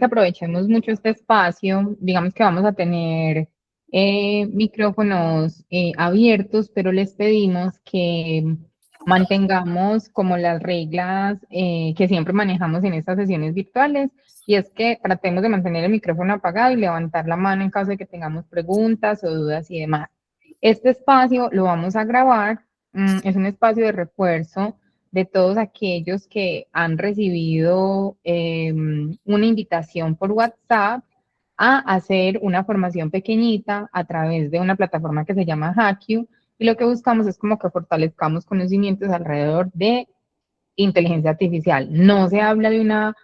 que aprovechemos mucho este espacio. Digamos que vamos a tener micrófonos abiertos, pero les pedimos que mantengamos como las reglas que siempre manejamos en estas sesiones virtuales, y es que tratemos de mantener el micrófono apagado y levantar la mano en caso de que tengamos preguntas o dudas y demás. Este espacio lo vamos a grabar, es un espacio de refuerzo de todos aquellos que han recibido una invitación por WhatsApp a hacer una formación pequeñita a través de una plataforma que se llama Hackyu, y lo que buscamos es como que fortalezcamos conocimientos alrededor de inteligencia artificial. No se habla de una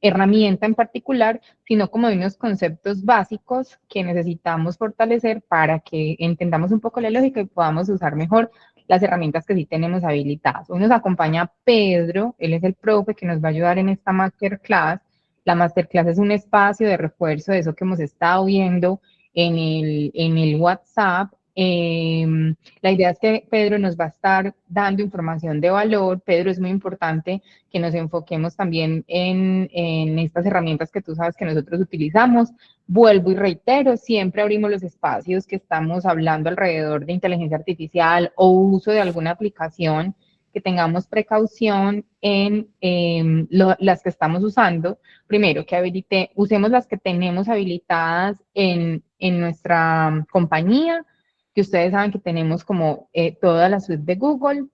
herramienta en particular, sino como de unos conceptos básicos que necesitamos fortalecer para que entendamos un poco la lógica y podamos usar mejor las herramientas que sí tenemos habilitadas. Hoy nos acompaña Pedro, él es el profe que nos va a ayudar en esta masterclass. La masterclass es un espacio de refuerzo de eso que hemos estado viendo en el WhatsApp. La idea es que Pedro nos va a estar dando información de valor. Pedro, es muy importante que nos enfoquemos también en estas herramientas que tú sabes que nosotros utilizamos. Vuelvo y reitero, siempre abrimos los espacios que estamos hablando alrededor de inteligencia artificial o uso de alguna aplicación, que tengamos precaución en las que estamos usando. Primero, que usemos las que tenemos habilitadas en nuestra compañía, que ustedes saben que tenemos como toda la suite de Google.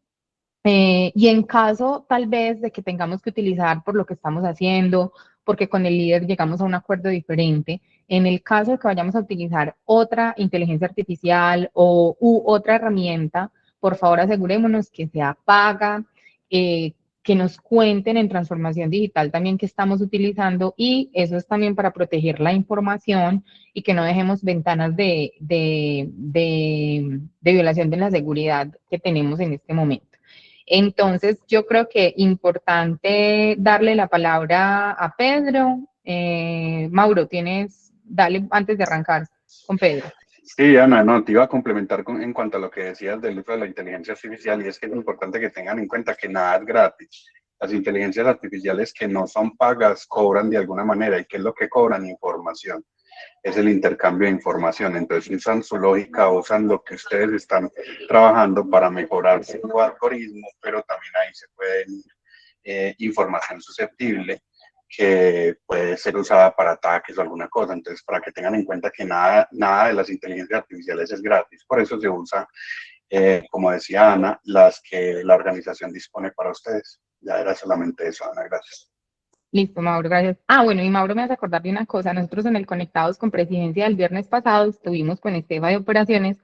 Y en caso tal vez de que tengamos que utilizar por lo que estamos haciendo, porque con el líder llegamos a un acuerdo diferente, en el caso de que vayamos a utilizar otra inteligencia artificial u otra herramienta, por favor asegurémonos que sea paga, que nos cuenten en transformación digital también que estamos utilizando, y eso es también para proteger la información y que no dejemos ventanas de violación de la seguridad que tenemos en este momento. Entonces, yo creo que importante darle la palabra a Pedro. Mauro, dale antes de arrancar con Pedro. Sí, Ana, no, te iba a complementar en cuanto a lo que decías del uso de la inteligencia artificial, y es que es importante que tengan en cuenta que nada es gratis. Las inteligencias artificiales que no son pagas cobran de alguna manera. ¿Y qué es lo que cobran? Información. Es el intercambio de información. Entonces usan su lógica, usan lo que ustedes están trabajando para mejorar su algoritmo, pero también ahí se pueden información susceptible que puede ser usada para ataques o alguna cosa. Entonces, para que tengan en cuenta que nada de las inteligencias artificiales es gratis. Por eso se usa, como decía Ana, las que la organización dispone para ustedes. Ya era solamente eso, Ana, gracias. Listo, Mauro, gracias. Bueno, y Mauro, me hace acordar de una cosa. Nosotros en el Conectados con Presidencia del viernes pasado estuvimos con Estefa de Operaciones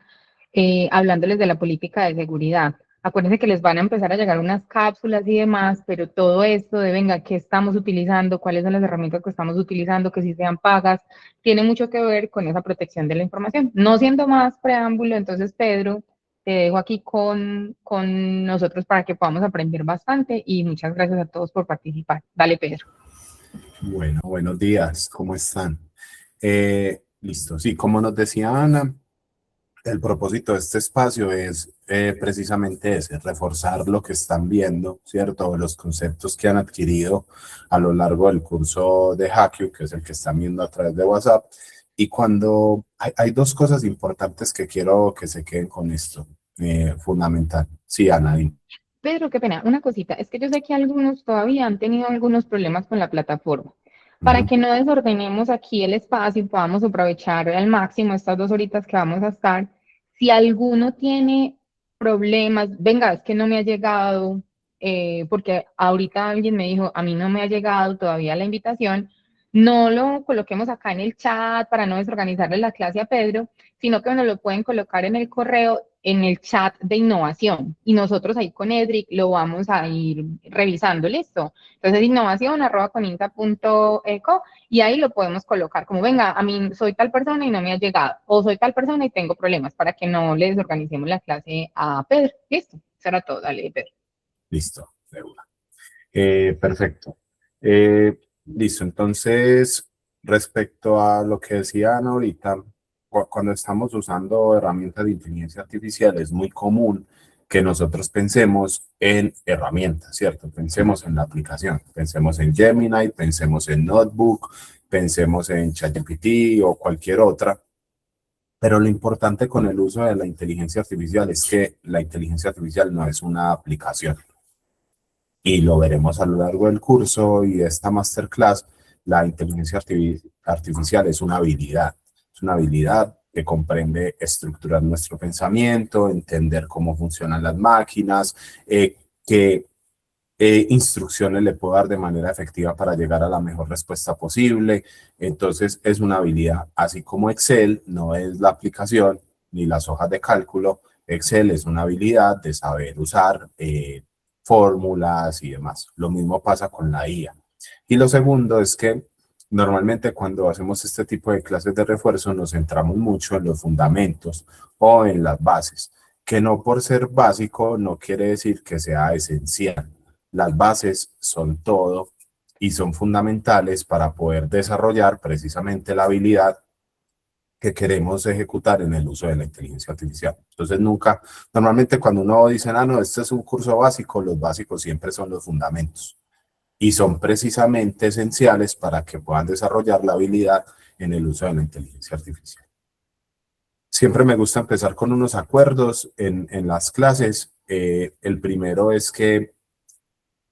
hablándoles de la política de seguridad. Acuérdense que les van a empezar a llegar unas cápsulas y demás, pero todo esto de, venga, ¿qué estamos utilizando? ¿Cuáles son las herramientas que estamos utilizando? Que si sean pagas, tiene mucho que ver con esa protección de la información. No siendo más preámbulo, entonces, Pedro, te dejo aquí con nosotros para que podamos aprender bastante, y muchas gracias a todos por participar. Dale, Pedro. Bueno, buenos días, ¿cómo están? Listo, sí, como nos decía Ana, el propósito de este espacio es precisamente ese, reforzar lo que están viendo, ¿cierto? Los conceptos que han adquirido a lo largo del curso de Hackyu, que es el que están viendo a través de WhatsApp. Y cuando hay dos cosas importantes que quiero que se queden con esto, fundamental. Sí, Ana. Pedro, qué pena, una cosita, es que yo sé que algunos todavía han tenido algunos problemas con la plataforma. Para que no desordenemos aquí el espacio y podamos aprovechar al máximo estas 2 horitas que vamos a estar, si alguno tiene problemas, venga, es que no me ha llegado, porque ahorita alguien me dijo, a mí no me ha llegado todavía la invitación, no lo coloquemos acá en el chat para no desorganizarle la clase a Pedro, sino que nos lo pueden colocar en el correo, en el chat de innovación, y nosotros ahí con Edric lo vamos a ir revisando, ¿listo? Entonces, innovación@coninta.eco, y ahí lo podemos colocar como, venga, a mí soy tal persona y no me ha llegado, o soy tal persona y tengo problemas, para que no le desorganicemos la clase a Pedro. ¿Listo? Eso era todo. Dale, Pedro. Listo, de una. Perfecto. Listo, entonces, respecto a lo que decían ahorita, cuando estamos usando herramientas de inteligencia artificial, es muy común que nosotros pensemos en herramientas, ¿cierto? Pensemos en la aplicación, pensemos en Gemini, pensemos en Notebook, pensemos en ChatGPT o cualquier otra. Pero lo importante con el uso de la inteligencia artificial es que la inteligencia artificial no es una aplicación. Y lo veremos a lo largo del curso y de esta masterclass. La inteligencia artificial es una habilidad. Es una habilidad que comprende estructurar nuestro pensamiento, entender cómo funcionan las máquinas, qué instrucciones le puedo dar de manera efectiva para llegar a la mejor respuesta posible. Entonces es una habilidad, así como Excel no es la aplicación ni las hojas de cálculo. Excel es una habilidad de saber usar fórmulas y demás. Lo mismo pasa con la IA. Y lo segundo es que normalmente cuando hacemos este tipo de clases de refuerzo nos centramos mucho en los fundamentos o en las bases, que no por ser básico no quiere decir que sea esencial. Las bases son todo y son fundamentales para poder desarrollar precisamente la habilidad que queremos ejecutar en el uso de la inteligencia artificial. Entonces normalmente cuando uno dice, no, este es un curso básico, los básicos siempre son los fundamentos y son precisamente esenciales para que puedan desarrollar la habilidad en el uso de la inteligencia artificial. Siempre me gusta empezar con unos acuerdos en las clases. El primero es que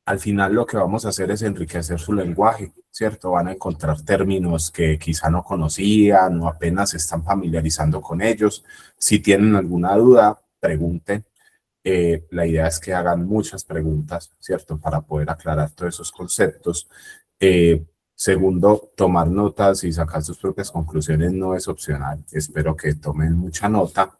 al final lo que vamos a hacer es enriquecer su lenguaje, ¿cierto? Van a encontrar términos que quizá no conocían o apenas se están familiarizando con ellos. Si tienen alguna duda, pregunten. La idea es que hagan muchas preguntas, ¿cierto? Para poder aclarar todos esos conceptos. Segundo, tomar notas y sacar sus propias conclusiones no es opcional. Espero que tomen mucha nota.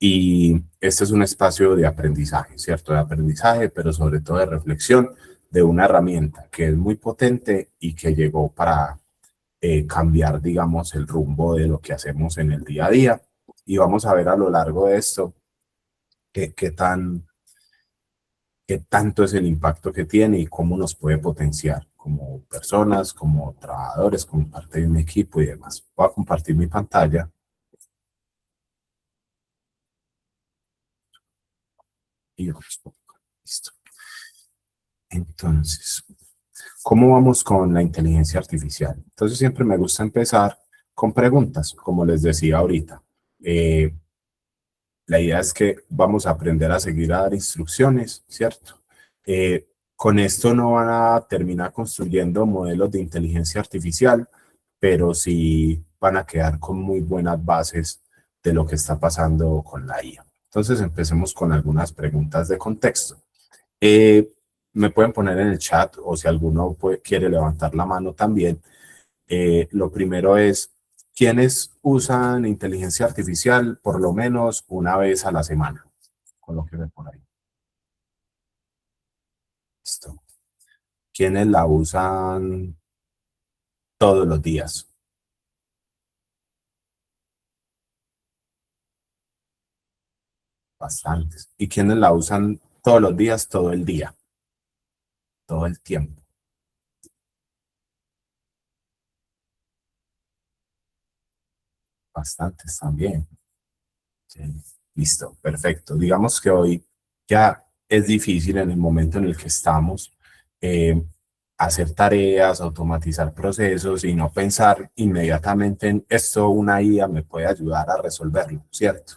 Y este es un espacio de aprendizaje, ¿cierto? De aprendizaje, pero sobre todo de reflexión de una herramienta que es muy potente y que llegó para cambiar, digamos, el rumbo de lo que hacemos en el día a día. Y vamos a ver a lo largo de esto qué tanto es el impacto que tiene y cómo nos puede potenciar como personas, como trabajadores, como parte de un equipo y demás. Voy a compartir mi pantalla. Y listo. Entonces, ¿cómo vamos con la inteligencia artificial? Entonces, siempre me gusta empezar con preguntas, como les decía ahorita. La idea es que vamos a aprender a seguir a dar instrucciones, ¿cierto? Con esto no van a terminar construyendo modelos de inteligencia artificial, pero sí van a quedar con muy buenas bases de lo que está pasando con la IA. Entonces, empecemos con algunas preguntas de contexto. Me pueden poner en el chat o si alguno quiere levantar la mano también. Lo primero es, ¿quiénes usan inteligencia artificial por lo menos una vez a la semana? Colóquenme por ahí. Listo. ¿Quiénes la usan todos los días? Bastantes. ¿Y quiénes la usan todos los días, todo el día? Todo el tiempo. Bastantes también. Sí. Listo, perfecto. Digamos que hoy ya es difícil en el momento en el que estamos hacer tareas, automatizar procesos y no pensar inmediatamente en esto, una IA me puede ayudar a resolverlo, ¿cierto?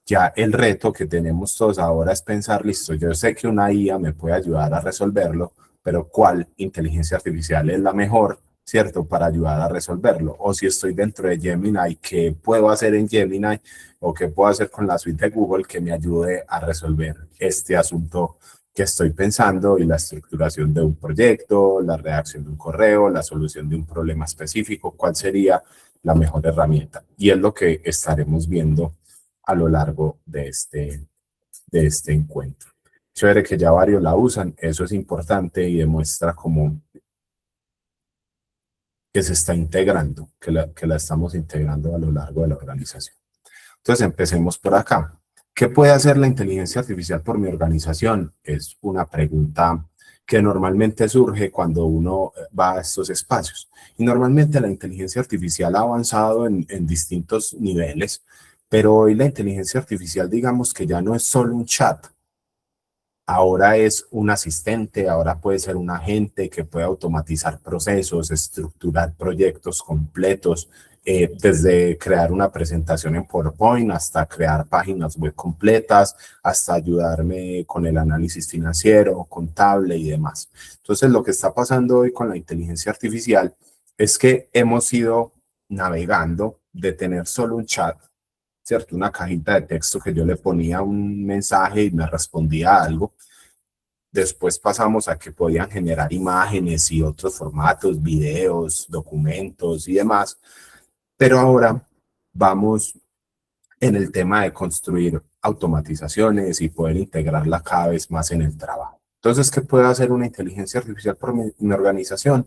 Ya el reto que tenemos todos ahora es pensar, listo, yo sé que una IA me puede ayudar a resolverlo, pero ¿cuál inteligencia artificial es la mejor, ¿cierto? Para ayudar a resolverlo. O si estoy dentro de Gemini, ¿qué puedo hacer en Gemini? ¿O qué puedo hacer con la suite de Google que me ayude a resolver este asunto que estoy pensando y la estructuración de un proyecto, la redacción de un correo, la solución de un problema específico? ¿Cuál sería la mejor herramienta? Y es lo que estaremos viendo a lo largo de este encuentro. Chévere que ya varios la usan, eso es importante y demuestra como que se está integrando, que la estamos integrando a lo largo de la organización. Entonces empecemos por acá. ¿Qué puede hacer la inteligencia artificial por mi organización? Es una pregunta que normalmente surge cuando uno va a estos espacios. Y normalmente la inteligencia artificial ha avanzado en distintos niveles, pero hoy la inteligencia artificial, digamos que ya no es solo un chat, ahora es un asistente, ahora puede ser un agente que puede automatizar procesos, estructurar proyectos completos, desde crear una presentación en PowerPoint hasta crear páginas web completas, hasta ayudarme con el análisis financiero, contable y demás. Entonces, lo que está pasando hoy con la inteligencia artificial es que hemos ido navegando de tener solo un chat, ¿cierto? Una cajita de texto que yo le ponía un mensaje y me respondía algo. Después pasamos a que podían generar imágenes y otros formatos, videos, documentos y demás. Pero ahora vamos en el tema de construir automatizaciones y poder integrarla cada vez más en el trabajo. Entonces, ¿qué puede hacer una inteligencia artificial por mi organización?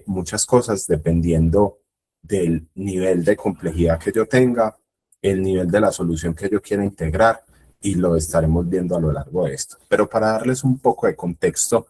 Muchas cosas dependiendo del nivel de complejidad que yo tenga, el nivel de la solución que yo quiera integrar, y lo estaremos viendo a lo largo de esto. Pero para darles un poco de contexto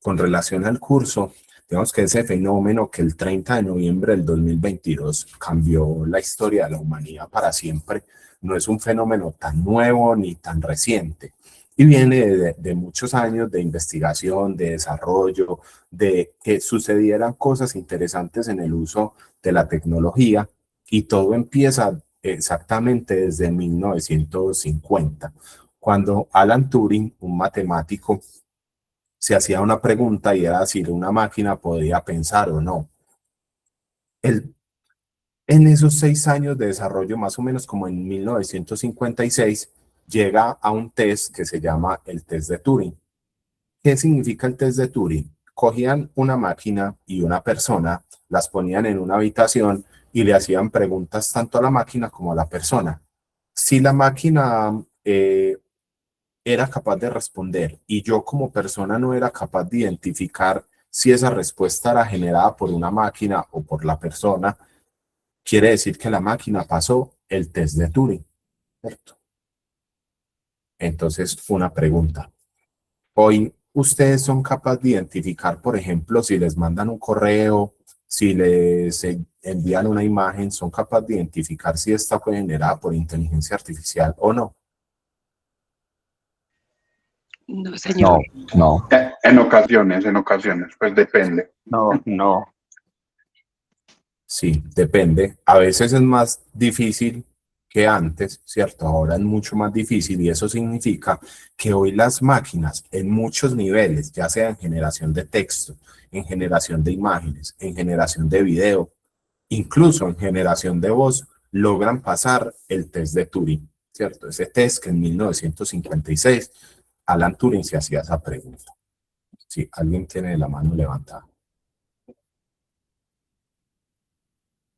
con relación al curso, digamos que ese fenómeno que el 30 de noviembre del 2022 cambió la historia de la humanidad para siempre, no es un fenómeno tan nuevo ni tan reciente. Y viene de muchos años de investigación, de desarrollo, de que sucedieran cosas interesantes en el uso de la tecnología, y todo empieza exactamente desde 1950, cuando Alan Turing, un matemático, se hacía una pregunta y era si una máquina podía pensar o no. En esos 6 años de desarrollo, más o menos como en 1956, llega a un test que se llama el test de Turing. ¿Qué significa el test de Turing? Cogían una máquina y una persona, las ponían en una habitación y le hacían preguntas tanto a la máquina como a la persona. Si la máquina era capaz de responder y yo como persona no era capaz de identificar si esa respuesta era generada por una máquina o por la persona, quiere decir que la máquina pasó el test de Turing, ¿cierto? Entonces, una pregunta. Hoy, ¿ustedes son capaces de identificar, por ejemplo, si les mandan un correo, si les envían una imagen, son capaces de identificar si esta fue generada por inteligencia artificial o no? No, señor. No, En ocasiones, pues depende. no. Sí, depende. A veces es más difícil que antes, ¿cierto? Ahora es mucho más difícil, y eso significa que hoy las máquinas en muchos niveles, ya sea en generación de texto, en generación de imágenes, en generación de video, incluso en generación de voz, logran pasar el test de Turing, ¿cierto? Ese test que en 1956 Alan Turing se hacía esa pregunta. Si alguien tiene la mano levantada.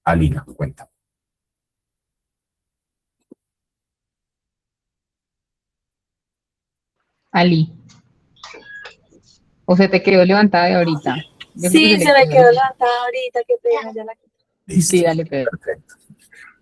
Alina, cuenta. Ali, o se te quedó levantada de ahorita. Yo creo que Sí, le se me quedó. quedó levantada ahorita, qué pena, ya la quité. Listo. Sí, dale, Pedro. Perfecto.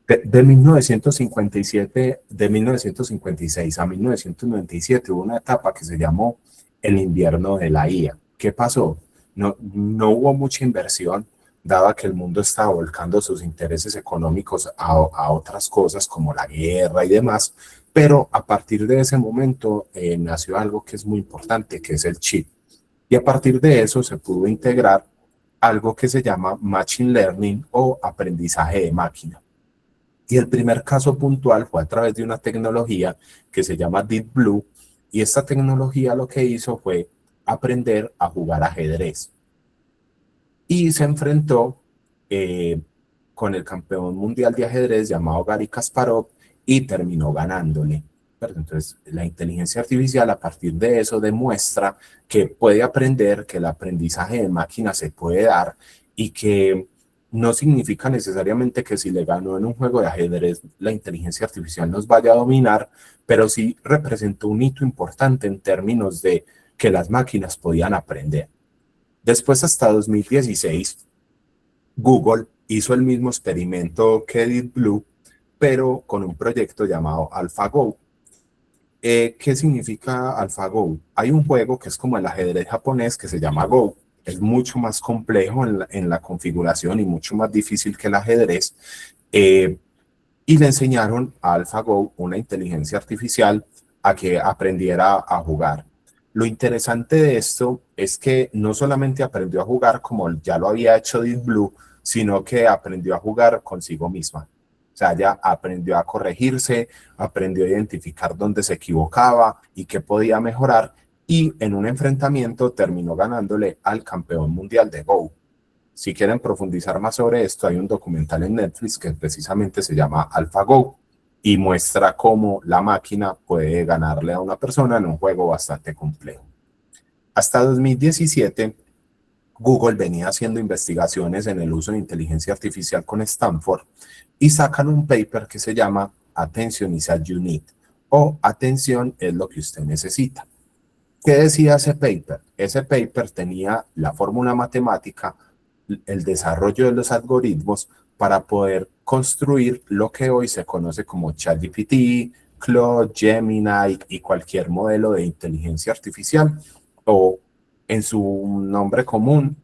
De 1957, de 1956 a 1997 hubo una etapa que se llamó el invierno de la IA. ¿Qué pasó? No hubo mucha inversión, dada que el mundo estaba volcando sus intereses económicos a otras cosas como la guerra y demás, pero a partir de ese momento nació algo que es muy importante, que es el chip. Y a partir de eso se pudo integrar algo que se llama Machine Learning o aprendizaje de máquina. Y el primer caso puntual fue a través de una tecnología que se llama Deep Blue, y esta tecnología lo que hizo fue aprender a jugar ajedrez. Y se enfrentó con el campeón mundial de ajedrez llamado Garry Kasparov y terminó ganándole. Entonces, la inteligencia artificial a partir de eso demuestra que puede aprender, que el aprendizaje de máquina se puede dar, y que no significa necesariamente que si le ganó en un juego de ajedrez la inteligencia artificial nos vaya a dominar, pero sí representó un hito importante en términos de que las máquinas podían aprender. Después, hasta 2016, Google hizo el mismo experimento que Deep Blue, pero con un proyecto llamado AlphaGo. ¿Qué significa AlphaGo? Hay un juego que es como el ajedrez japonés que se llama Go. Es mucho más complejo en la configuración y mucho más difícil que el ajedrez. Y le enseñaron a AlphaGo una inteligencia artificial a que aprendiera a jugar. Lo interesante de esto es que no solamente aprendió a jugar como ya lo había hecho Deep Blue, sino que aprendió a jugar consigo misma. O sea, ella aprendió a corregirse, aprendió a identificar dónde se equivocaba y qué podía mejorar, y en un enfrentamiento terminó ganándole al campeón mundial de Go. Si quieren profundizar más sobre esto, hay un documental en Netflix que precisamente se llama AlphaGo y muestra cómo la máquina puede ganarle a una persona en un juego bastante complejo. Hasta 2017, Google venía haciendo investigaciones en el uso de inteligencia artificial con Stanford y sacan un paper que se llama Attention is all you need, o Atención es lo que usted necesita. ¿Qué decía ese paper? Ese paper tenía la fórmula matemática, el desarrollo de los algoritmos para poder construir lo que hoy se conoce como ChatGPT, Claude, Gemini y cualquier modelo de inteligencia artificial, o en su nombre común,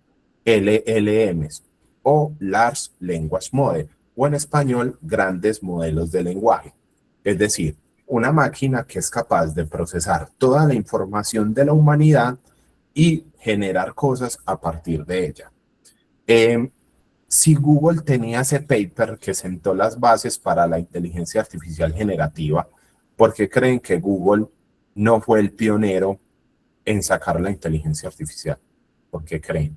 LLMs, o Large Language Model, o en español, grandes modelos de lenguaje. Es decir, una máquina que es capaz de procesar toda la información de la humanidad y generar cosas a partir de ella. Si Google tenía ese paper que sentó las bases para la inteligencia artificial generativa, ¿por qué creen que Google no fue el pionero en sacar la inteligencia artificial? ¿Por qué creen?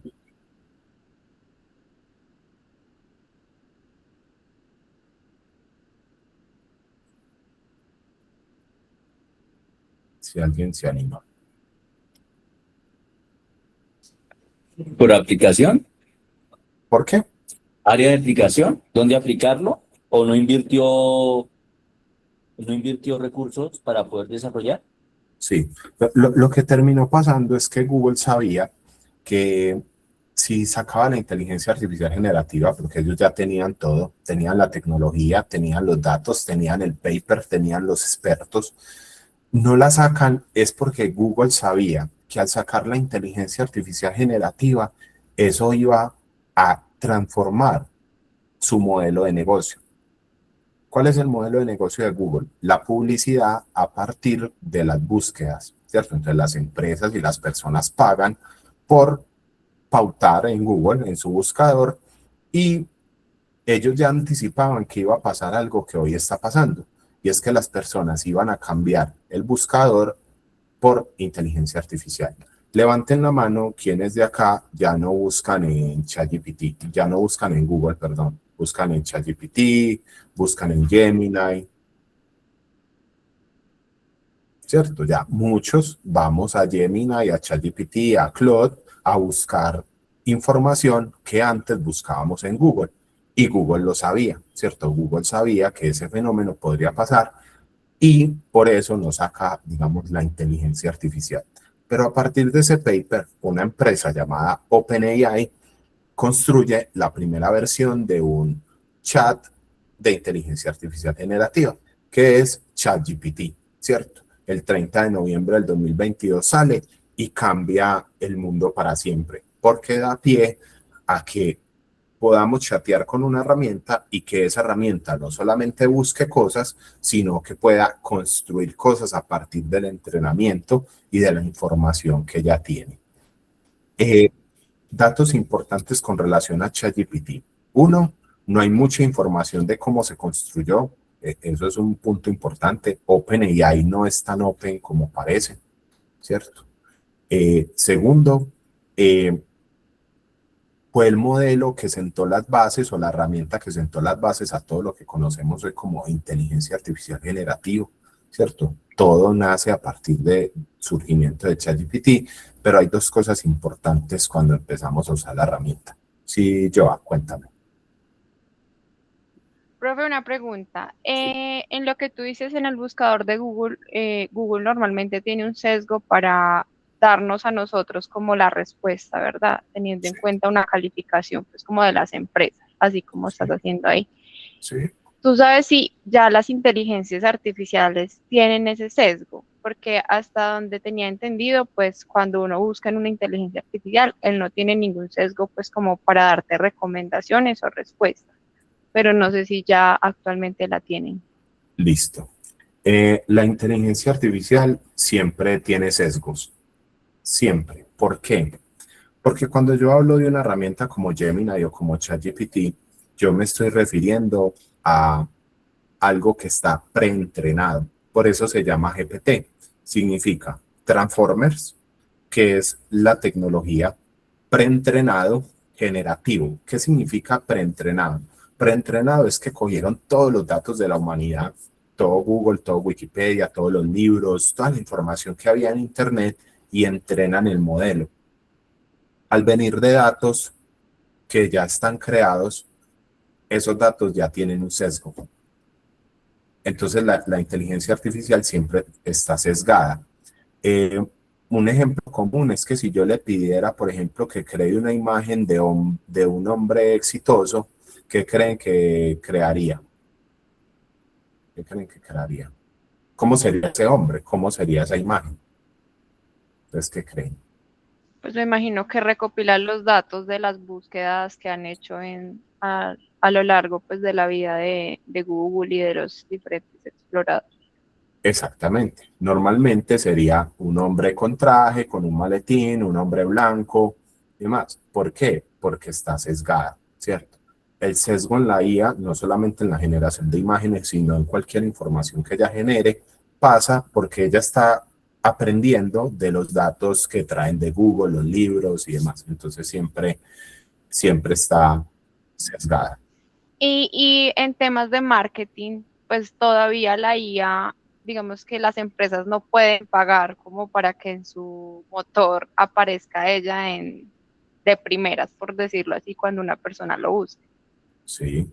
Si alguien se anima. ¿Por aplicación? ¿Por qué? ¿Área de aplicación? ¿Dónde aplicarlo? ¿O no invirtió recursos para poder desarrollar? Sí, lo que terminó pasando es que Google sabía que si sacaba la inteligencia artificial generativa, porque ellos ya tenían todo, tenían la tecnología, tenían los datos, tenían el paper, tenían los expertos, no la sacan es porque Google sabía que al sacar la inteligencia artificial generativa, eso iba a transformar su modelo de negocio. ¿Cuál es el modelo de negocio de Google? La publicidad a partir de las búsquedas, ¿cierto? Entonces las empresas y las personas pagan por pautar en Google, en su buscador, y ellos ya anticipaban que iba a pasar algo que hoy está pasando, y es que las personas iban a cambiar el buscador por inteligencia artificial. Levanten la mano quienes de acá ya no buscan en ChatGPT, ya no buscan en Google, perdón, buscan en ChatGPT, buscan en Gemini, ¿cierto? Ya muchos vamos a Gemini, a ChatGPT, a Claude a buscar información que antes buscábamos en Google. Y Google lo sabía, ¿cierto? Google sabía que ese fenómeno podría pasar y por eso nos saca, digamos, la inteligencia artificial. Pero a partir de ese paper, una empresa llamada OpenAI construye la primera versión de un chat de inteligencia artificial generativa, que es ChatGPT, ¿cierto? El 30 de noviembre del 2022 sale y cambia el mundo para siempre, porque da pie a que podamos chatear con una herramienta y que esa herramienta no solamente busque cosas, sino que pueda construir cosas a partir del entrenamiento y de la información que ya tiene. Datos importantes con relación a ChatGPT. Uno, no hay mucha información de cómo se construyó. Eso es un punto importante. OpenAI no es tan open como parece, ¿cierto? Segundo, fue el modelo que sentó las bases o la herramienta que sentó las bases a todo lo que conocemos hoy como inteligencia artificial generativa, ¿cierto? Todo nace a partir del surgimiento de ChatGPT, pero hay dos cosas importantes cuando empezamos a usar la herramienta. Sí, Joa, cuéntame. Profe, una pregunta. En lo que tú dices en el buscador de Google, Google normalmente tiene un sesgo para darnos a nosotros como la respuesta, ¿verdad? Teniendo en cuenta una calificación, pues como de las empresas, así como estás haciendo ahí. Sí. ¿Tú sabes si ya las inteligencias artificiales tienen ese sesgo? Porque hasta donde tenía entendido, pues cuando uno busca en una inteligencia artificial, él no tiene ningún sesgo, pues como para darte recomendaciones o respuestas, pero no sé si ya actualmente la tienen. Listo. La inteligencia artificial siempre tiene sesgos, siempre. ¿Por qué? Porque cuando yo hablo de una herramienta como Gemini o como ChatGPT, yo me estoy refiriendo a algo que está preentrenado. Por eso se llama GPT. Significa Transformers, que es la tecnología preentrenado generativo. ¿Qué significa preentrenado? Preentrenado es que cogieron todos los datos de la humanidad, todo Google, todo Wikipedia, todos los libros, toda la información que había en Internet y entrenan el modelo. Al venir de datos que ya están creados, esos datos ya tienen un sesgo. Entonces la inteligencia artificial siempre está sesgada. Un ejemplo común es que si yo le pidiera, por ejemplo, que cree una imagen de un hombre exitoso, ¿qué creen que crearía? ¿Qué creen que crearía? ¿Cómo sería ese hombre? ¿Cómo sería esa imagen? Entonces, ¿qué creen? Pues me imagino que recopilar los datos de las búsquedas que han hecho a lo largo pues, de la vida de Google y de los diferentes exploradores. Exactamente. Normalmente sería un hombre con traje, con un maletín, un hombre blanco y demás. ¿Por qué? Porque está sesgada, ¿cierto? El sesgo en la IA, no solamente en la generación de imágenes, sino en cualquier información que ella genere, pasa porque ella está aprendiendo de los datos que traen de Google, los libros y demás. Entonces siempre está sesgada. Y en temas de marketing, pues todavía la IA, digamos que las empresas no pueden pagar como para que en su motor aparezca ella de primeras, por decirlo así, cuando una persona lo use. Sí.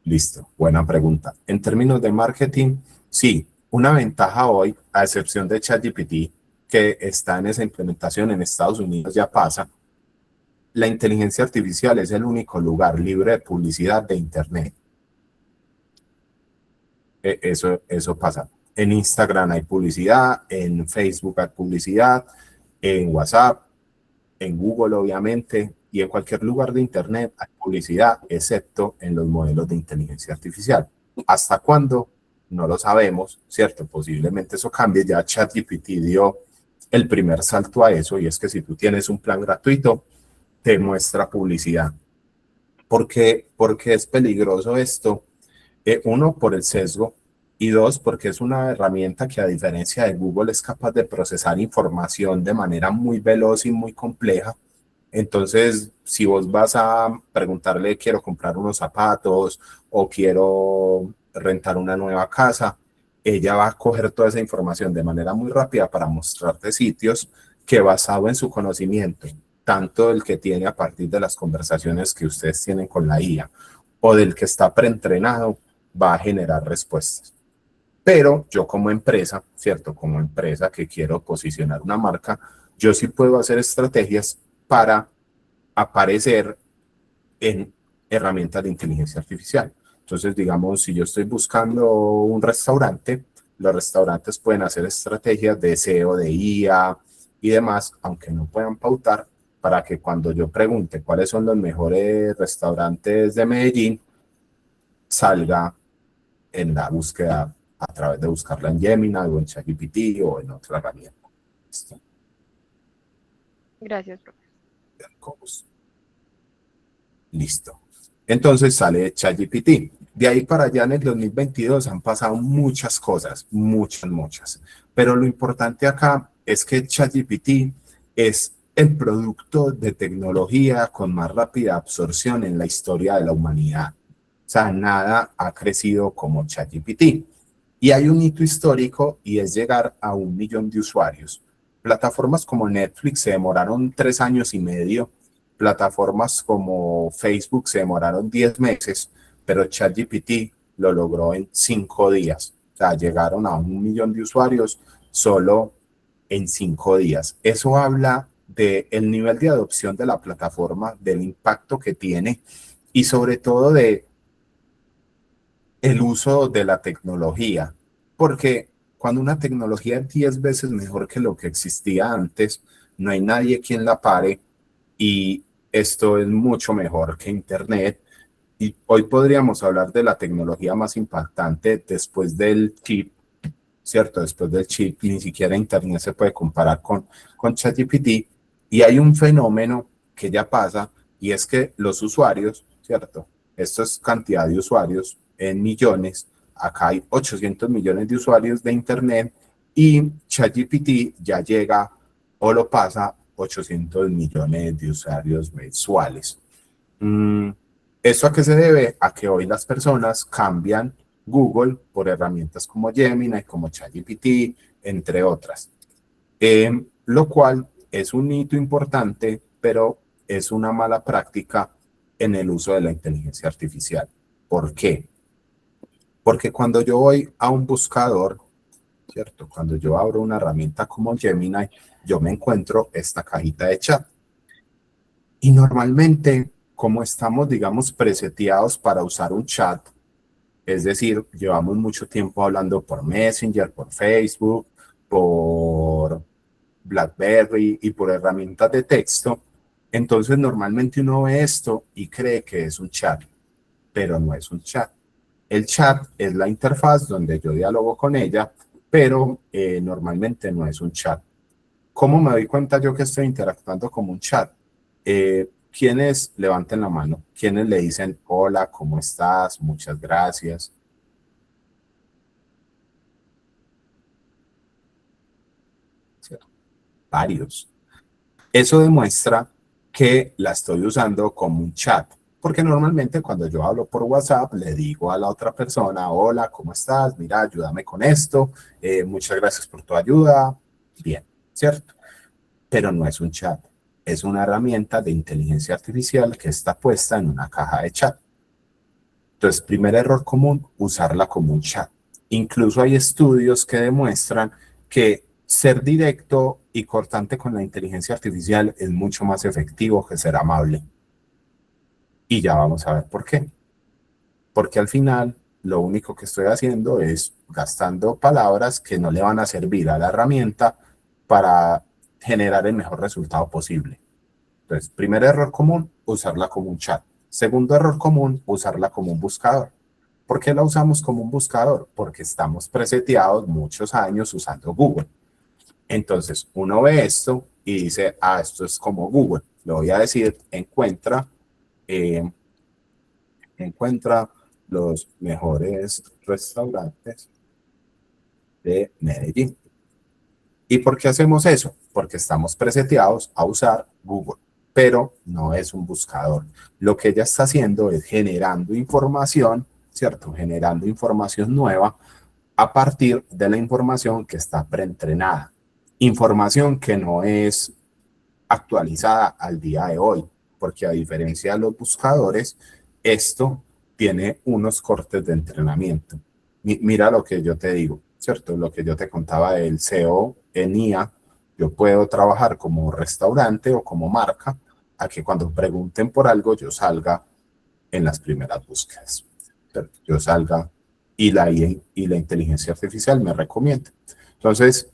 Listo, buena pregunta. En términos de marketing, sí, una ventaja hoy, a excepción de ChatGPT, que está en esa implementación en Estados Unidos, ya pasa, la inteligencia artificial es el único lugar libre de publicidad de Internet. Eso pasa. En Instagram hay publicidad, en Facebook hay publicidad, en WhatsApp, en Google obviamente, y en cualquier lugar de Internet hay publicidad, excepto en los modelos de inteligencia artificial. ¿Hasta cuándo? No lo sabemos, ¿cierto? Posiblemente eso cambie. Ya ChatGPT dio el primer salto a eso, y es que si tú tienes un plan gratuito, te muestra publicidad. ¿Por qué? Porque es peligroso esto. Uno, por el sesgo, y dos, porque es una herramienta que a diferencia de Google es capaz de procesar información de manera muy veloz y muy compleja. Entonces, si vos vas a preguntarle, quiero comprar unos zapatos o quiero rentar una nueva casa, ella va a coger toda esa información de manera muy rápida para mostrarte sitios que, basado en su conocimiento, tanto el que tiene a partir de las conversaciones que ustedes tienen con la IA o del que está preentrenado, va a generar respuestas. Pero yo como empresa, ¿cierto? Como empresa que quiero posicionar una marca, yo sí puedo hacer estrategias para aparecer en herramientas de inteligencia artificial. Entonces, digamos, si yo estoy buscando un restaurante, los restaurantes pueden hacer estrategias de SEO, de IA y demás, aunque no puedan pautar, para que cuando yo pregunte cuáles son los mejores restaurantes de Medellín, salga en la búsqueda a través de buscarla en Gemini o en ChatGPT o en otra herramienta. Gracias, profesor. Listo. Entonces sale ChatGPT. De ahí para allá en el 2022 han pasado muchas cosas, muchas. Pero lo importante acá es que ChatGPT es el producto de tecnología con más rápida absorción en la historia de la humanidad. O sea, nada ha crecido como ChatGPT. Y hay un hito histórico, y es llegar a 1 millón de usuarios. Plataformas como Netflix se demoraron 3 años y medio. Plataformas como Facebook se demoraron 10 meses, pero ChatGPT lo logró en 5 días. O sea, llegaron a 1 millón de usuarios solo en 5 días. Eso habla del nivel de adopción de la plataforma, del impacto que tiene y sobre todo de el uso de la tecnología. Porque cuando una tecnología es 10 veces mejor que lo que existía antes, no hay nadie quien la pare, y esto es mucho mejor que Internet. Y hoy podríamos hablar de la tecnología más impactante después del chip, ¿cierto? Después del chip, ni siquiera Internet se puede comparar con ChatGPT. Y hay un fenómeno que ya pasa, y es que los usuarios, ¿cierto? Esto es cantidad de usuarios en millones. Acá hay 800 millones de usuarios de Internet y ChatGPT ya llega o lo pasa 800 millones de usuarios mensuales. ¿Esto a qué se debe? A que hoy las personas cambian Google por herramientas como Gemini, como ChatGPT, entre otras. Lo cual es un hito importante, pero es una mala práctica en el uso de la inteligencia artificial. ¿Por qué? Porque cuando yo voy a un buscador, ¿cierto? Cuando yo abro una herramienta como Gemini, yo me encuentro esta cajita de chat. Y normalmente, como estamos, digamos, preseteados para usar un chat, es decir, llevamos mucho tiempo hablando por Messenger, por Facebook, por BlackBerry y por herramientas de texto, entonces normalmente uno ve esto y cree que es un chat, pero no es un chat. El chat es la interfaz donde yo dialogo con ella, pero normalmente no es un chat. ¿Cómo me doy cuenta yo que estoy interactuando como un chat? ¿Quiénes levanten la mano? ¿Quiénes le dicen hola, cómo estás, muchas gracias? Varios. Eso demuestra que la estoy usando como un chat, porque normalmente cuando yo hablo por WhatsApp le digo a la otra persona, hola, ¿cómo estás? Mira, ayúdame con esto, muchas gracias por tu ayuda, bien, ¿cierto? Pero no es un chat, es una herramienta de inteligencia artificial que está puesta en una caja de chat. Entonces, primer error común, usarla como un chat. Incluso hay estudios que demuestran que ser directo y cortante con la inteligencia artificial es mucho más efectivo que ser amable. Y ya vamos a ver por qué. Porque al final lo único que estoy haciendo es gastando palabras que no le van a servir a la herramienta para generar el mejor resultado posible. Entonces, primer error común, usarla como un chat. Segundo error común, usarla como un buscador. ¿Por qué la usamos como un buscador? Porque estamos preseteados muchos años usando Google. Entonces, uno ve esto y dice, esto es como Google. Le voy a decir, encuentra los mejores restaurantes de Medellín. ¿Y por qué hacemos eso? Porque estamos preseteados a usar Google, pero no es un buscador. Lo que ella está haciendo es generando información, ¿cierto? Generando información nueva a partir de la información que está preentrenada. Información que no es actualizada al día de hoy, porque a diferencia de los buscadores, esto tiene unos cortes de entrenamiento. Mira lo que yo te digo, ¿cierto? Lo que yo te contaba del SEO en IA, yo puedo trabajar como restaurante o como marca, a que cuando pregunten por algo yo salga en las primeras búsquedas, ¿cierto? Yo salga y la inteligencia artificial me recomienda. Entonces,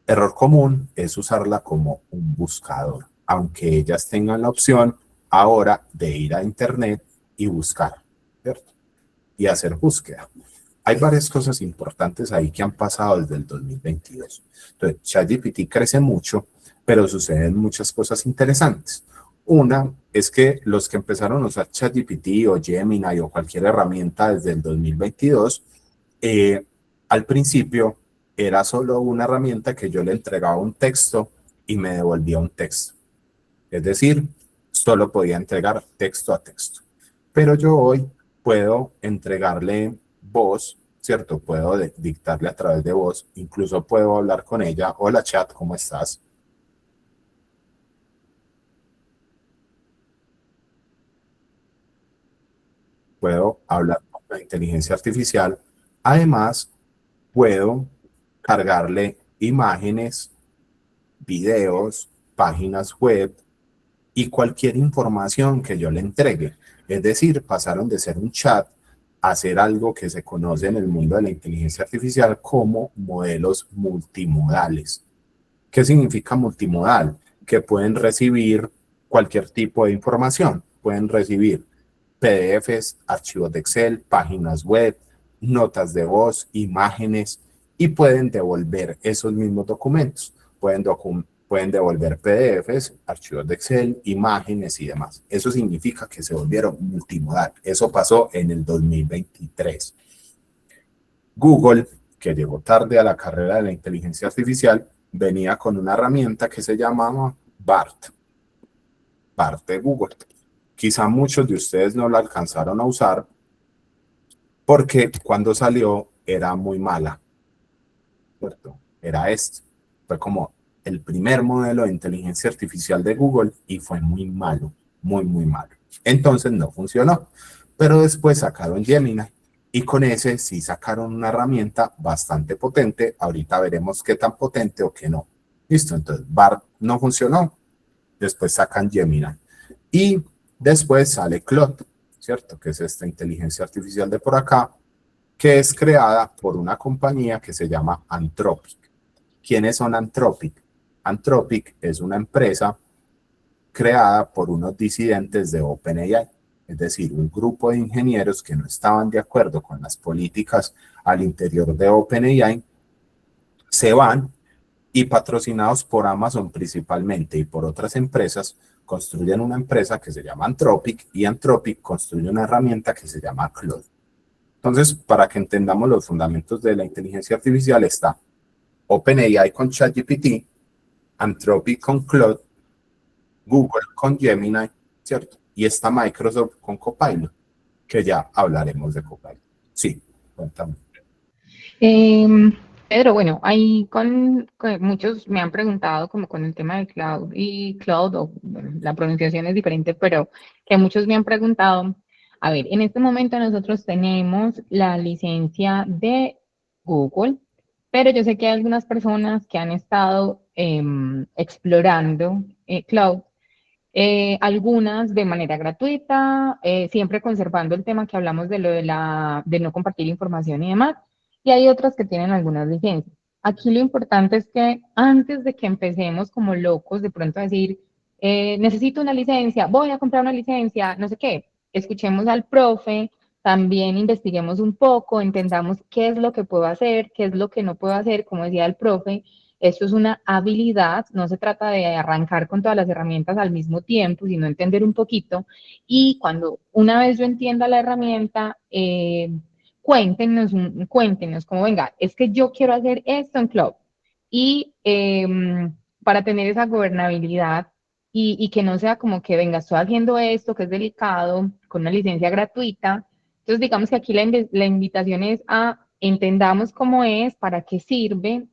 error común es usarla como un buscador, aunque ellas tengan la opción ahora de ir a Internet y buscar, ¿cierto? Y hacer búsqueda. Hay varias cosas importantes ahí que han pasado desde el 2022. Entonces, ChatGPT crece mucho, pero suceden muchas cosas interesantes. Una es que los que empezaron a usar ChatGPT o Gemini o cualquier herramienta desde el 2022, al principio era solo una herramienta que yo le entregaba un texto y me devolvía un texto. Es decir, solo podía entregar texto a texto. Pero yo hoy puedo entregarle voz, ¿cierto? Puedo dictarle a través de voz, incluso puedo hablar con ella. Hola chat, ¿cómo estás? Puedo hablar con la inteligencia artificial. Además, puedo cargarle imágenes, videos, páginas web y cualquier información que yo le entregue. Es decir, pasaron de ser un chat a ser algo que se conoce en el mundo de la inteligencia artificial como modelos multimodales. ¿Qué significa multimodal? Que pueden recibir cualquier tipo de información. Pueden recibir PDFs, archivos de Excel, páginas web, notas de voz, imágenes, y pueden devolver esos mismos documentos. Pueden devolver PDFs, archivos de Excel, imágenes y demás. Eso significa que se volvieron multimodal. Eso pasó en el 2023. Google, que llegó tarde a la carrera de la inteligencia artificial, venía con una herramienta que se llamaba BART. BART de Google. Quizá muchos de ustedes no la alcanzaron a usar porque cuando salió era muy mala, ¿cierto? Era esto. Fue como el primer modelo de inteligencia artificial de Google y fue muy malo, muy, muy malo. Entonces no funcionó. Pero después sacaron Gemini y con ese sí sacaron una herramienta bastante potente. Ahorita veremos qué tan potente o qué no. Listo, entonces BART no funcionó. Después sacan Gemini. Y después sale Claude, ¿cierto? Que es esta inteligencia artificial de por acá, que es creada por una compañía que se llama Anthropic. ¿Quiénes son Anthropic? Anthropic es una empresa creada por unos disidentes de OpenAI, es decir, un grupo de ingenieros que no estaban de acuerdo con las políticas al interior de OpenAI, se van y patrocinados por Amazon principalmente y por otras empresas, construyen una empresa que se llama Anthropic y Anthropic construye una herramienta que se llama Claude. Entonces, para que entendamos los fundamentos de la inteligencia artificial, está OpenAI con ChatGPT, Anthropic con Claude, Google con Gemini, ¿cierto? Y está Microsoft con Copilot, que ya hablaremos de Copilot. Sí, cuéntame. Pedro, bueno, ahí con muchos me han preguntado como con el tema de cloud y cloud, o bueno, la pronunciación es diferente, pero que muchos me han preguntado, a ver, en este momento nosotros tenemos la licencia de Google, pero yo sé que hay algunas personas que han estado explorando cloud, algunas de manera gratuita, siempre conservando el tema que hablamos de lo de no compartir información y demás, y hay otras que tienen algunas licencias. Aquí lo importante es que antes de que empecemos como locos de pronto a decir, necesito una licencia, voy a comprar una licencia, no sé qué, escuchemos al profe, también investiguemos un poco, entendamos qué es lo que puedo hacer, qué es lo que no puedo hacer, como decía el profe. Esto es una habilidad, no se trata de arrancar con todas las herramientas al mismo tiempo, sino entender un poquito. Y cuando una vez yo entienda la herramienta, cuéntenos como, venga, es que yo quiero hacer esto en Cloud. Y para tener esa gobernabilidad y que no sea como que, venga, estoy haciendo esto, que es delicado, con una licencia gratuita. Entonces, digamos que aquí la invitación es a entendamos cómo es, para qué sirve.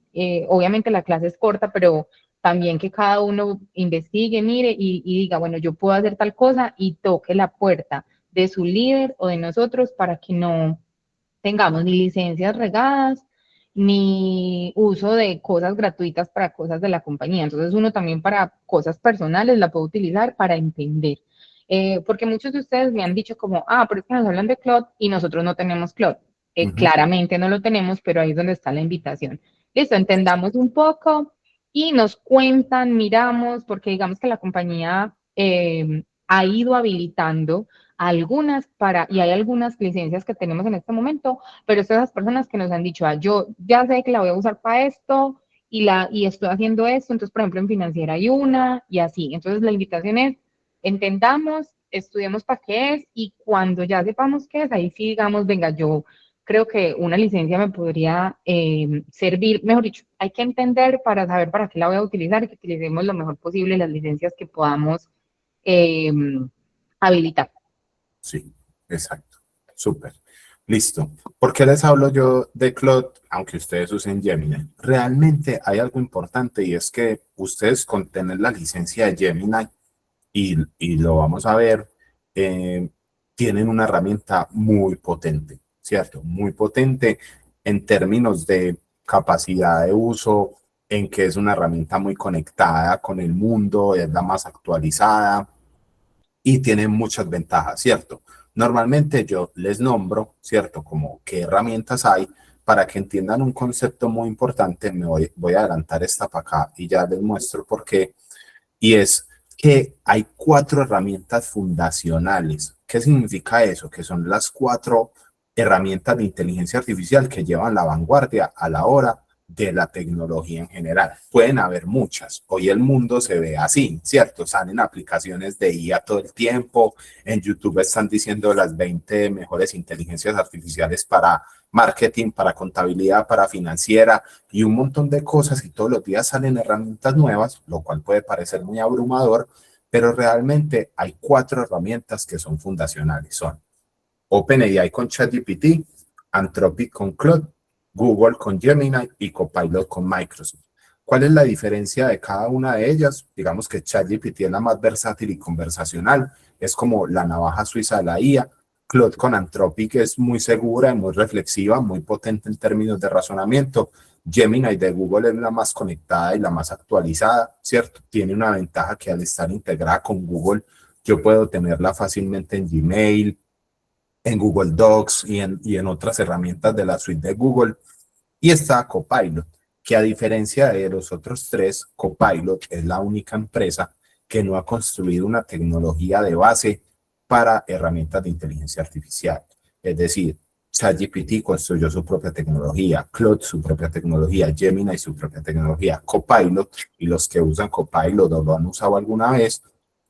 Obviamente la clase es corta, pero también que cada uno investigue, mire y diga, bueno, yo puedo hacer tal cosa y toque la puerta de su líder o de nosotros para que no tengamos ni licencias regadas, ni uso de cosas gratuitas para cosas de la compañía. Entonces uno también para cosas personales la puede utilizar para entender. Porque muchos de ustedes me han dicho como, pero es que nos hablan de Cloud y nosotros no tenemos Cloud. Claramente no lo tenemos, pero ahí es donde está la invitación. Listo, entendamos un poco y nos cuentan, miramos, porque digamos que la compañía ha ido habilitando algunas y hay algunas licencias que tenemos en este momento, pero son esas personas que nos han dicho, yo ya sé que la voy a usar para esto y estoy haciendo esto, entonces por ejemplo en financiera hay una y así. Entonces la invitación es, entendamos, estudiemos para qué es y cuando ya sepamos qué es, ahí sí digamos, venga, yo creo que una licencia me podría servir, mejor dicho, hay que entender para saber para qué la voy a utilizar y que utilicemos lo mejor posible las licencias que podamos habilitar. Sí, exacto. Súper. Listo. ¿Por qué les hablo yo de Claude, aunque ustedes usen Gemini? Realmente hay algo importante y es que ustedes con tener la licencia de Gemini, y lo vamos a ver, tienen una herramienta muy potente, ¿cierto? Muy potente en términos de capacidad de uso, en que es una herramienta muy conectada con el mundo, es la más actualizada y tiene muchas ventajas, ¿cierto? Normalmente yo les nombro, ¿cierto? Como qué herramientas hay para que entiendan un concepto muy importante. Voy a adelantar esta para acá y ya les muestro por qué. Y es que hay 4 herramientas fundacionales. ¿Qué significa eso? Que son las 4 herramientas de inteligencia artificial que llevan la vanguardia a la hora de la tecnología en general. Pueden haber muchas. Hoy el mundo se ve así, ¿cierto? Salen aplicaciones de IA todo el tiempo. En YouTube están diciendo las 20 mejores inteligencias artificiales para marketing, para contabilidad, para financiera y un montón de cosas, y todos los días salen herramientas nuevas, lo cual puede parecer muy abrumador, pero realmente hay 4 herramientas que son fundacionales. Son OpenAI con ChatGPT, Anthropic con Claude, Google con Gemini y Copilot con Microsoft. ¿Cuál es la diferencia de cada una de ellas? Digamos que ChatGPT es la más versátil y conversacional, es como la navaja suiza de la IA. Claude con Anthropic es muy segura, muy reflexiva, muy potente en términos de razonamiento. Gemini de Google es la más conectada y la más actualizada, ¿cierto? Tiene una ventaja que al estar integrada con Google, yo puedo tenerla fácilmente en Gmail, en Google Docs y en otras herramientas de la suite de Google. Y está Copilot, que a diferencia de los otros 3, Copilot es la única empresa que no ha construido una tecnología de base para herramientas de inteligencia artificial. Es decir, ChatGPT construyó su propia tecnología, Claude su propia tecnología, Gemini su propia tecnología, Copilot, y los que usan Copilot o lo han usado alguna vez,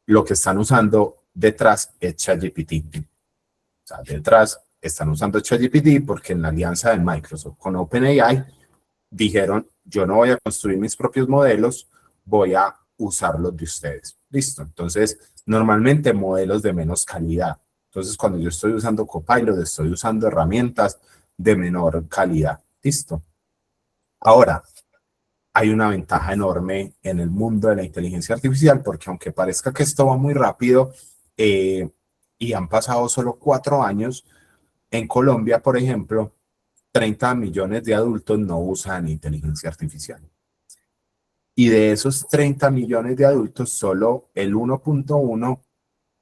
lo que están usando detrás es ChatGPT. O sea, detrás están usando ChatGPT porque en la alianza de Microsoft con OpenAI dijeron, yo no voy a construir mis propios modelos, voy a usar los de ustedes. Listo. Entonces, normalmente modelos de menos calidad. Entonces, cuando yo estoy usando Copilot, estoy usando herramientas de menor calidad. Listo. Ahora, hay una ventaja enorme en el mundo de la inteligencia artificial porque aunque parezca que esto va muy rápido y han pasado solo 4 años, en Colombia, por ejemplo, 30 millones de adultos no usan inteligencia artificial. Y de esos 30 millones de adultos, solo el 1.1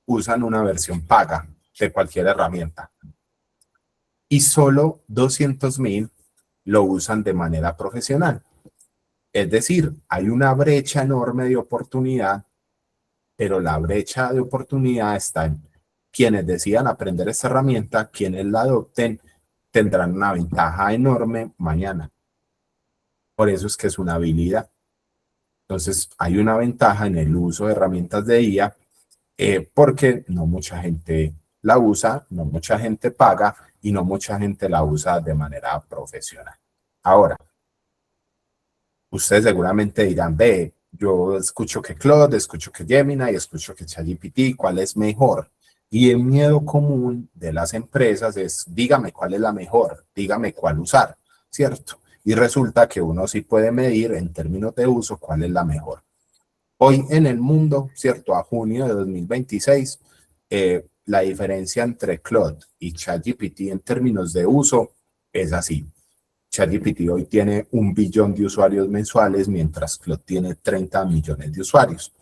usan una versión paga de cualquier herramienta. Y solo 200.000 lo usan de manera profesional. Es decir, hay una brecha enorme de oportunidad, pero la brecha de oportunidad está en quienes decidan aprender esta herramienta, quienes la adopten, tendrán una ventaja enorme mañana. Por eso es que es una habilidad. Entonces, hay una ventaja en el uso de herramientas de IA porque no mucha gente la usa, no mucha gente paga y no mucha gente la usa de manera profesional. Ahora, ustedes seguramente dirán, ve, yo escucho que Claude, escucho que Gemini, escucho que ChatGPT, ¿cuál es mejor? Y el miedo común de las empresas es, dígame cuál es la mejor, dígame cuál usar, ¿cierto? Y resulta que uno sí puede medir en términos de uso cuál es la mejor. Hoy en el mundo, ¿cierto? A junio de 2026, la diferencia entre Claude y ChatGPT en términos de uso es así. ChatGPT hoy tiene 1 billón de usuarios mensuales, mientras Claude tiene 30 millones de usuarios.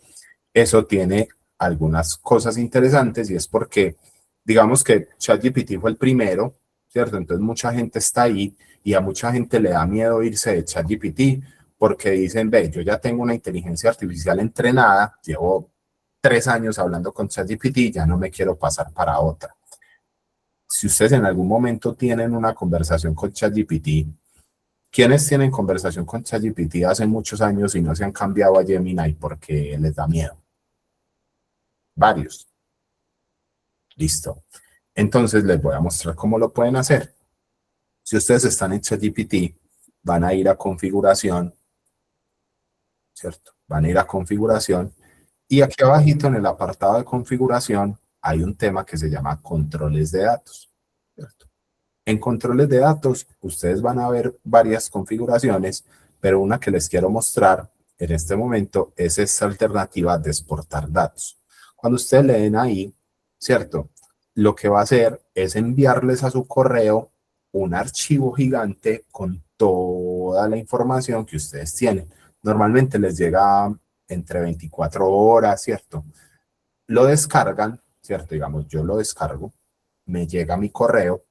Eso tiene algunas cosas interesantes y es porque, digamos que ChatGPT fue el primero, ¿cierto? Entonces mucha gente está ahí y a mucha gente le da miedo irse de ChatGPT porque dicen, ve, yo ya tengo una inteligencia artificial entrenada, llevo 3 años hablando con ChatGPT, ya no me quiero pasar para otra. Si ustedes en algún momento tienen una conversación con ChatGPT, ¿quiénes tienen conversación con ChatGPT hace muchos años y no se han cambiado a Gemini porque les da miedo? Varios. Listo. Entonces les voy a mostrar cómo lo pueden hacer. Si ustedes están en ChatGPT, van a ir a configuración, ¿cierto? Van a ir a configuración y aquí abajito en el apartado de configuración hay un tema que se llama controles de datos, ¿cierto? En controles de datos, ustedes van a ver varias configuraciones, pero una que les quiero mostrar en este momento es esta alternativa de exportar datos. Cuando ustedes le den ahí, ¿cierto? Lo que va a hacer es enviarles a su correo un archivo gigante con toda la información que ustedes tienen. Normalmente les llega entre 24 horas, ¿cierto? Lo descargan, ¿cierto? Digamos, yo lo descargo, me llega a mi correo,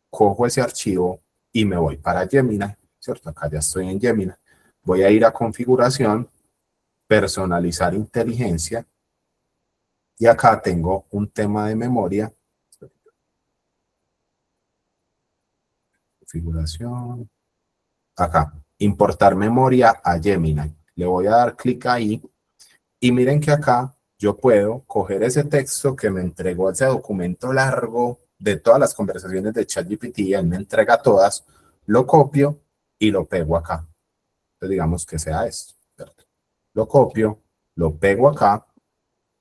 cojo ese archivo y me voy para Gemini, ¿cierto? Acá ya estoy en Gemini. Voy a ir a configuración, personalizar inteligencia y acá tengo un tema de memoria. configuración, acá, importar memoria a Gemini. Le voy a dar clic ahí y miren que acá yo puedo coger ese texto que me entregó ese documento largo de todas las conversaciones de ChatGPT, él me entrega todas, lo copio y lo pego acá. Entonces digamos que sea esto, ¿cierto? Lo copio, lo pego acá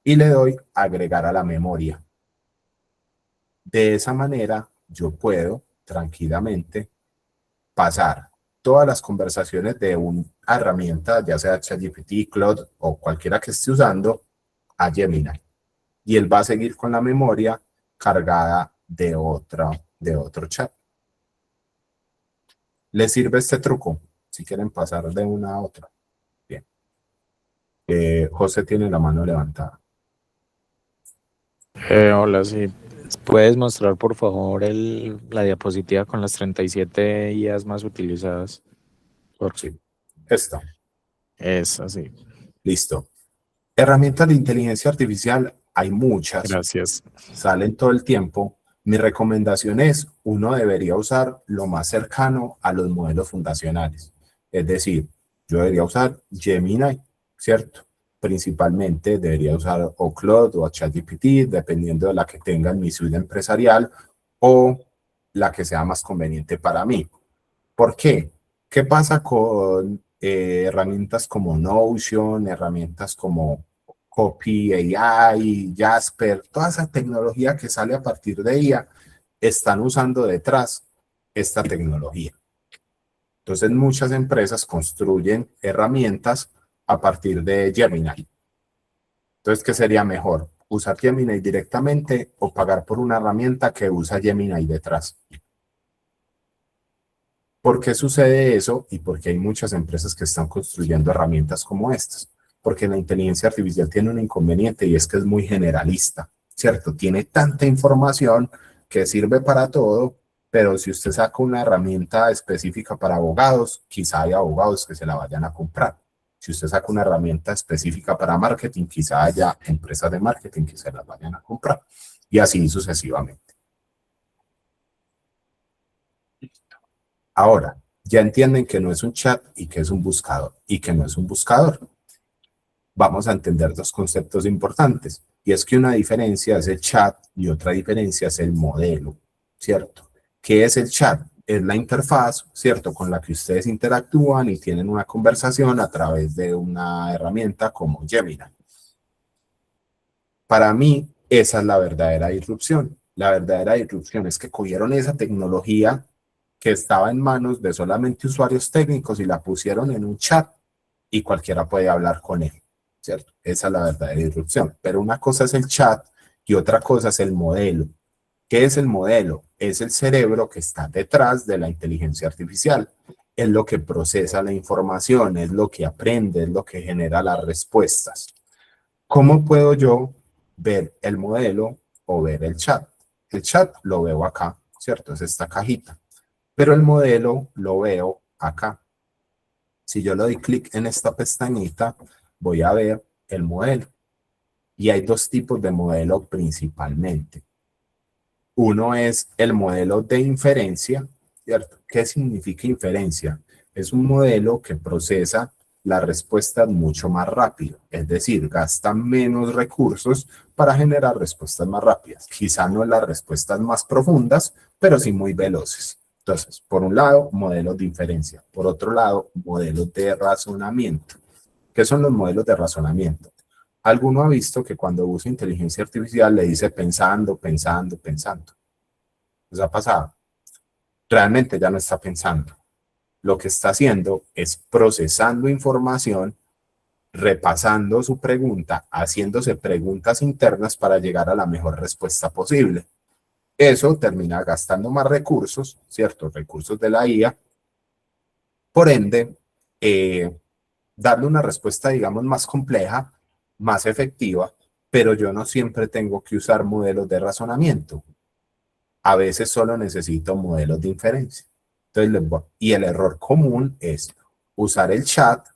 y le doy agregar a la memoria. De esa manera yo puedo tranquilamente pasar todas las conversaciones de una herramienta, ya sea ChatGPT, Claude o cualquiera que esté usando, a Gemini. Y él va a seguir con la memoria cargada de otro chat. ¿Les sirve este truco? Si quieren pasar de una a otra. Bien. José tiene la mano levantada. Hola, sí. ¿Puedes mostrar, por favor, la diapositiva con las 37 IAs más utilizadas? Sí. Esta. Es así. Listo. Herramientas de inteligencia artificial hay muchas. Gracias. Salen todo el tiempo. Mi recomendación es, uno debería usar lo más cercano a los modelos fundacionales. Es decir, yo debería usar Gemini, ¿cierto? Principalmente debería usar o Claude o ChatGPT, dependiendo de la que tenga en mi suite empresarial o la que sea más conveniente para mí. ¿Por qué? ¿Qué pasa con herramientas como Notion, herramientas como Copy AI, Jasper, toda esa tecnología que sale a partir de ella, están usando detrás esta tecnología? Entonces muchas empresas construyen herramientas a partir de Gemini. Entonces, ¿qué sería mejor? ¿Usar Gemini directamente o pagar por una herramienta que usa Gemini detrás? ¿Por qué sucede eso? Y porque hay muchas empresas que están construyendo herramientas como estas. Porque la inteligencia artificial tiene un inconveniente y es que es muy generalista, ¿cierto? Tiene tanta información que sirve para todo, pero si usted saca una herramienta específica para abogados, quizá hay abogados que se la vayan a comprar. Si usted saca una herramienta específica para marketing, quizá haya empresas de marketing que se las vayan a comprar. Y así sucesivamente. Ahora, ya entienden que no es un chat y que es un buscador y que no es un buscador. Vamos a entender dos conceptos importantes, y es que una diferencia es el chat y otra diferencia es el modelo, ¿cierto? ¿Qué es el chat? Es la interfaz, ¿cierto?, con la que ustedes interactúan y tienen una conversación a través de una herramienta como Gemini. Para mí, esa es la verdadera disrupción. La verdadera disrupción es que cogieron esa tecnología que estaba en manos de solamente usuarios técnicos y la pusieron en un chat y cualquiera puede hablar con él, ¿cierto? Esa es la verdadera disrupción. Pero una cosa es el chat y otra cosa es el modelo. ¿Qué es el modelo? Es el cerebro que está detrás de la inteligencia artificial. Es lo que procesa la información, es lo que aprende, es lo que genera las respuestas. ¿Cómo puedo yo ver el modelo o ver el chat? El chat lo veo acá, ¿cierto? Es esta cajita. Pero el modelo lo veo acá. Si yo le doy clic en esta pestañita, voy a ver el modelo. Y hay dos tipos de modelo principalmente. Uno es el modelo de inferencia, ¿cierto? ¿Qué significa inferencia? Es un modelo que procesa las respuestas mucho más rápido, es decir, gasta menos recursos para generar respuestas más rápidas. Quizá no las respuestas más profundas, pero sí muy veloces. Entonces, por un lado, modelos de inferencia. Por otro lado, modelos de razonamiento. ¿Qué son los modelos de razonamiento? Alguno ha visto que cuando usa inteligencia artificial le dice pensando, pensando, pensando. ¿Les ha pasado? Realmente ya no está pensando. Lo que está haciendo es procesando información, repasando su pregunta, haciéndose preguntas internas para llegar a la mejor respuesta posible. Eso termina gastando más recursos, ¿cierto? Recursos de la IA. Por ende, darle una respuesta, digamos, más compleja, más efectiva, pero yo no siempre tengo que usar modelos de razonamiento. A veces solo necesito modelos de inferencia. Entonces, y el error común es usar el chat,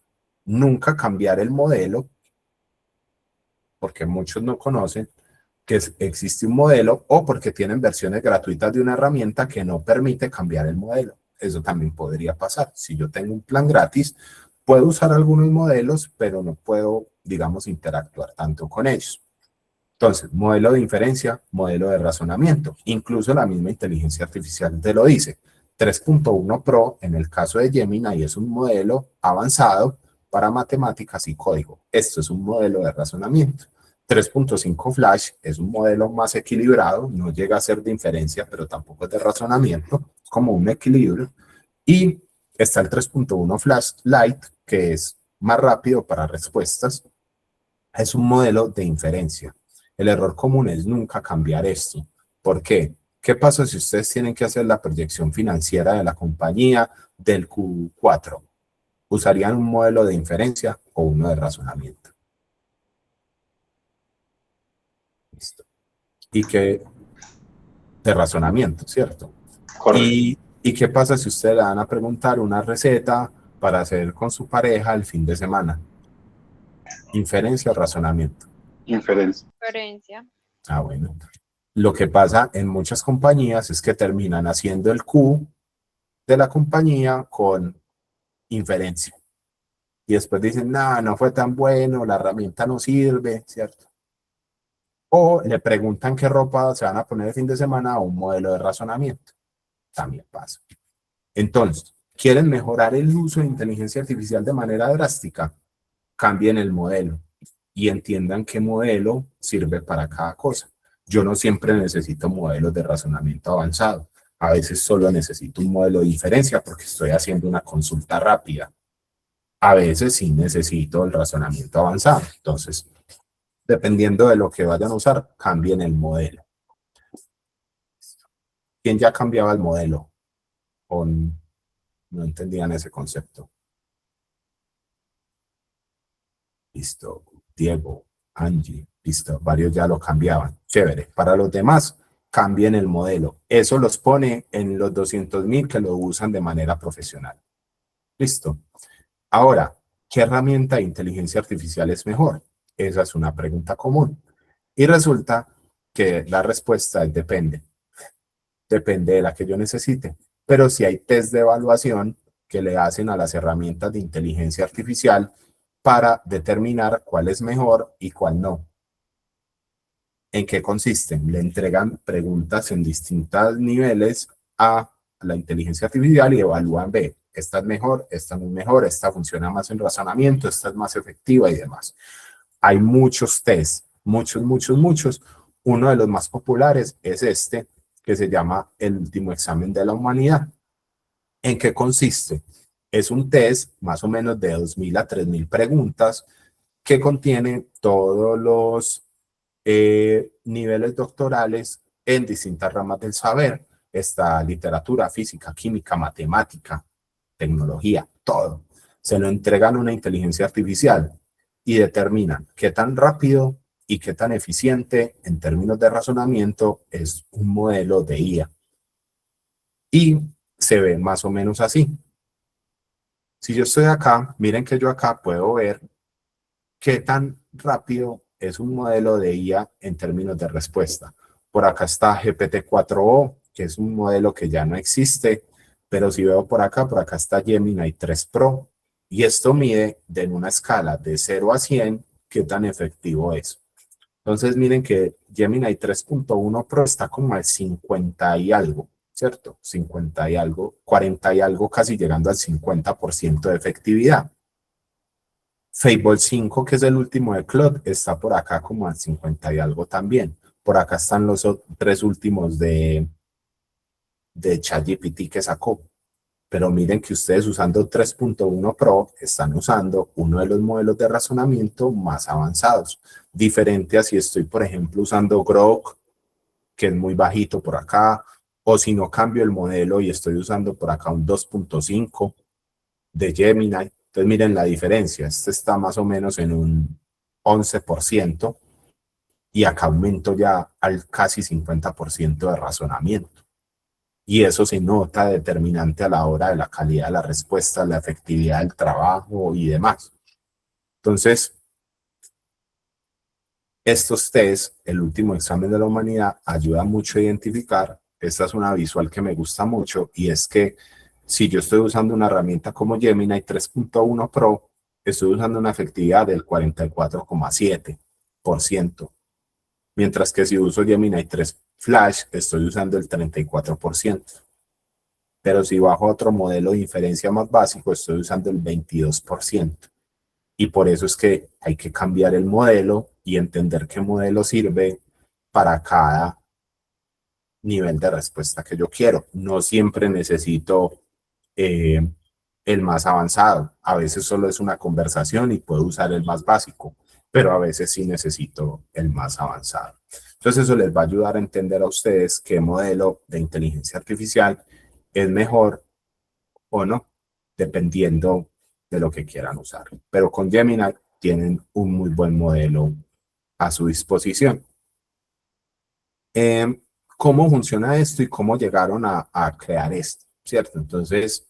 nunca cambiar el modelo, porque muchos no conocen que existe un modelo o porque tienen versiones gratuitas de una herramienta que no permite cambiar el modelo. eso también podría pasar. Si yo tengo un plan gratis, puedo usar algunos modelos, pero no puedo, digamos, interactuar tanto con ellos. Entonces, modelo de inferencia, modelo de razonamiento. Incluso la misma inteligencia artificial te lo dice. 3.1 Pro, en el caso de Gemini, es un modelo avanzado para matemáticas y código. Esto es un modelo de razonamiento. 3.5 Flash es un modelo más equilibrado, no llega a ser de inferencia, pero tampoco es de razonamiento, es como un equilibrio. Y está el 3.1 Flash Lite, que es más rápido para respuestas. Es un modelo de inferencia. El error común es nunca cambiar esto. ¿Por qué? ¿Qué pasa si ustedes tienen que hacer la proyección financiera de la compañía del Q4? ¿Usarían un modelo de inferencia o uno de razonamiento? Listo. Y que de razonamiento, ¿cierto? Correcto. ¿Y qué pasa si ustedes le van a preguntar una receta para hacer con su pareja el fin de semana? ¿Inferencia o razonamiento? Inferencia. Diferencia. Ah, bueno. Lo que pasa en muchas compañías es que terminan haciendo el Q de la compañía con inferencia. Y después dicen, no, no fue tan bueno, la herramienta no sirve, ¿cierto? O le preguntan qué ropa se van a poner el fin de semana a un modelo de razonamiento. También pasa. Entonces, ¿quieren mejorar el uso de inteligencia artificial de manera drástica? Cambien el modelo y entiendan qué modelo sirve para cada cosa. Yo no siempre necesito modelos de razonamiento avanzado. A veces solo necesito un modelo de inferencia porque estoy haciendo una consulta rápida. A veces sí necesito el razonamiento avanzado. Entonces, dependiendo de lo que vayan a usar, cambien el modelo. ¿Quién ya cambiaba el modelo? ¿O no entendían ese concepto? Listo. Diego, Angie, listo. Varios ya lo cambiaban. Chévere. Para los demás, cambien el modelo. Eso los pone en los 200.000 que lo usan de manera profesional. Listo. Ahora, ¿qué herramienta de inteligencia artificial es mejor? Esa es una pregunta común. Y resulta que la respuesta es depende. Depende de la que yo necesite. Pero si hay test de evaluación que le hacen a las herramientas de inteligencia artificial para determinar cuál es mejor y cuál no. ¿En qué consisten? Le entregan preguntas en distintos niveles a la inteligencia artificial y evalúan, ve, esta es mejor, esta no es mejor, esta funciona más en razonamiento, esta es más efectiva y demás. Hay muchos tests, muchos. Uno de los más populares es este, que se llama el último examen de la humanidad. ¿En qué consiste? Es un test más o menos de 2.000 a 3.000 preguntas que contiene todos los niveles doctorales en distintas ramas del saber. Está literatura, física, química, matemática, tecnología, todo. Se lo entregan a una inteligencia artificial y determinan qué tan rápido y qué tan eficiente en términos de razonamiento es un modelo de IA. Y se ve más o menos así. Si yo estoy acá, miren que yo acá puedo ver qué tan rápido es un modelo de IA en términos de respuesta. Por acá está GPT-4o, que es un modelo que ya no existe, pero si veo por acá está Gemini 3 Pro, y esto mide en una escala de 0 a 100 qué tan efectivo es. Entonces miren que Gemini 3.1 Pro está como al 50 y algo, ¿cierto? 50 y algo, 40 y algo, casi llegando al 50% de efectividad. Fable 5, que es el último de Claude, está por acá como al 50 y algo también. Por acá están los tres últimos de ChatGPT que sacó. Pero miren que ustedes usando 3.1 Pro están usando uno de los modelos de razonamiento más avanzados. Diferente a si estoy, por ejemplo, usando Grok, que es muy bajito por acá, o si no cambio el modelo y estoy usando por acá un 2.5 de Gemini. Entonces miren la diferencia. Este está más o menos en un 11% y acá aumento ya al casi 50% de razonamiento. Y eso se nota determinante a la hora de la calidad de la respuesta, la efectividad del trabajo y demás. Entonces, estos test, el último examen de la humanidad, ayuda mucho a identificar. Esta es una visual que me gusta mucho y es que Si yo estoy usando una herramienta como Gemini 3.1 Pro, estoy usando una efectividad del 44,7%, mientras que si uso Gemini 3 Flash, estoy usando el 34%. Pero si bajo otro modelo de inferencia más básico, estoy usando el 22%. Y por eso es que hay que cambiar el modelo y entender qué modelo sirve para cada nivel de respuesta que yo quiero. No siempre necesito el más avanzado. A veces solo es una conversación y puedo usar el más básico, pero a veces sí necesito el más avanzado. Entonces eso les va a ayudar a entender a ustedes qué modelo de inteligencia artificial es mejor o no, dependiendo de lo que quieran usar. Pero con Gemini tienen un muy buen modelo a su disposición. ¿Cómo funciona esto y cómo llegaron a crear esto? ¿Cierto? Entonces,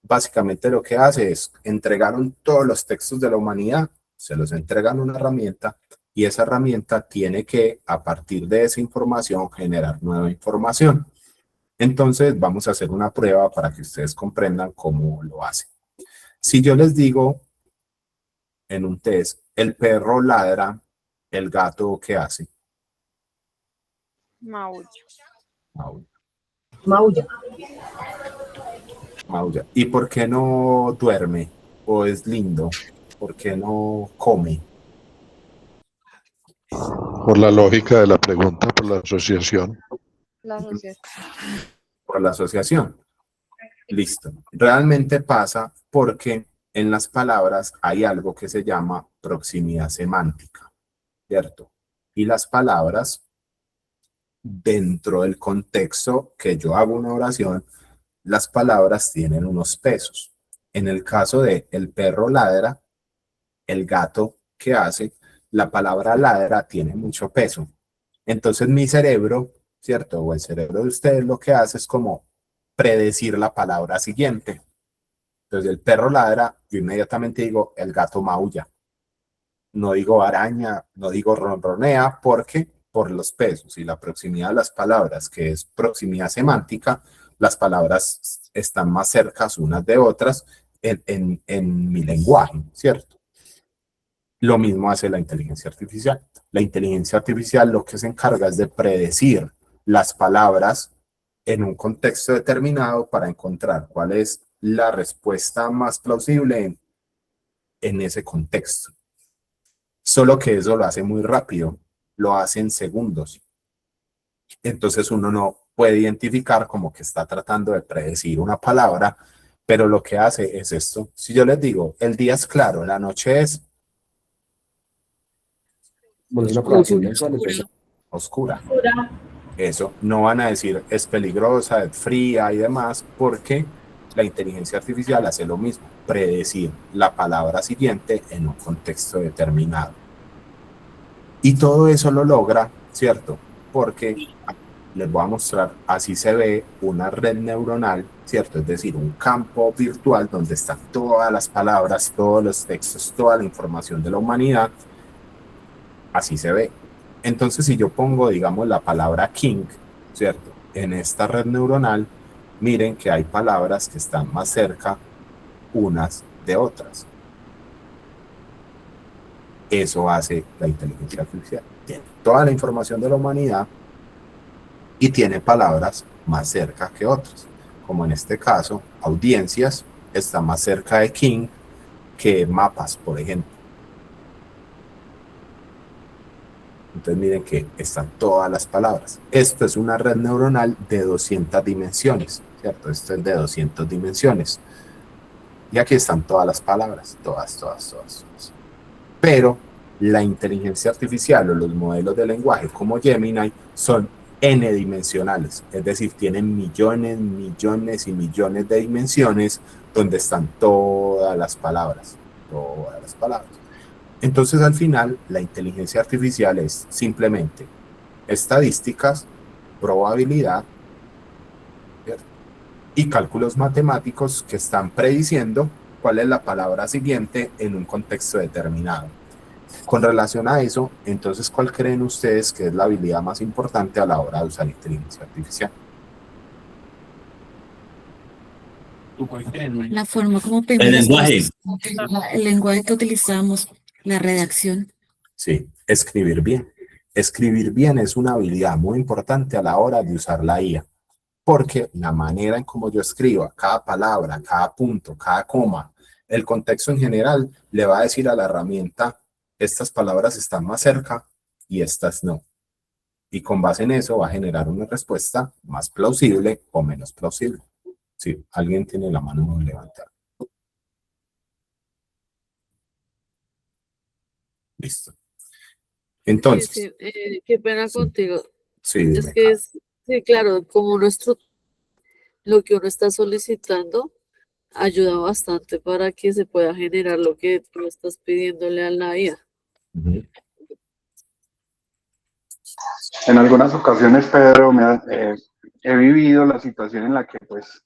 básicamente lo que hace es entregaron todos los textos de la humanidad, se los entregan a una herramienta y esa herramienta tiene que, a partir de esa información, generar nueva información. Entonces, vamos a hacer una prueba para que ustedes comprendan cómo lo hace. Si yo les digo en un test, el perro ladra, el gato, ¿qué hace? Maulla. Maulla. Maulla. Maulla. ¿Y por qué no duerme? ¿O es lindo? ¿Por qué no come? Por la lógica de la pregunta, por la asociación. La sociedad. Por la asociación. Listo. Realmente pasa porque en las palabras hay algo que se llama proximidad semántica, ¿cierto? Y las palabras, dentro del contexto que yo hago una oración, las palabras tienen unos pesos. En el caso de el perro ladra, el gato, ¿qué hace? La palabra ladra tiene mucho peso. Entonces mi cerebro, ¿cierto? O el cerebro de ustedes lo que hace es como predecir la palabra siguiente. Entonces el perro ladra, yo inmediatamente digo el gato maulla. No digo araña, no digo ronronea, porque por los pesos y la proximidad de las palabras, que es proximidad semántica, las palabras están más cercas unas de otras en mi lenguaje, ¿cierto? Lo mismo hace la inteligencia artificial. La inteligencia artificial lo que se encarga es de predecir las palabras en un contexto determinado para encontrar cuál es la respuesta más plausible en ese contexto. Solo que eso lo hace muy rápido, lo hace en segundos. Entonces uno no puede identificar como que está tratando de predecir una palabra, pero lo que hace es esto. Si yo les digo, el día es claro, la noche es oscura. Eso, no van a decir es peligrosa, es fría y demás, porque la inteligencia artificial hace lo mismo, predecir la palabra siguiente en un contexto determinado. Y todo eso lo logra, ¿cierto? Porque les voy a mostrar, así se ve una red neuronal, ¿cierto? Es decir, un campo virtual donde están todas las palabras, todos los textos, toda la información de la humanidad. Así se ve. Entonces, si yo pongo, digamos, la palabra king, ¿cierto? En esta red neuronal, miren que hay palabras que están más cerca unas de otras. Eso hace la inteligencia artificial. Tiene toda la información de la humanidad y tiene palabras más cerca que otras. Como en este caso, audiencias está más cerca de king que mapas, por ejemplo. Entonces miren que están todas las palabras. Esto es una red neuronal de 200 dimensiones, ¿cierto? Esto es de 200 dimensiones. Y aquí están todas las palabras, todas. Pero la inteligencia artificial o los modelos de lenguaje como Gemini son n-dimensionales, es decir, tienen millones y millones de dimensiones donde están todas las palabras. Entonces, al final, la inteligencia artificial es simplemente estadísticas, probabilidad, ¿cierto? Y cálculos matemáticos que están prediciendo cuál es la palabra siguiente en un contexto determinado. Con relación a eso, entonces, ¿cuál creen ustedes que es la habilidad más importante a la hora de usar inteligencia artificial? La forma como El pedimos las lenguaje. cosas, el lenguaje que utilizamos, la redacción. Sí, escribir bien. Escribir bien es una habilidad muy importante a la hora de usar la IA, porque la manera en cómo yo escriba cada palabra, cada punto, cada coma, el contexto en general le va a decir a la herramienta, estas palabras están más cerca y estas no. Y con base en eso va a generar una respuesta más plausible o menos plausible. Sí, alguien tiene la mano levantada. Listo. Entonces, Sí, qué pena sí, contigo. sí, Es dime, que Karen. sí, claro, como lo que uno está solicitando ayuda bastante para que se pueda generar lo que tú estás pidiéndole a la IA. Ujú. En algunas ocasiones, Pedro, he vivido la situación en la que pues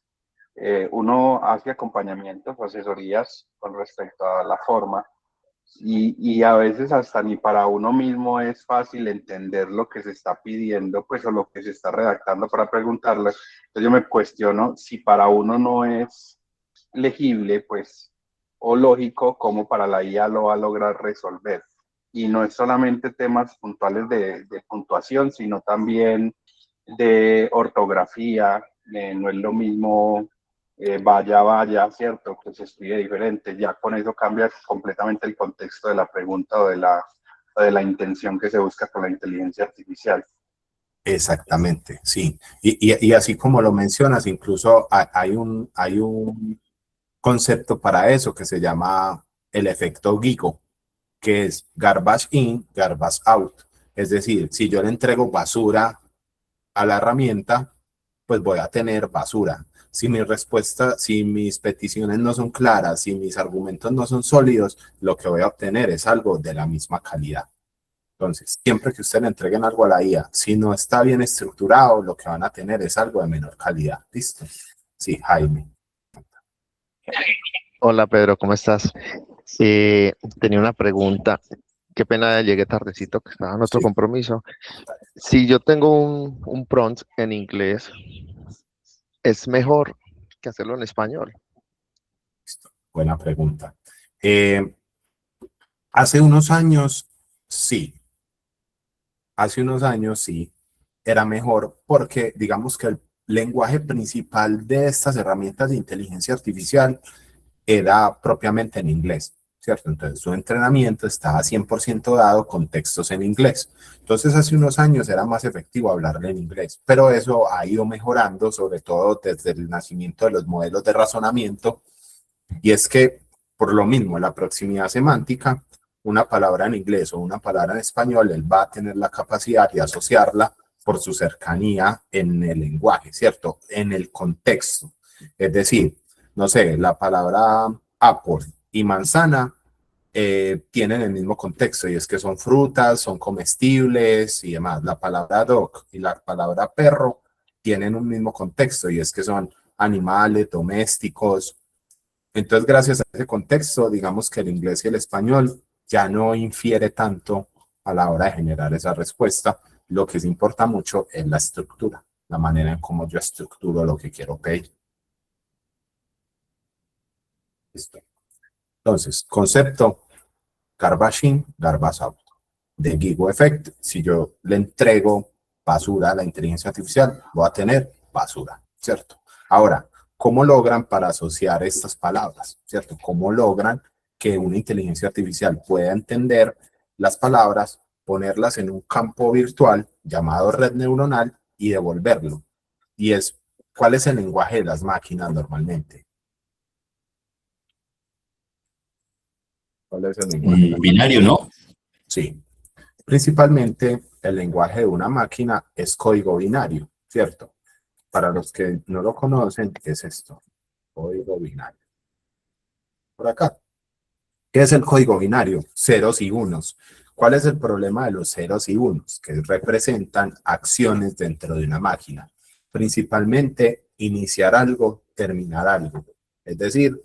uno hace acompañamientos o asesorías con respecto a la forma y a veces hasta ni para uno mismo es fácil entender lo que se está pidiendo, pues o lo que se está redactando para preguntarle. Entonces yo me cuestiono si para uno no es legible, pues, o lógico, como para la IA lo va a lograr resolver. Y no es solamente temas puntuales de puntuación, sino también de ortografía. No es lo mismo vaya, vaya, ¿cierto? Que se escribe diferente. Ya con eso cambia completamente el contexto de la pregunta o de la intención que se busca con la inteligencia artificial. Exactamente, sí. Y así como lo mencionas, incluso hay un concepto para eso que se llama el efecto Gigo, que es garbage in, garbage out. Es decir, si yo le entrego basura a la herramienta, pues voy a tener basura. Si mi respuesta, si mis peticiones no son claras, si mis argumentos no son sólidos, lo que voy a obtener es algo de la misma calidad. Entonces, siempre que ustedes le entreguen algo a la IA, si no está bien estructurado, lo que van a tener es algo de menor calidad. ¿Listo? Sí, Jaime. Hola Pedro, ¿cómo estás? Tenía una pregunta. Qué pena llegué tardecito, que estaba en otro Sí. compromiso. Si yo tengo un prompt en inglés, ¿es mejor que hacerlo en español? Buena pregunta. Hace unos años, sí. Hace unos años, sí. Era mejor porque, digamos que el lenguaje principal de estas herramientas de inteligencia artificial era propiamente en inglés, ¿cierto? Entonces su entrenamiento estaba 100% dado con textos en inglés. Entonces hace unos años era más efectivo hablarle en inglés, pero eso ha ido mejorando, sobre todo desde el nacimiento de los modelos de razonamiento, y es que por lo mismo, la proximidad semántica, una palabra en inglés o una palabra en español, él va a tener la capacidad de asociarla por su cercanía en el lenguaje, ¿cierto? En el contexto. Es decir, no sé, la palabra apple y manzana tienen el mismo contexto y es que son frutas, son comestibles y demás. La palabra dog y la palabra perro tienen un mismo contexto y es que son animales domésticos. Entonces, gracias a ese contexto, digamos que el inglés y el español ya no infiere tanto a la hora de generar esa respuesta. Lo que sí importa mucho es la estructura, la manera en cómo yo estructuro lo que quiero pedir. Listo. Entonces, concepto, garbage in, garbage out. De Gigo Effect, si yo le entrego basura a la inteligencia artificial, voy a tener basura, ¿cierto? Ahora, ¿cómo logran para asociar estas palabras, ¿cierto? ¿Cómo logran que una inteligencia artificial pueda entender las palabras, ponerlas en un campo virtual llamado red neuronal y devolverlo? Y es, ¿cuál es el lenguaje de las máquinas normalmente? ¿Cuál es el lenguaje de las Binario, máquinas? ¿no? Sí. Principalmente el lenguaje de una máquina es código binario, ¿cierto? Para los que no lo conocen, ¿qué es esto? Código binario. Por acá. ¿Qué es el código binario? Ceros y unos. ¿Cuál es el problema de los ceros y unos? Que representan acciones dentro de una máquina. Principalmente iniciar algo, terminar algo. Es decir,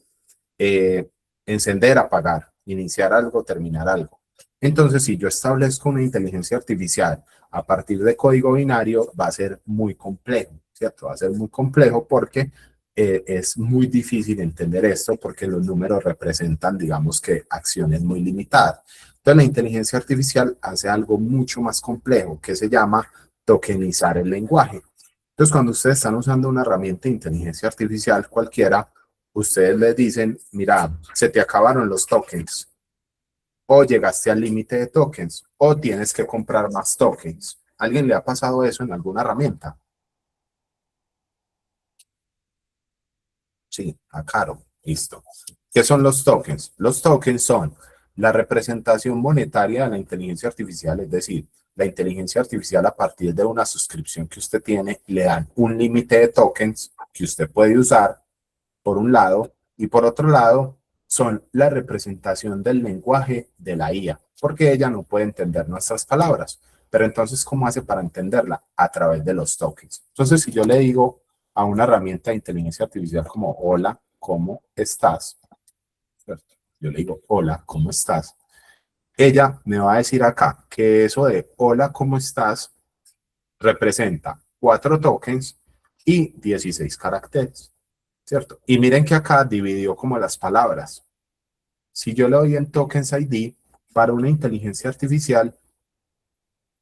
encender, apagar, iniciar algo, terminar algo. Entonces, si yo establezco una inteligencia artificial a partir de código binario, va a ser muy complejo, ¿cierto? Va a ser muy complejo porque es muy difícil entender esto porque los números representan, digamos que, acciones muy limitadas. Entonces, la inteligencia artificial hace algo mucho más complejo que se llama tokenizar el lenguaje. Entonces, cuando ustedes están usando una herramienta de inteligencia artificial cualquiera, ustedes les dicen, mira, se te acabaron los tokens, o llegaste al límite de tokens, o tienes que comprar más tokens. ¿Alguien le ha pasado eso en alguna herramienta? Sí, a Caro. Listo. ¿Qué son los tokens? Los tokens son la representación monetaria de la inteligencia artificial, es decir, la inteligencia artificial a partir de una suscripción que usted tiene, le dan un límite de tokens que usted puede usar, por un lado, y por otro lado, son la representación del lenguaje de la IA, porque ella no puede entender nuestras palabras. Pero entonces, ¿cómo hace para entenderla? A través de los tokens. Entonces, si yo le digo a una herramienta de inteligencia artificial como hola, ¿cómo estás? ¿Cierto? Yo le digo, hola, ¿cómo estás? Ella me va a decir acá que eso de hola, ¿cómo estás? Representa 4 tokens y 16 caracteres, ¿cierto? Y miren que acá dividió como las palabras. Si yo le doy en tokens ID, para una inteligencia artificial,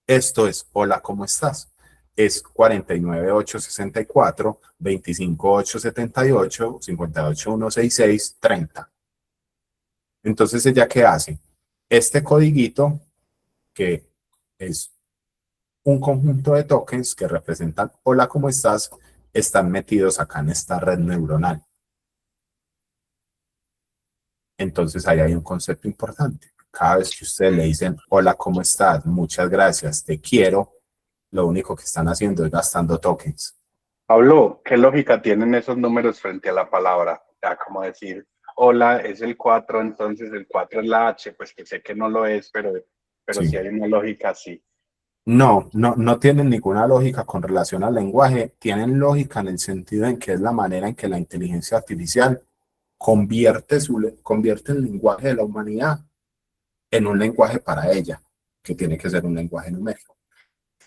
esto es hola, ¿cómo estás? Es 49.864, 25.878, 58.166, 30. Entonces, ¿ella qué hace? Este codiguito, que es un conjunto de tokens que representan hola, ¿cómo estás? Están metidos acá en esta red neuronal. Entonces, ahí hay un concepto importante. Cada vez que ustedes le dicen hola, ¿cómo estás? Muchas gracias, te quiero, lo único que están haciendo es gastando tokens. Pablo, ¿qué lógica tienen esos números frente a la palabra? O sea, como decir, hola, es el 4, entonces el 4 es la H, pues que sé que no lo es, pero Sí. sí hay una lógica así. No tienen ninguna lógica con relación al lenguaje, tienen lógica en el sentido en que es la manera en que la inteligencia artificial convierte el lenguaje de la humanidad en un lenguaje para ella, que tiene que ser un lenguaje numérico.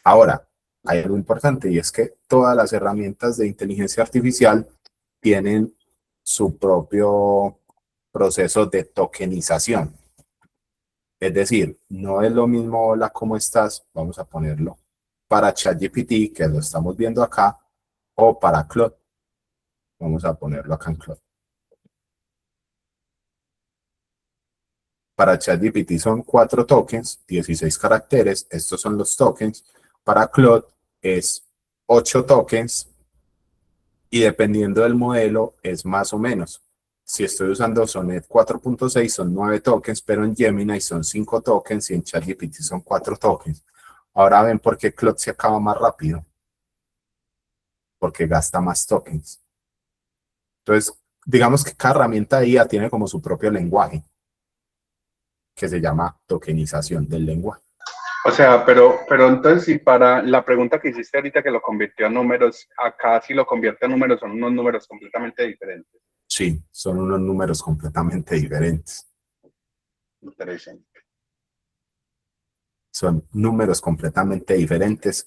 Ahora, hay algo importante y es que todas las herramientas de inteligencia artificial tienen su propio proceso de tokenización. Es decir, no es lo mismo hola, ¿cómo estás? Vamos a ponerlo para ChatGPT, que lo estamos viendo acá, o para Claude. Vamos a ponerlo acá en Claude. Para ChatGPT son 4 tokens, 16 caracteres. Estos son los tokens. Para Claude es 8 tokens y dependiendo del modelo es más o menos. Si estoy usando Sonnet 4.6 son 9 tokens, pero en Gemini son 5 tokens y en ChatGPT son 4 tokens. Ahora ven por qué Claude se acaba más rápido. Porque gasta más tokens. Entonces, digamos que cada herramienta de IA tiene como su propio lenguaje, que se llama tokenización del lenguaje. O sea, pero entonces si para la pregunta que hiciste ahorita que lo convirtió a números, acá si lo convierte a números son unos números completamente diferentes. Sí, son unos números completamente diferentes. Interesante. Son números completamente diferentes.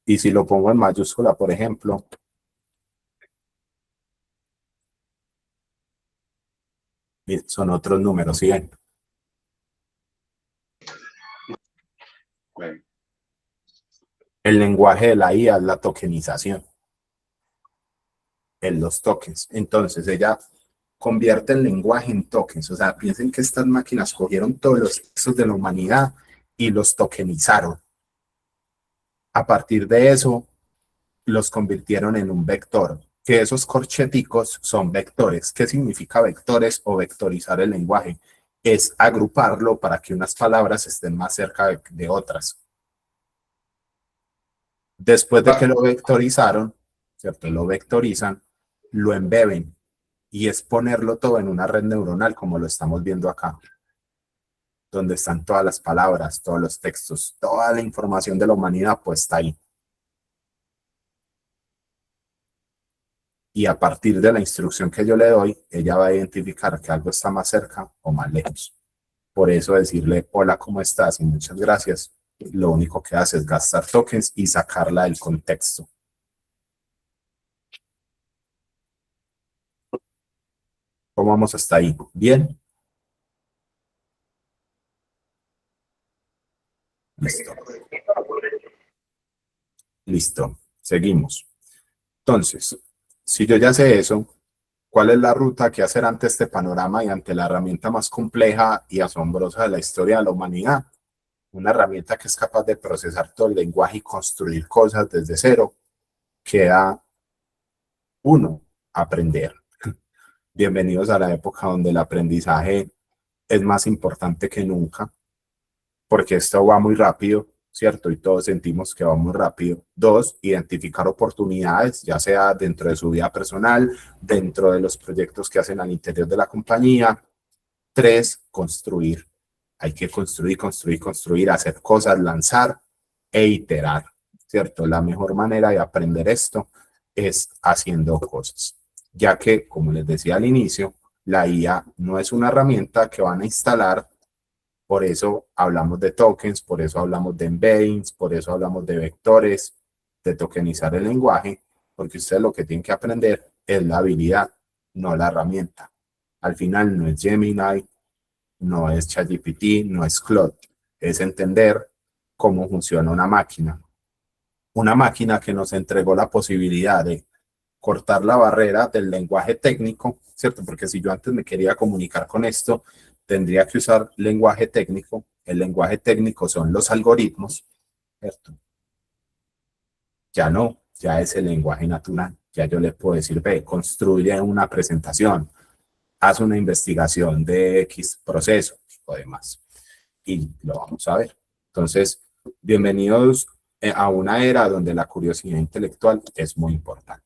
Y si lo pongo en mayúscula, por ejemplo, son otros números, ¿sí ven? Bueno. El lenguaje de la IA es la tokenización. En los tokens. Entonces ella convierte el lenguaje en tokens. O sea, piensen que estas máquinas cogieron todos los textos de la humanidad y los tokenizaron. A partir de eso, los convirtieron en un vector. Que esos corcheticos son vectores. ¿Qué significa vectores o vectorizar el lenguaje? Es agruparlo para que unas palabras estén más cerca de otras. Después de que lo vectorizaron, ¿cierto? Lo vectorizan, lo embeben y es ponerlo todo en una red neuronal como lo estamos viendo acá, donde están todas las palabras, todos los textos, toda la información de la humanidad puesta ahí. Y a partir de la instrucción que yo le doy, ella va a identificar que algo está más cerca o más lejos. Por eso decirle, hola, ¿cómo estás? Y muchas gracias. Lo único que hace es gastar tokens y sacarla del contexto. ¿Cómo vamos hasta ahí? ¿Bien? Listo. Listo. Seguimos. Entonces, si yo ya sé eso, ¿cuál es la ruta que hacer ante este panorama y ante la herramienta más compleja y asombrosa de la historia de la humanidad? Una herramienta que es capaz de procesar todo el lenguaje y construir cosas desde cero. Queda uno, aprender. Bienvenidos a la época donde el aprendizaje es más importante que nunca, porque esto va muy rápido, ¿cierto? Y todos sentimos que va muy rápido. Dos, identificar oportunidades, ya sea dentro de su vida personal, dentro de los proyectos que hacen al interior de la compañía. Tres, construir. Hay que construir, construir, construir, hacer cosas, lanzar e iterar, ¿cierto? La mejor manera de aprender esto es haciendo cosas, ya que, como les decía al inicio, la IA no es una herramienta que van a instalar. Por eso hablamos de tokens, por eso hablamos de embeddings, por eso hablamos de vectores, de tokenizar el lenguaje, porque ustedes lo que tienen que aprender es la habilidad, no la herramienta. Al final no es Gemini, no es ChatGPT, no es Claude, es entender cómo funciona una máquina. Una máquina que nos entregó la posibilidad de cortar la barrera del lenguaje técnico, ¿cierto? Porque si yo antes me quería comunicar con esto, tendría que usar lenguaje técnico. El lenguaje técnico son los algoritmos, ¿cierto? Ya no, ya es el lenguaje natural. Ya yo le puedo decir, ve, construye una presentación, haz una investigación de X proceso o demás. Y lo vamos a ver. Entonces, bienvenidos a una era donde la curiosidad intelectual es muy importante.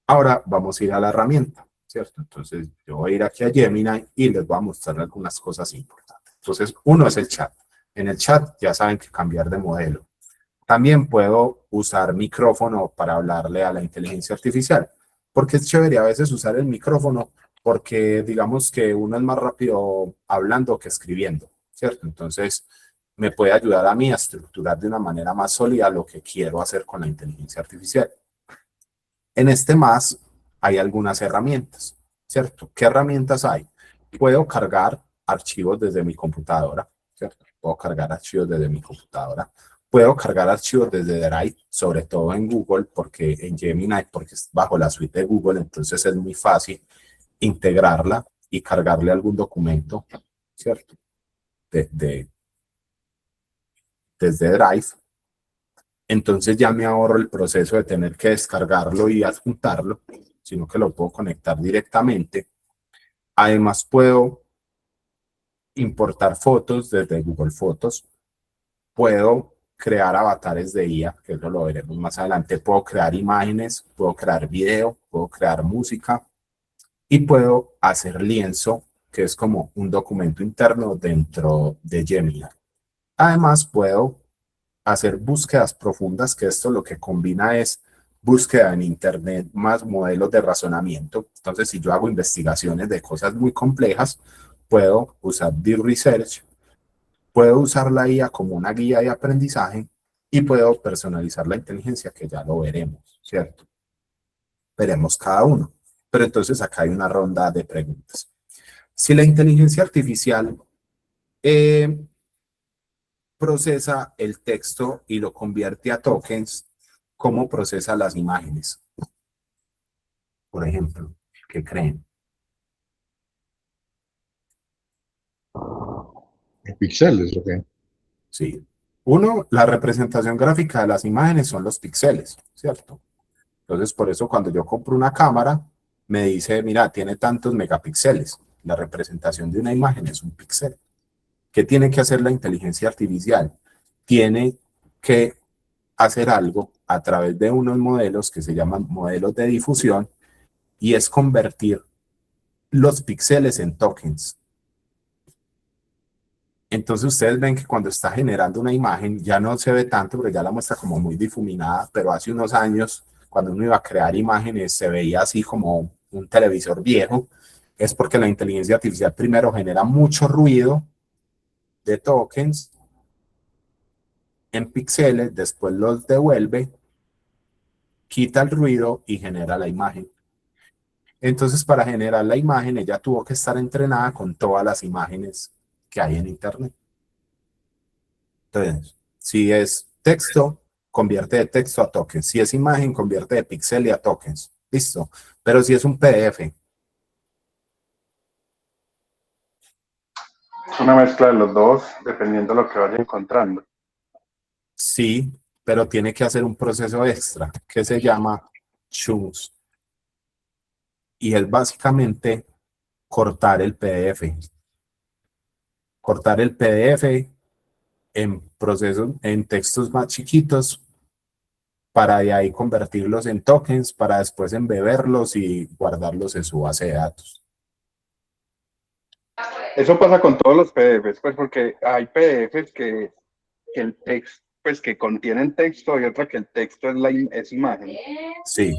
Ahora vamos a ir a la herramienta, ¿cierto? Entonces, yo voy a ir aquí a Gemini y les voy a mostrar algunas cosas importantes. Entonces, uno es el chat. En el chat ya saben que cambiar de modelo. También puedo usar micrófono para hablarle a la inteligencia artificial, porque es chévere a veces usar el micrófono porque digamos que uno es más rápido hablando que escribiendo, ¿cierto? Entonces, me puede ayudar a mí a estructurar de una manera más sólida lo que quiero hacer con la inteligencia artificial. En este más hay algunas herramientas, ¿cierto? ¿Qué herramientas hay? Puedo cargar archivos desde mi computadora, ¿cierto? Puedo cargar archivos desde mi computadora. Puedo cargar archivos desde Drive, sobre todo en Google, porque en Gemini, porque es bajo la suite de Google, entonces es muy fácil integrarla y cargarle algún documento, ¿cierto? Desde Drive. Entonces ya me ahorro el proceso de tener que descargarlo y adjuntarlo, sino que lo puedo conectar directamente. Además puedo importar fotos desde Google Fotos. Puedo crear avatares de IA, que eso lo veremos más adelante. Puedo crear imágenes, puedo crear video, puedo crear música y puedo hacer lienzo, que es como un documento interno dentro de Gemini. Además puedo hacer búsquedas profundas, que esto lo que combina es búsqueda en internet más modelos de razonamiento. Entonces, si yo hago investigaciones de cosas muy complejas, puedo usar Deep Research, puedo usar la IA como una guía de aprendizaje y puedo personalizar la inteligencia, que ya lo veremos, ¿cierto? Veremos cada uno. Pero entonces acá hay una ronda de preguntas. Si la inteligencia artificial procesa el texto y lo convierte a tokens, ¿cómo procesa las imágenes? Por ejemplo, ¿qué creen? Píxeles, ¿ok? Sí. Uno, la representación gráfica de las imágenes son los píxeles, ¿cierto? Entonces, por eso cuando yo compro una cámara, me dice, mira, tiene tantos megapíxeles. La representación de una imagen es un píxel. ¿Qué tiene que hacer la inteligencia artificial? Tiene que hacer algo a través de unos modelos que se llaman modelos de difusión y es convertir los píxeles en tokens. Entonces ustedes ven que cuando está generando una imagen ya no se ve tanto porque ya la muestra como muy difuminada, pero hace unos años cuando uno iba a crear imágenes se veía así como un televisor viejo. Es porque la inteligencia artificial primero genera mucho ruido de tokens en píxeles, después los devuelve, quita el ruido y genera la imagen. Entonces, para generar la imagen, ella tuvo que estar entrenada con todas las imágenes que hay en Internet. Entonces, si es texto, convierte de texto a tokens. Si es imagen, convierte de pixel y a tokens. Listo. Pero si es un PDF, Es una mezcla de los dos, dependiendo de lo que vaya encontrando. sí, pero tiene que hacer un proceso extra que se llama chunks. Y es básicamente cortar el PDF. Cortar el PDF en procesos, en textos más chiquitos, para de ahí convertirlos en tokens, para después embeberlos y guardarlos en su base de datos. Eso pasa con todos los PDFs, pues porque hay PDFs que el texto, pues que contienen texto y otra que el texto es imagen. Sí,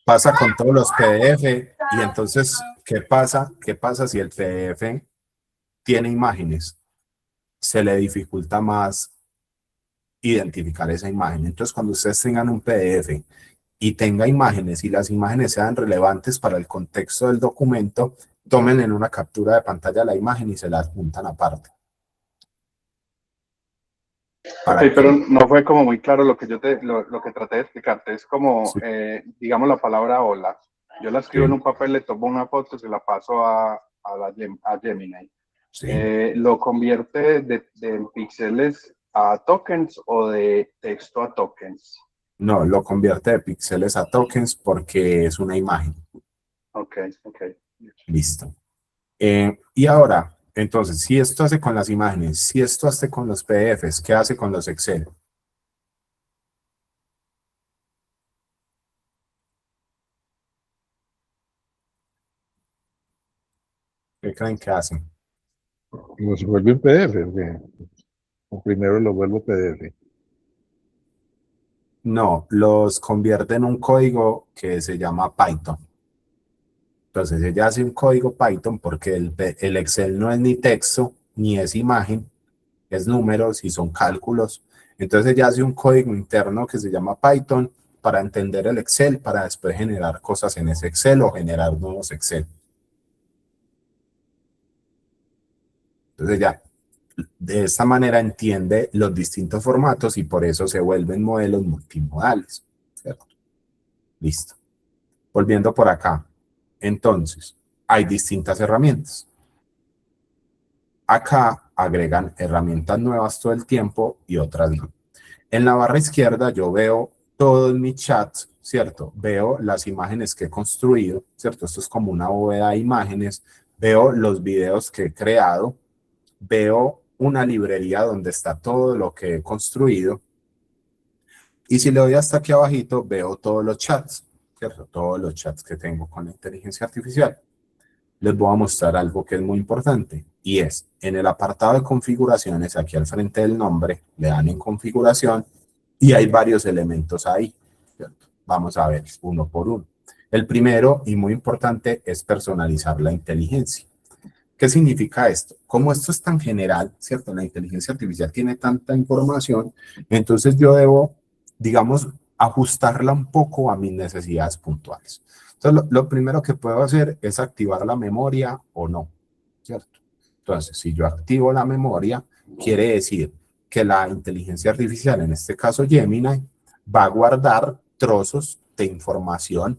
pasa con todos los PDF y entonces, ¿qué pasa? ¿Qué pasa si el PDF tiene imágenes? Se le dificulta más identificar esa imagen. Entonces, cuando ustedes tengan un PDF y tenga imágenes y las imágenes sean relevantes para el contexto del documento, tomen en una captura de pantalla la imagen y se la adjuntan aparte. Ok, pero no fue como muy claro lo que yo lo que traté de explicarte. Es como, Sí. digamos, la palabra hola. Yo la escribo Sí. en un papel, le tomo una foto, se la paso a Gemini. Sí. ¿Lo convierte de píxeles a tokens o de texto a tokens? No, lo convierte de píxeles a tokens porque es una imagen. Ok, ok. Listo. Y ahora, entonces, si esto hace con las imágenes, si esto hace con los PDFs, ¿qué hace con los Excel? ¿Qué creen que hacen? ¿Los vuelve en PDF o qué? O primero lo vuelvo PDF. No, los convierte en un código que se llama Python. Entonces ella hace un código Python porque el Excel no es ni texto, ni es imagen, es números y son cálculos. Entonces ella hace un código interno que se llama Python para entender el Excel, para después generar cosas en ese Excel o generar nuevos Excel. Entonces ya, de esta manera entiende los distintos formatos y por eso se vuelven modelos multimodales, ¿cierto? Listo. Volviendo por acá. Entonces, hay distintas herramientas. Acá agregan herramientas nuevas todo el tiempo y otras no. En la barra izquierda yo veo todos mis chats, ¿cierto? Veo las imágenes que he construido, ¿cierto? Esto es como una bóveda de imágenes. Veo los videos que he creado. Veo una librería donde está todo lo que he construido. Y si le doy hasta aquí abajito, veo todos los chats, ¿cierto? Todos los chats que tengo con la inteligencia artificial. Les voy a mostrar algo que es muy importante y es en el apartado de configuraciones, aquí al frente del nombre, le dan en configuración y hay varios elementos ahí, ¿cierto? Vamos a ver uno por uno. El primero y muy importante es personalizar la inteligencia. ¿Qué significa esto? Como esto es tan general, ¿cierto? La inteligencia artificial tiene tanta información, entonces yo debo, digamos, ajustarla un poco a mis necesidades puntuales. Entonces, lo primero que puedo hacer es activar la memoria o no, ¿cierto? Entonces, si yo activo la memoria, quiere decir que la inteligencia artificial, en este caso Gemini, va a guardar trozos de información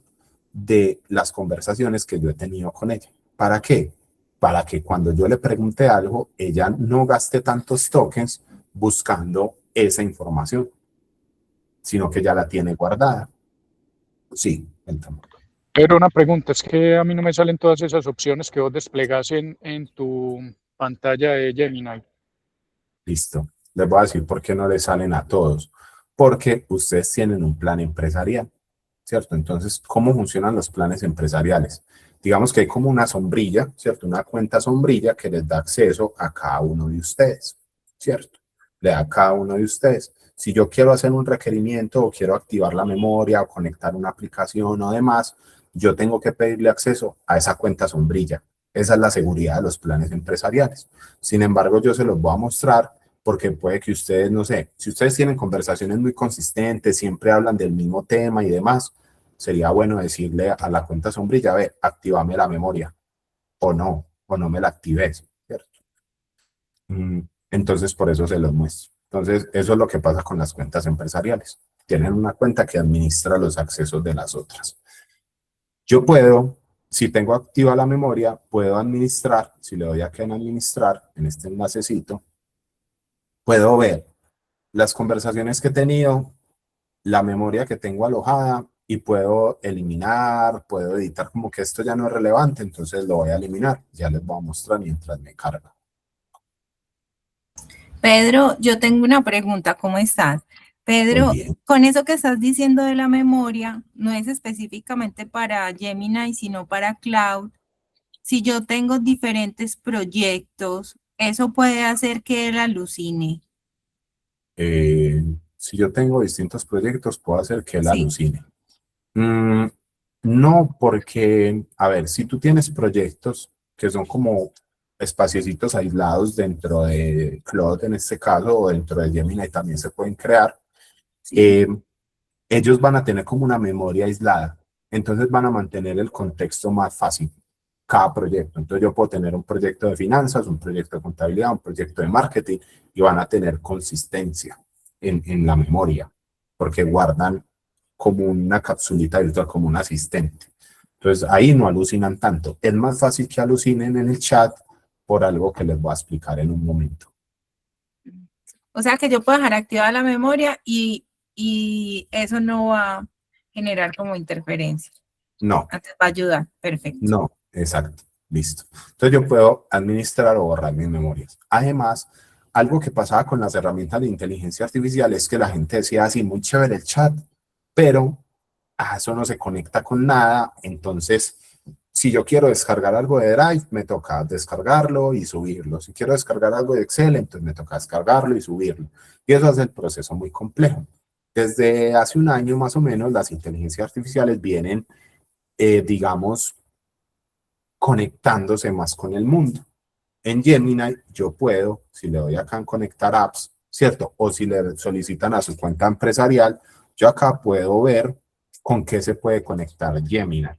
de las conversaciones que yo he tenido con ella. ¿Para qué? Para que cuando yo le pregunte algo, ella no gaste tantos tokens buscando esa información, sino que ya la tiene guardada. Sí, entonces. Pero una pregunta, es que a mí no me salen todas esas opciones que vos desplegas en tu pantalla de Gemini. Listo. Les voy a decir por qué no le salen a todos. Porque ustedes tienen un plan empresarial, ¿cierto? Entonces, ¿cómo funcionan los planes empresariales? Digamos que hay como una sombrilla, ¿cierto? Una cuenta sombrilla que les da acceso a cada uno de ustedes, ¿cierto? Le da a cada uno de ustedes. Si yo quiero hacer un requerimiento o quiero activar la memoria o conectar una aplicación o demás, yo tengo que pedirle acceso a esa cuenta sombrilla. Esa es la seguridad de los planes empresariales. Sin embargo, yo se los voy a mostrar porque puede que ustedes, no sé, si ustedes tienen conversaciones muy consistentes, siempre hablan del mismo tema y demás, sería bueno decirle a la cuenta sombrilla, ve, activame la memoria, o no me la actives, ¿cierto? Entonces, por eso se los muestro. Entonces, eso es lo que pasa con las cuentas empresariales. Tienen una cuenta que administra los accesos de las otras. Yo puedo, si tengo activa la memoria, puedo administrar, si le doy aquí en administrar, en este enlacecito, puedo ver las conversaciones que he tenido, la memoria que tengo alojada y puedo eliminar, puedo editar como que esto ya no es relevante, entonces lo voy a eliminar. Ya les voy a mostrar mientras me carga. Pedro, yo tengo una pregunta, ¿cómo estás? Pedro, con eso que estás diciendo de la memoria, no es específicamente para Gemini, sino para Cloud. Si yo tengo diferentes proyectos, ¿eso puede hacer que él alucine? Si yo tengo distintos proyectos, puedo hacer que él alucine. No, porque, a ver, si tú tienes proyectos que son como espaciecitos aislados dentro de Claude en este caso, o dentro de Gemini también se pueden crear, ellos van a tener como una memoria aislada, entonces van a mantener el contexto más fácil, cada proyecto. Entonces yo puedo tener un proyecto de finanzas, un proyecto de contabilidad, un proyecto de marketing, y van a tener consistencia en la memoria, porque guardan como una capsulita virtual, como un asistente. Entonces ahí no alucinan tanto. Es más fácil que alucinen en el chat por algo que les voy a explicar en un momento. O sea que yo puedo dejar activada la memoria y eso no va a generar como interferencia. No. Antes va a ayudar, perfecto. No, exacto, listo. Entonces yo puedo administrar o borrar mis memorias. Además, algo que pasaba con las herramientas de inteligencia artificial es que la gente decía así, muy chévere el chat, pero eso no se conecta con nada. Entonces, si yo quiero descargar algo de Drive, me toca descargarlo y subirlo. Si quiero descargar algo de Excel, entonces me toca descargarlo y subirlo. Y eso hace el proceso muy complejo. Desde hace un año más o menos, las inteligencias artificiales vienen, digamos, conectándose más con el mundo. En Gemini yo puedo, si le doy acá en conectar apps, ¿cierto? O si le solicitan a su cuenta empresarial, yo acá puedo ver con qué se puede conectar Gemini.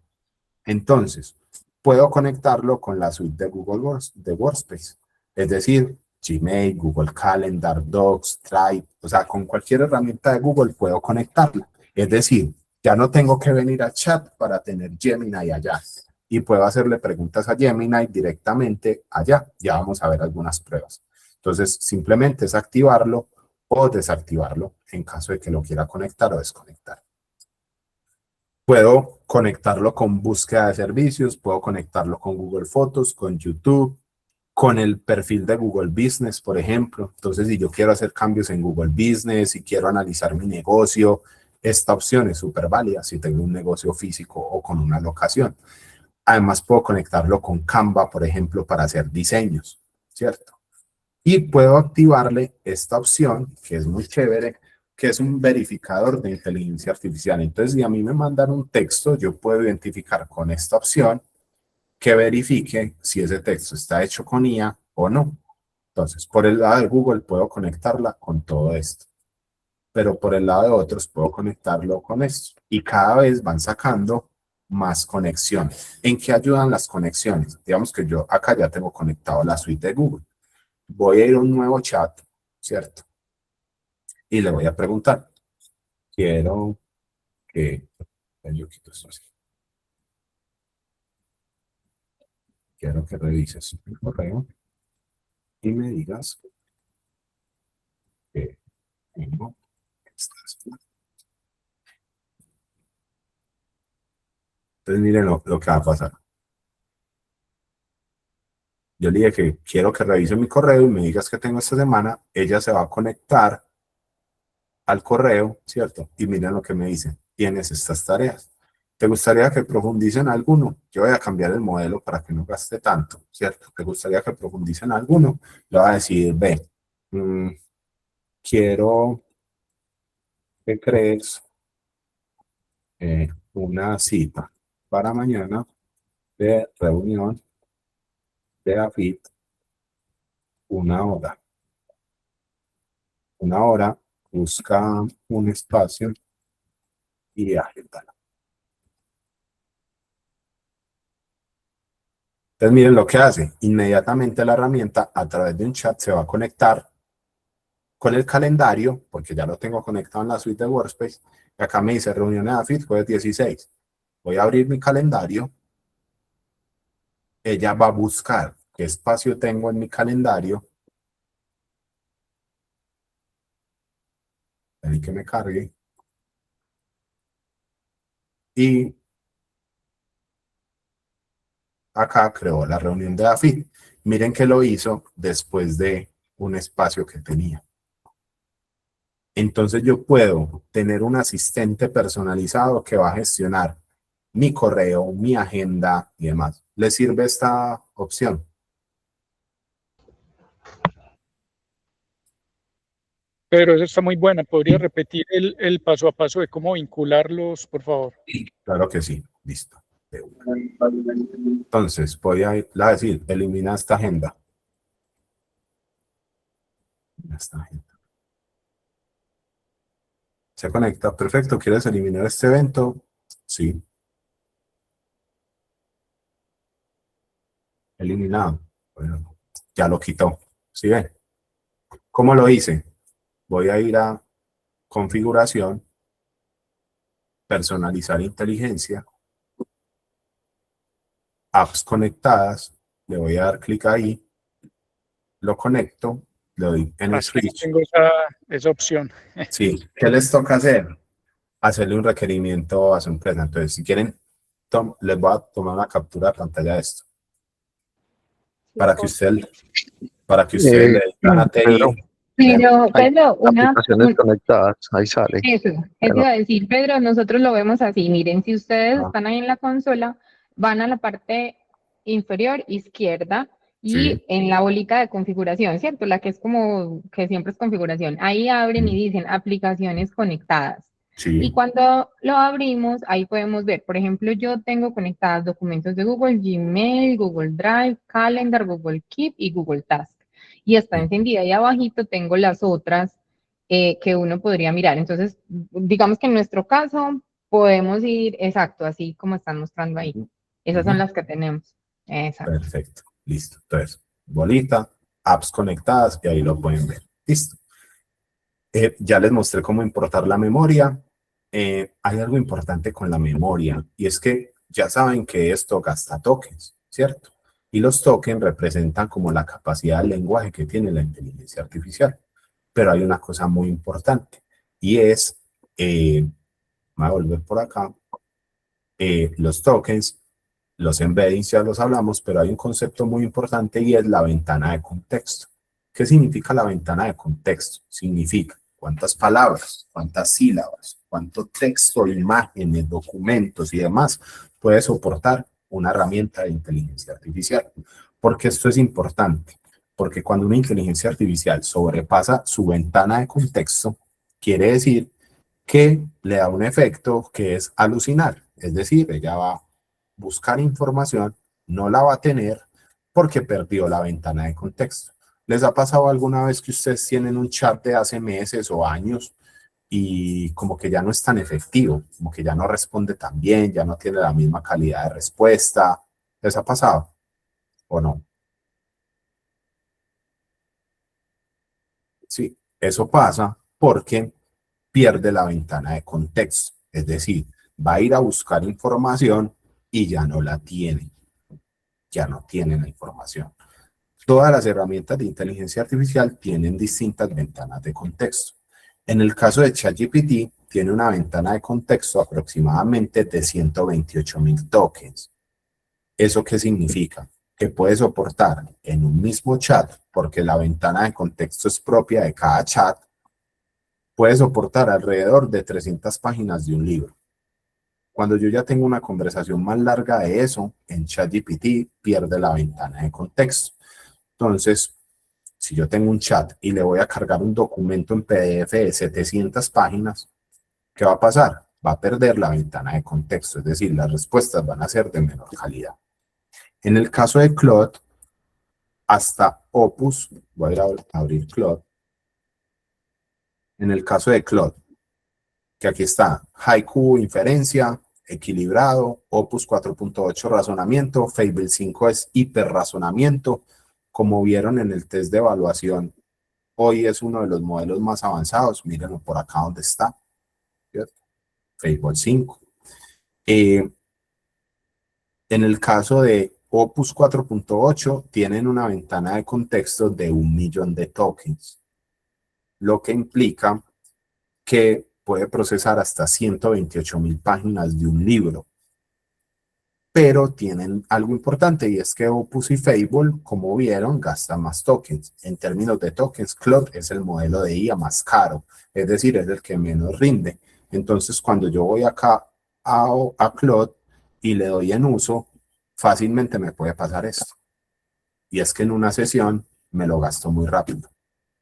Entonces, puedo conectarlo con la suite de Google de Workspace, es decir, Gmail, Google Calendar, Docs, Drive, o sea, con cualquier herramienta de Google puedo conectarla. Es decir, ya no tengo que venir a chat para tener Gemini allá y puedo hacerle preguntas a Gemini directamente allá. Ya vamos a ver algunas pruebas. Entonces, simplemente es activarlo o desactivarlo en caso de que lo quiera conectar o desconectar. Puedo conectarlo con búsqueda de servicios, puedo conectarlo con Google Fotos, con YouTube, con el perfil de Google Business, por ejemplo. Entonces, si yo quiero hacer cambios en Google Business, si quiero analizar mi negocio, esta opción es súper válida si tengo un negocio físico o con una locación. Además, puedo conectarlo con Canva, por ejemplo, para hacer diseños, ¿cierto? Y puedo activarle esta opción, que es muy chévere, que es un verificador de inteligencia artificial. Entonces, si a mí me mandan un texto, yo puedo identificar con esta opción que verifique si ese texto está hecho con IA o no. Entonces, por el lado de Google puedo conectarla con todo esto, pero por el lado de otros puedo conectarlo con esto. Y cada vez van sacando más conexiones. ¿En qué ayudan las conexiones? Digamos que yo acá ya tengo conectado la suite de Google. Voy a ir a un nuevo chat, ¿cierto? Y le voy a preguntar, quiero que, yo quito esto así. Quiero que revises el correo y me digas que tengo estas. Entonces miren lo que va a pasar. Yo le dije que quiero que revise mi correo y me digas que tengo esta semana. Ella se va a conectar al correo, ¿cierto? Y miren lo que me dice. Tienes estas tareas. ¿Te gustaría que profundice en alguno? Yo voy a cambiar el modelo para que no gaste tanto, ¿cierto? ¿Te gustaría que profundice en alguno? Le voy a decir, ve, quiero que crees una cita para mañana de reunión de AFIT, una hora. Busca un espacio y agéndala. Entonces miren lo que hace. Inmediatamente la herramienta a través de un chat se va a conectar con el calendario, porque ya lo tengo conectado en la suite de Workspace. Y acá me dice reuniones AFIT jueves 16. Voy a abrir mi calendario. Ella va a buscar qué espacio tengo en mi calendario. Ahí que me cargue. Y acá creó la reunión de AFIT. Miren que lo hizo después de un espacio que tenía. Entonces yo puedo tener un asistente personalizado que va a gestionar mi correo, mi agenda y demás. ¿Les sirve esta opción? Pedro, esa está muy buena. ¿Podría repetir el paso a paso de cómo vincularlos, por favor? Claro que sí. Listo. Entonces voy a decir, elimina esta agenda. Esta agenda. Se conecta. Perfecto. ¿Quieres eliminar este evento? Sí. Eliminado. Bueno, ya lo quitó. ¿Sí ven? ¿Cómo lo hice? Voy a ir a configuración, personalizar inteligencia, apps conectadas, le voy a dar clic ahí, lo conecto, le doy en el switch. Tengo esa opción. Sí, ¿qué les toca hacer? Hacerle un requerimiento a su empresa. Entonces, si quieren, les voy a tomar una captura de pantalla de esto. Para que usted le digan a Pedro, TI. Pero, hay Pedro, aplicaciones conectadas, ahí sale. eso Pero- iba a decir, Pedro, nosotros lo vemos así. Miren, si ustedes Ah. están ahí en la consola, van a la parte inferior izquierda y Sí. en la bolita de configuración, ¿cierto? La que es como, que siempre es configuración. Ahí abren y dicen aplicaciones conectadas. Sí. Y cuando lo abrimos, ahí podemos ver, por ejemplo, yo tengo conectados documentos de Google, Gmail, Google Drive, Calendar, Google Keep y Google Task. Y está encendida. Y abajito tengo las otras que uno podría mirar. Entonces, digamos que en nuestro caso podemos ir, exacto, así como están mostrando ahí. Esas son las que tenemos. Exacto. Perfecto. Listo. Entonces, bolita, apps conectadas y ahí lo pueden ver. Listo. Ya les mostré cómo importar la memoria. Hay algo importante con la memoria y es que ya saben que esto gasta tokens, ¿cierto? Y los tokens representan como la capacidad del lenguaje que tiene la inteligencia artificial. Pero hay una cosa muy importante y es, voy a volver por acá, los tokens, los embeddings ya los hablamos, pero hay un concepto muy importante y es la ventana de contexto. ¿Qué significa la ventana de contexto? Significa cuántas palabras, cuántas sílabas, cuánto texto, imágenes, documentos y demás puede soportar una herramienta de inteligencia artificial. ¿Por qué esto es importante? Porque cuando una inteligencia artificial sobrepasa su ventana de contexto, quiere decir que le da un efecto que es alucinar. Es decir, ella va a buscar información, no la va a tener porque perdió la ventana de contexto. ¿Les ha pasado alguna vez que ustedes tienen un chat de hace meses o años y como que ya no es tan efectivo, como que ya no responde tan bien, ya no tiene la misma calidad de respuesta? ¿Les ha pasado o no? Sí, eso pasa porque pierde la ventana de contexto. Es decir, va a ir a buscar información y ya no la tiene. Ya no tiene la información. Todas las herramientas de inteligencia artificial tienen distintas ventanas de contexto. En el caso de ChatGPT, tiene una ventana de contexto aproximadamente de 128.000 tokens. ¿Eso qué significa? Que puede soportar en un mismo chat, porque la ventana de contexto es propia de cada chat, puede soportar alrededor de 300 páginas de un libro. Cuando yo ya tengo una conversación más larga de eso, en ChatGPT pierde la ventana de contexto. Entonces, si yo tengo un chat y le voy a cargar un documento en PDF de 700 páginas, ¿qué va a pasar? Va a perder la ventana de contexto, es decir, las respuestas van a ser de menor calidad. En el caso de Claude, hasta Opus, voy a ir a abrir Claude. En el caso de Claude, que aquí está Haiku, inferencia, equilibrado, Opus 4.8 razonamiento, Fable 5 es hiperrazonamiento. Como vieron en el test de evaluación, hoy es uno de los modelos más avanzados. Mírenlo por acá donde está, ¿cierto? Fable 5. En el caso de Opus 4.8, tienen una ventana de contexto de 1.000.000 de tokens, lo que implica que puede procesar hasta 128.000 páginas de un libro. Pero tienen algo importante, y es que Opus y Fable, como vieron, gastan más tokens. En términos de tokens, Claude es el modelo de IA más caro, es decir, es el que menos rinde. Entonces, cuando yo voy acá a Claude y le doy en uso, fácilmente me puede pasar esto. Y es que en una sesión me lo gasto muy rápido.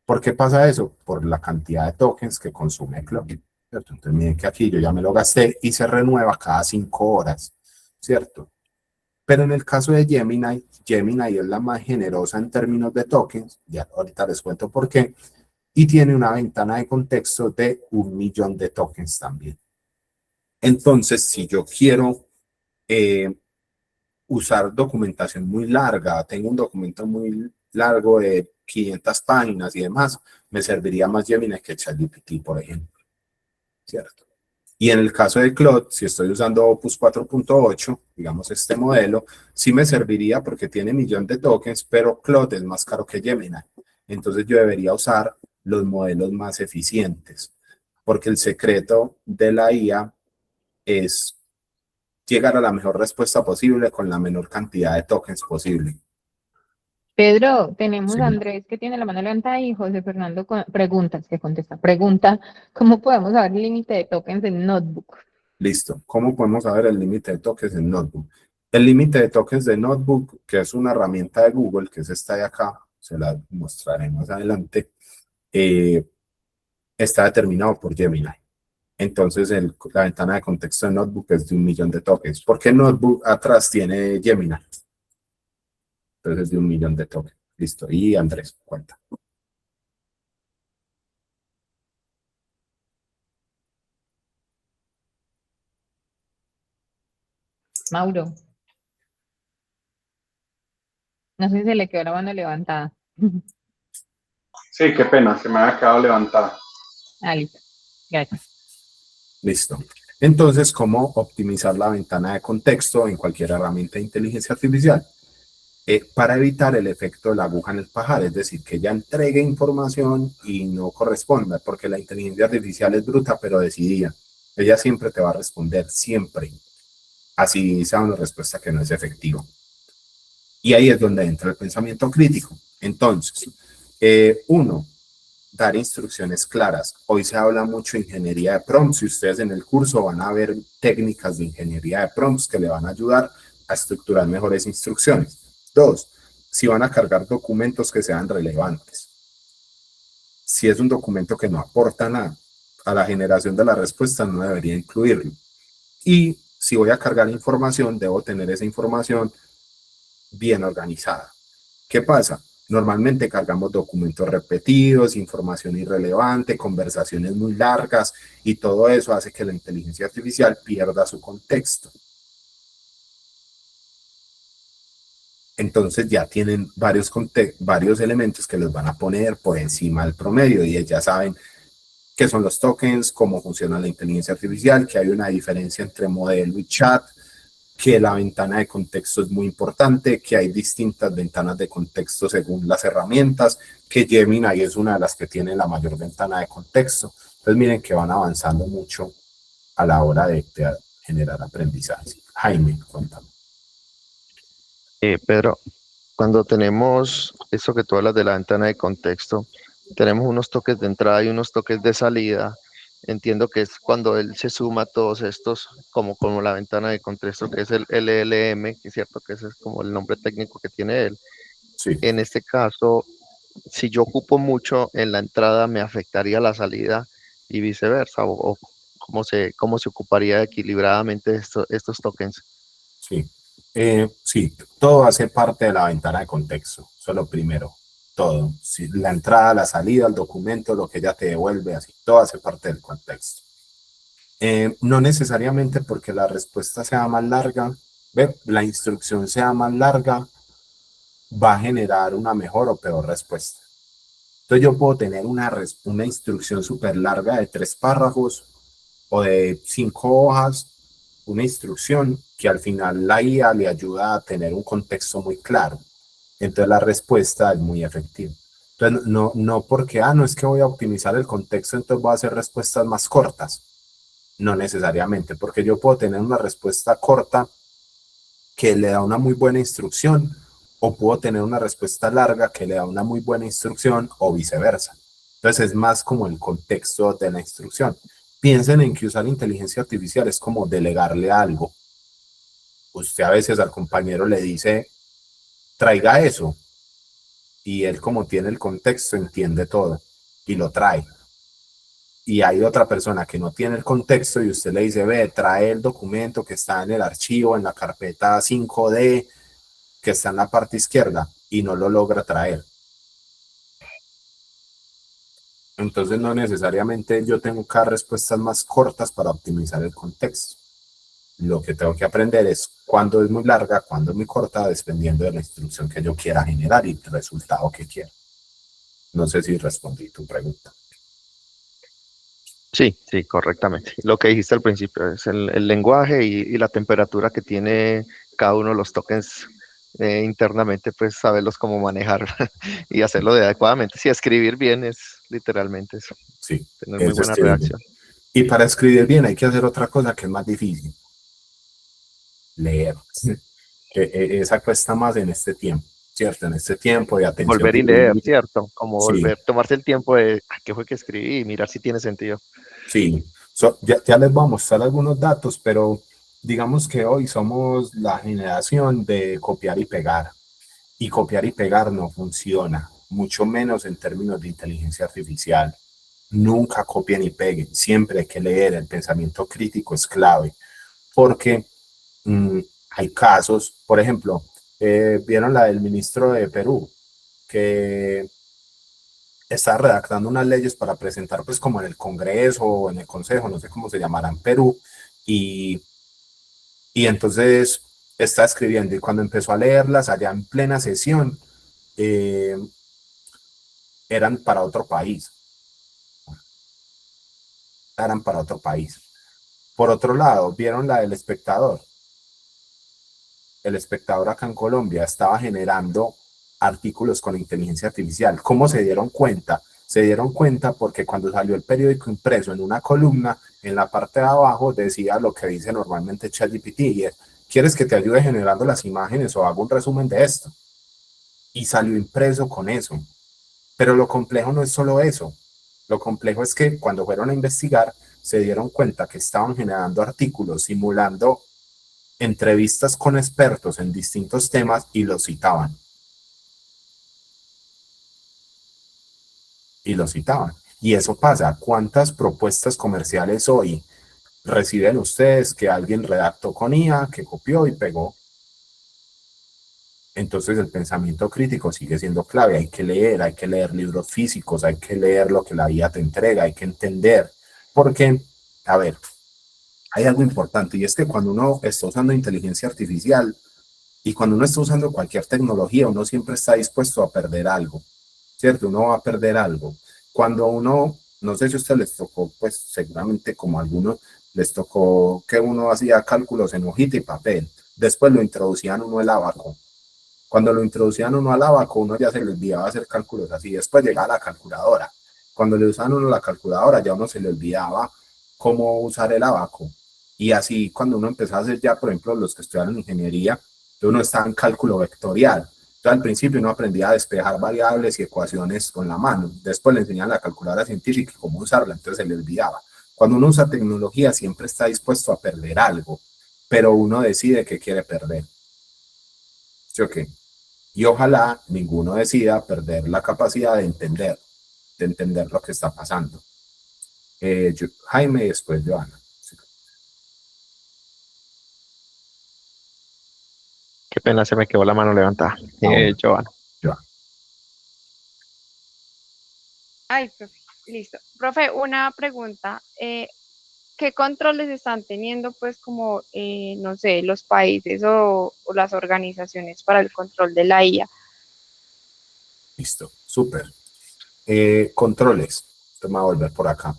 ¿Por qué pasa eso? Por la cantidad de tokens que consume Claude, ¿cierto? Entonces, miren que aquí yo ya me lo gasté y se renueva cada 5 horas, ¿cierto? Pero en el caso de Gemini, Gemini es la más generosa en términos de tokens, ya ahorita les cuento por qué, y tiene una ventana de contexto de 1.000.000 de tokens también. Entonces, si yo quiero usar documentación muy larga, tengo un documento muy largo de 500 páginas y demás, me serviría más Gemini que ChatGPT, por ejemplo, ¿cierto? Y en el caso de Claude, si estoy usando Opus 4.8, digamos este modelo, sí me serviría porque tiene 1.000.000 de tokens, pero Claude es más caro que Gemini. Entonces yo debería usar los modelos más eficientes, porque el secreto de la IA es llegar a la mejor respuesta posible con la menor cantidad de tokens posible. Pedro, tenemos Sí. a Andrés que tiene la mano levantada y José Fernando preguntas que contesta. Pregunta, ¿cómo podemos saber el límite de tokens en Notebook? Listo. ¿Cómo podemos saber el límite de tokens en Notebook? El límite de tokens de Notebook, que es una herramienta de Google, que es esta de acá, se la mostraré más adelante, está determinado por Gemini. Entonces, la ventana de contexto de Notebook es de 1.000.000 de tokens. ¿Por qué Notebook atrás tiene Gemini? Entonces, es de 1.000.000 de tokens. Listo. Y Andrés, cuenta. Mauro. No sé si se le quedó la mano levantada. Sí, qué pena, se me había quedado levantada. Ah, listo. Gracias. Listo. Entonces, ¿cómo optimizar la ventana de contexto en cualquier herramienta de inteligencia artificial? Para evitar el efecto de la aguja en el pajar, es decir, que ya entregue información y no corresponda, porque la inteligencia artificial es bruta, pero decidida. Ella siempre te va a responder, siempre. Así sea una respuesta que no es efectiva. Y ahí es donde entra el pensamiento crítico. Entonces, uno, dar instrucciones claras. Hoy se habla mucho de ingeniería de prompts y ustedes en el curso van a ver técnicas de ingeniería de prompts que le van a ayudar a estructurar mejores instrucciones. Dos, si van a cargar documentos que sean relevantes. Si es un documento que no aporta nada a la generación de la respuesta, no debería incluirlo. Y si voy a cargar información, debo tener esa información bien organizada. ¿Qué pasa? Normalmente cargamos documentos repetidos, información irrelevante, conversaciones muy largas, y todo eso hace que la inteligencia artificial pierda su contexto. Entonces ya tienen varios elementos que les van a poner por encima del promedio, y ya saben qué son los tokens, cómo funciona la inteligencia artificial, que hay una diferencia entre modelo y chat, que la ventana de contexto es muy importante, que hay distintas ventanas de contexto según las herramientas, que Gemini es una de las que tiene la mayor ventana de contexto. Entonces miren que van avanzando mucho a la hora de generar aprendizaje. Jaime, cuéntame. Pedro, cuando tenemos eso que tú hablas de la ventana de contexto, tenemos unos toques de entrada y unos toques de salida. Entiendo que es cuando él se suma a todos estos, como la ventana de contexto, que es el LLM, que es cierto que ese es como el nombre técnico que tiene él. Sí. En este caso, si yo ocupo mucho en la entrada, ¿me afectaría la salida y viceversa? ¿O cómo se ocuparía equilibradamente estos tokens? Sí. Sí, todo hace parte de la ventana de contexto. Eso es lo primero. Todo. Sí, la entrada, la salida, el documento, lo que ella te devuelve, así. Todo hace parte del contexto. No necesariamente porque la respuesta sea más larga, la instrucción sea más larga, va a generar una mejor o peor respuesta. Entonces yo puedo tener una instrucción súper larga de 3 párrafos o de 5 hojas, una instrucción que al final la IA le ayuda a tener un contexto muy claro. Entonces la respuesta es muy efectiva. Entonces no porque, no es que voy a optimizar el contexto, entonces voy a hacer respuestas más cortas. No necesariamente, porque yo puedo tener una respuesta corta que le da una muy buena instrucción, o puedo tener una respuesta larga que le da una muy buena instrucción, o viceversa. Entonces es más como el contexto de la instrucción. Piensen en que usar inteligencia artificial es como delegarle algo. Usted a veces al compañero le dice, traiga eso, y él, como tiene el contexto, entiende todo y lo trae. Y hay otra persona que no tiene el contexto y usted le dice, ve, trae el documento que está en el archivo, en la carpeta 5D, que está en la parte izquierda, y no lo logra traer. Entonces no necesariamente yo tengo que dar respuestas más cortas para optimizar el contexto. Lo que tengo que aprender es cuándo es muy larga, cuándo es muy corta, dependiendo de la instrucción que yo quiera generar y el resultado que quiera. No sé si respondí tu pregunta. Sí, sí, correctamente. Lo que dijiste al principio es el lenguaje y la temperatura que tiene cada uno de los tokens internamente, pues saberlos cómo manejar y hacerlo adecuadamente. Sí, escribir bien es literalmente eso. Sí, Tener muy es buena escribir bien. redacción. Y para escribir bien hay que hacer otra cosa que es más difícil. Leer. Esa cuesta más en este tiempo, ¿cierto? En este tiempo de atención. Volver y leer, ¿cierto? Como Sí. volver, tomarse el tiempo de qué fue que escribí y mirar si tiene sentido. Sí, ya les voy a mostrar algunos datos, pero digamos que hoy somos la generación de copiar y pegar. Y copiar y pegar no funciona, mucho menos en términos de inteligencia artificial. Nunca copien y peguen, siempre hay que leer, el pensamiento crítico es clave, porque hay casos, por ejemplo, vieron la del ministro de Perú, que está redactando unas leyes para presentar pues como en el Congreso o en el Consejo, no sé cómo se llamará en Perú, y entonces está escribiendo, y cuando empezó a leerlas allá en plena sesión, eran para otro país. Eran para otro país. Por otro lado, vieron la del Espectador. El Espectador acá en Colombia estaba generando artículos con inteligencia artificial. ¿Cómo se dieron cuenta? Se dieron cuenta porque cuando salió el periódico impreso en una columna, en la parte de abajo decía lo que dice normalmente ChatGPT, y es, ¿quieres que te ayude generando las imágenes o hago un resumen de esto? Y salió impreso con eso. Pero lo complejo no es solo eso. Lo complejo es que cuando fueron a investigar, se dieron cuenta que estaban generando artículos simulando entrevistas con expertos en distintos temas y los citaban. Y los citaban. Y eso pasa. ¿Cuántas propuestas comerciales hoy reciben ustedes que alguien redactó con IA, que copió y pegó? Entonces el pensamiento crítico sigue siendo clave. Hay que leer libros físicos, hay que leer lo que la IA te entrega, hay que entender. Porque, a ver, hay algo importante, y es que cuando uno está usando inteligencia artificial y cuando uno está usando cualquier tecnología, uno siempre está dispuesto a perder algo, ¿cierto? Uno va a perder algo. Cuando uno, no sé si a ustedes les tocó, pues seguramente como a algunos les tocó que uno hacía cálculos en hojita y papel, después lo introducían uno al abaco. Cuando lo introducían uno al abaco, uno ya se le olvidaba hacer cálculos así, después llegaba la calculadora. Cuando le usaban uno la calculadora, ya uno se le olvidaba cómo usar el abaco. Y así, cuando uno empezó a hacer ya, por ejemplo, los que estudiaron ingeniería, uno estaba en cálculo vectorial. Entonces, al principio uno aprendía a despejar variables y ecuaciones con la mano. Después le enseñaban la calculadora científica y cómo usarla, entonces se le olvidaba. Cuando uno usa tecnología, siempre está dispuesto a perder algo, pero uno decide qué quiere perder. ¿Sí o qué? Y ojalá ninguno decida perder la capacidad de entender lo que está pasando. Jaime y después Joana. Qué pena, se me quedó la mano levantada. Joana. Ay, profe, listo. Profe, una pregunta. ¿qué controles están teniendo, pues, como, no sé, los países o las organizaciones para el control de la IA? Listo, súper. Controles. Vamos a volver por acá.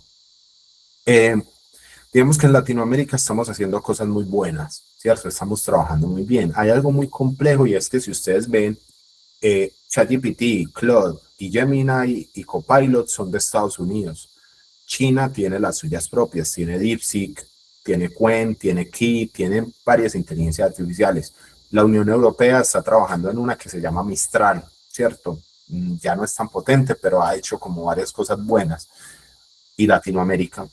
Digamos que en Latinoamérica estamos haciendo cosas muy buenas, ¿cierto? Estamos trabajando muy bien. Hay algo muy complejo y es que si ustedes ven, ChatGPT, Claude y Gemini y Copilot son de Estados Unidos. China tiene las suyas propias, tiene DeepSeek, tiene Qwen, tiene Ki, tiene varias inteligencias artificiales. La Unión Europea está trabajando en una que se llama Mistral, ¿cierto? Ya no es tan potente, pero ha hecho como varias cosas buenas. Y Latinoamérica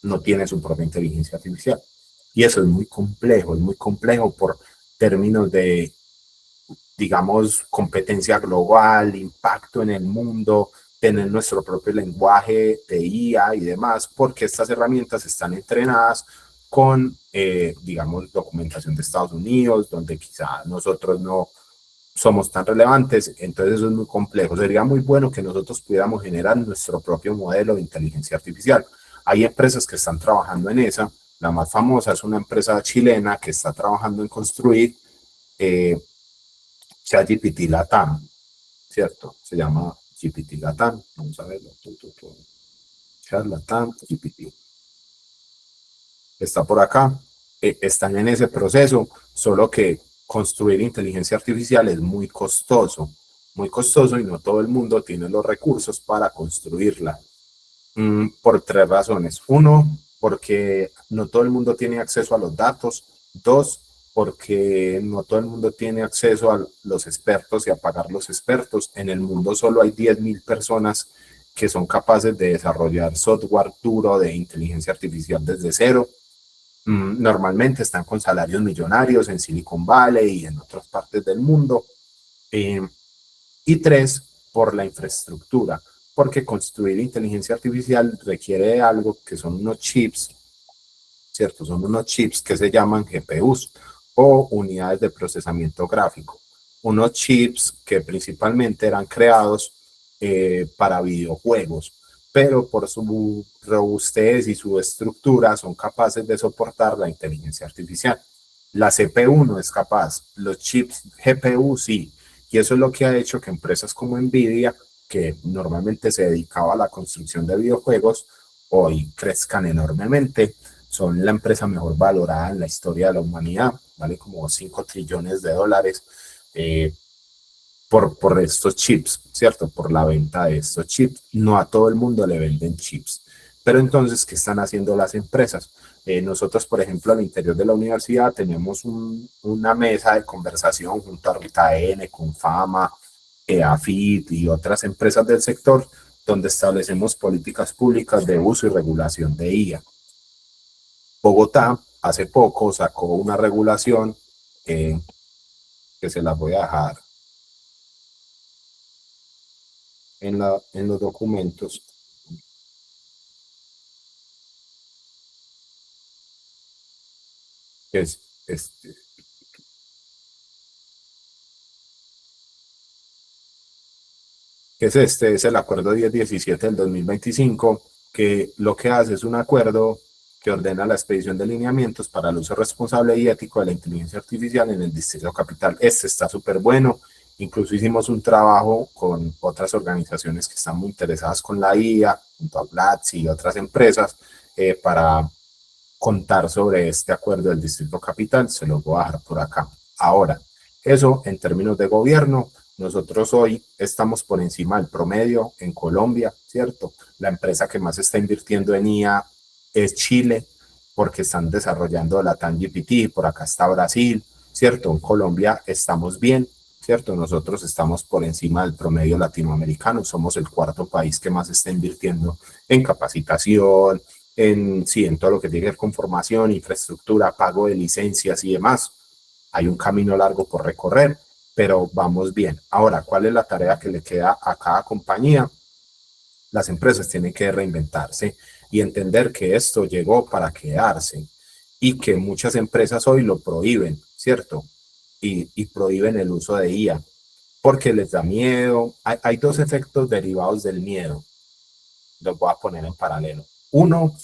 no tiene su propia inteligencia artificial. Y eso es muy complejo por términos de, digamos, competencia global, impacto en el mundo, tener nuestro propio lenguaje de IA y demás, porque estas herramientas están entrenadas con, digamos, documentación de Estados Unidos, donde quizá nosotros no somos tan relevantes, entonces eso es muy complejo. Sería muy bueno que nosotros pudiéramos generar nuestro propio modelo de inteligencia artificial. Hay empresas que están trabajando en esa. La más famosa es una empresa chilena que está trabajando en construir ChatGPT Latam, ¿cierto? Se llama GPT Latam. Vamos a verlo. Chat Latam GPT. Está por acá. Están en ese proceso, solo que construir inteligencia artificial es muy costoso y no todo el mundo tiene los recursos para construirla. Por tres razones. Uno, porque no todo el mundo tiene acceso a los datos. Dos, porque no todo el mundo tiene acceso a los expertos y a pagar los expertos. En el mundo solo hay 10.000 personas que son capaces de desarrollar software duro de inteligencia artificial desde cero. Normalmente están con salarios millonarios en Silicon Valley y en otras partes del mundo. Y tres, por la infraestructura, porque construir inteligencia artificial requiere algo que son unos chips, ¿cierto? Son unos chips que se llaman GPUs o unidades de procesamiento gráfico. Unos chips que principalmente eran creados para videojuegos, pero por su robustez y su estructura son capaces de soportar la inteligencia artificial. La CPU no es capaz, los chips GPU sí, y eso es lo que ha hecho que empresas como Nvidia, que normalmente se dedicaba a la construcción de videojuegos, hoy crezcan enormemente. Son la empresa mejor valorada en la historia de la humanidad, vale como 5 trillones de dólares por estos chips, ¿cierto? Por la venta de estos chips. No a todo el mundo le venden chips. Pero entonces, ¿qué están haciendo las empresas? Nosotros, por ejemplo, al interior de la universidad tenemos una mesa de conversación junto a Rita N, con Fama, AFIT y otras empresas del sector, donde establecemos políticas públicas de uso y regulación de IA. Bogotá hace poco sacó una regulación que se las voy a dejar en los documentos. Que es este. Que es este, es el acuerdo 1017 del 2025, que lo que hace es un acuerdo que ordena la expedición de lineamientos para el uso responsable y ético de la inteligencia artificial en el Distrito Capital. Este está súper bueno. Incluso hicimos un trabajo con otras organizaciones que están muy interesadas con la IA, junto a Platzi y otras empresas, para contar sobre este acuerdo del Distrito Capital. Se los voy a dejar por acá. Ahora, eso en términos de gobierno, nosotros hoy estamos por encima del promedio en Colombia, ¿cierto? La empresa que más está invirtiendo en IA es Chile, porque están desarrollando la TAN-GPT, por acá está Brasil, ¿cierto? En Colombia estamos bien, ¿cierto? Nosotros estamos por encima del promedio latinoamericano, somos el cuarto país que más está invirtiendo en capacitación, en todo lo que tiene que ver con formación, infraestructura, pago de licencias y demás. Hay un camino largo por recorrer, pero vamos bien. Ahora, ¿cuál es la tarea que le queda a cada compañía? Las empresas tienen que reinventarse y entender que esto llegó para quedarse y que muchas empresas hoy lo prohíben, ¿cierto? Y prohíben el uso de IA porque les da miedo. Hay dos efectos derivados del miedo. Los voy a poner en paralelo. Uno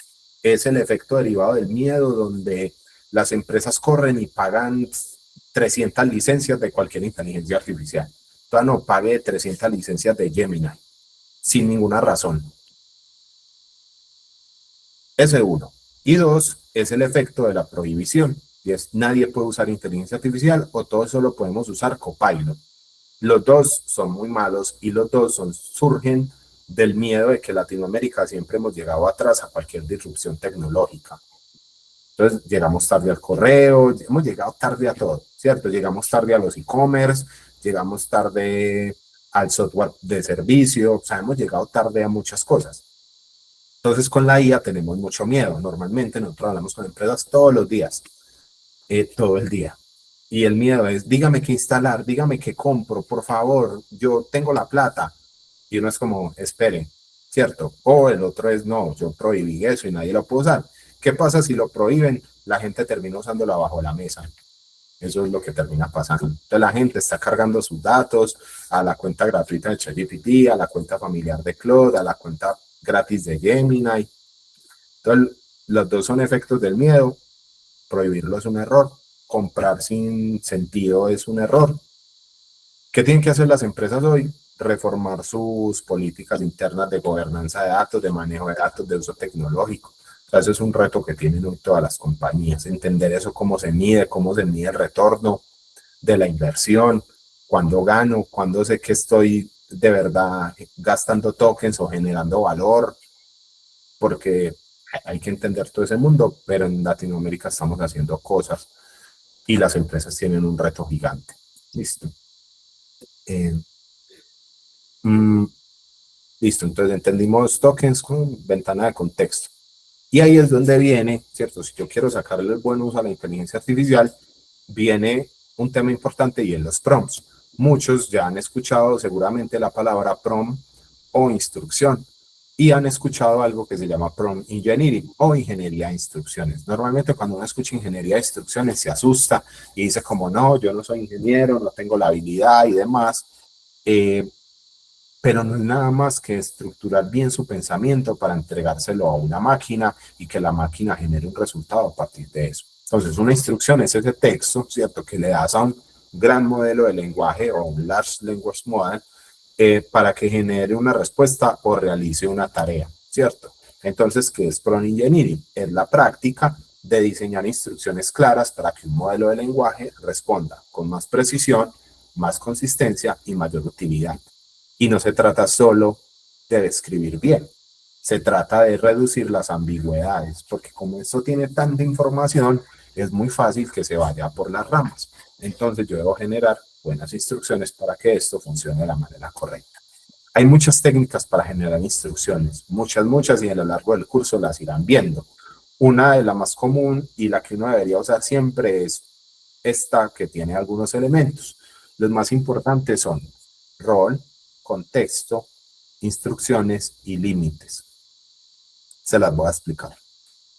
es el efecto derivado del miedo, donde las empresas corren y pagan 300 licencias de cualquier inteligencia artificial. Entonces, no pague 300 licencias de Gemini, sin ninguna razón. Ese es uno. Y dos, es el efecto de la prohibición. Y es, nadie puede usar inteligencia artificial o todos solo podemos usar Copilot. Los dos son muy malos y los dos surgen del miedo de que Latinoamérica siempre hemos llegado atrás a cualquier disrupción tecnológica. Entonces, llegamos tarde al correo, hemos llegado tarde a todo, ¿cierto? Llegamos tarde a los e-commerce, llegamos tarde al software de servicio, o sea, hemos llegado tarde a muchas cosas. Entonces, con la IA tenemos mucho miedo. Normalmente nosotros hablamos con empresas todos los días, todo el día. Y el miedo es, dígame qué instalar, dígame qué compro, por favor, yo tengo la plata. Y uno es como, espere, ¿cierto? O el otro es, no, yo prohibí eso y nadie lo puede usar. ¿Qué pasa si lo prohíben? La gente termina usándolo bajo la mesa. Eso es lo que termina pasando. Entonces la gente está cargando sus datos a la cuenta gratuita de ChatGPT, a la cuenta familiar de Claude, a la cuenta gratis de Gemini. Entonces los dos son efectos del miedo. Prohibirlo es un error. Comprar sin sentido es un error. ¿Qué tienen que hacer las empresas hoy? Reformar sus políticas internas de gobernanza de datos, de manejo de datos, de uso tecnológico. O sea, eso es un reto que tienen hoy todas las compañías, entender eso, cómo se mide el retorno de la inversión, cuándo gano, cuándo sé que estoy de verdad gastando tokens o generando valor, porque hay que entender todo ese mundo, pero en Latinoamérica estamos haciendo cosas y las empresas tienen un reto gigante. Listo. Listo, entonces entendimos tokens con ventana de contexto. Y ahí es donde viene, ¿cierto? Si yo quiero sacarle el buen uso a la inteligencia artificial, viene un tema importante y es los prompts. Muchos ya han escuchado seguramente la palabra prompt o instrucción y han escuchado algo que se llama prompt engineering o ingeniería de instrucciones. Normalmente cuando uno escucha ingeniería de instrucciones se asusta y dice como no, yo no soy ingeniero, no tengo la habilidad y demás. Pero no es nada más que estructurar bien su pensamiento para entregárselo a una máquina y que la máquina genere un resultado a partir de eso. Entonces, una instrucción es ese texto, ¿cierto?, que le das a un gran modelo de lenguaje o un large language model para que genere una respuesta o realice una tarea, ¿cierto? Entonces, ¿qué es prompt engineering? Es la práctica de diseñar instrucciones claras para que un modelo de lenguaje responda con más precisión, más consistencia y mayor utilidad. Y no se trata solo de describir bien, se trata de reducir las ambigüedades, porque como esto tiene tanta información, es muy fácil que se vaya por las ramas. Entonces yo debo generar buenas instrucciones para que esto funcione de la manera correcta. Hay muchas técnicas para generar instrucciones, muchas, y a lo largo del curso las irán viendo. Una de las más común y la que uno debería usar siempre es esta que tiene algunos elementos. Los más importantes son rol, contexto, instrucciones y límites. Se las voy a explicar.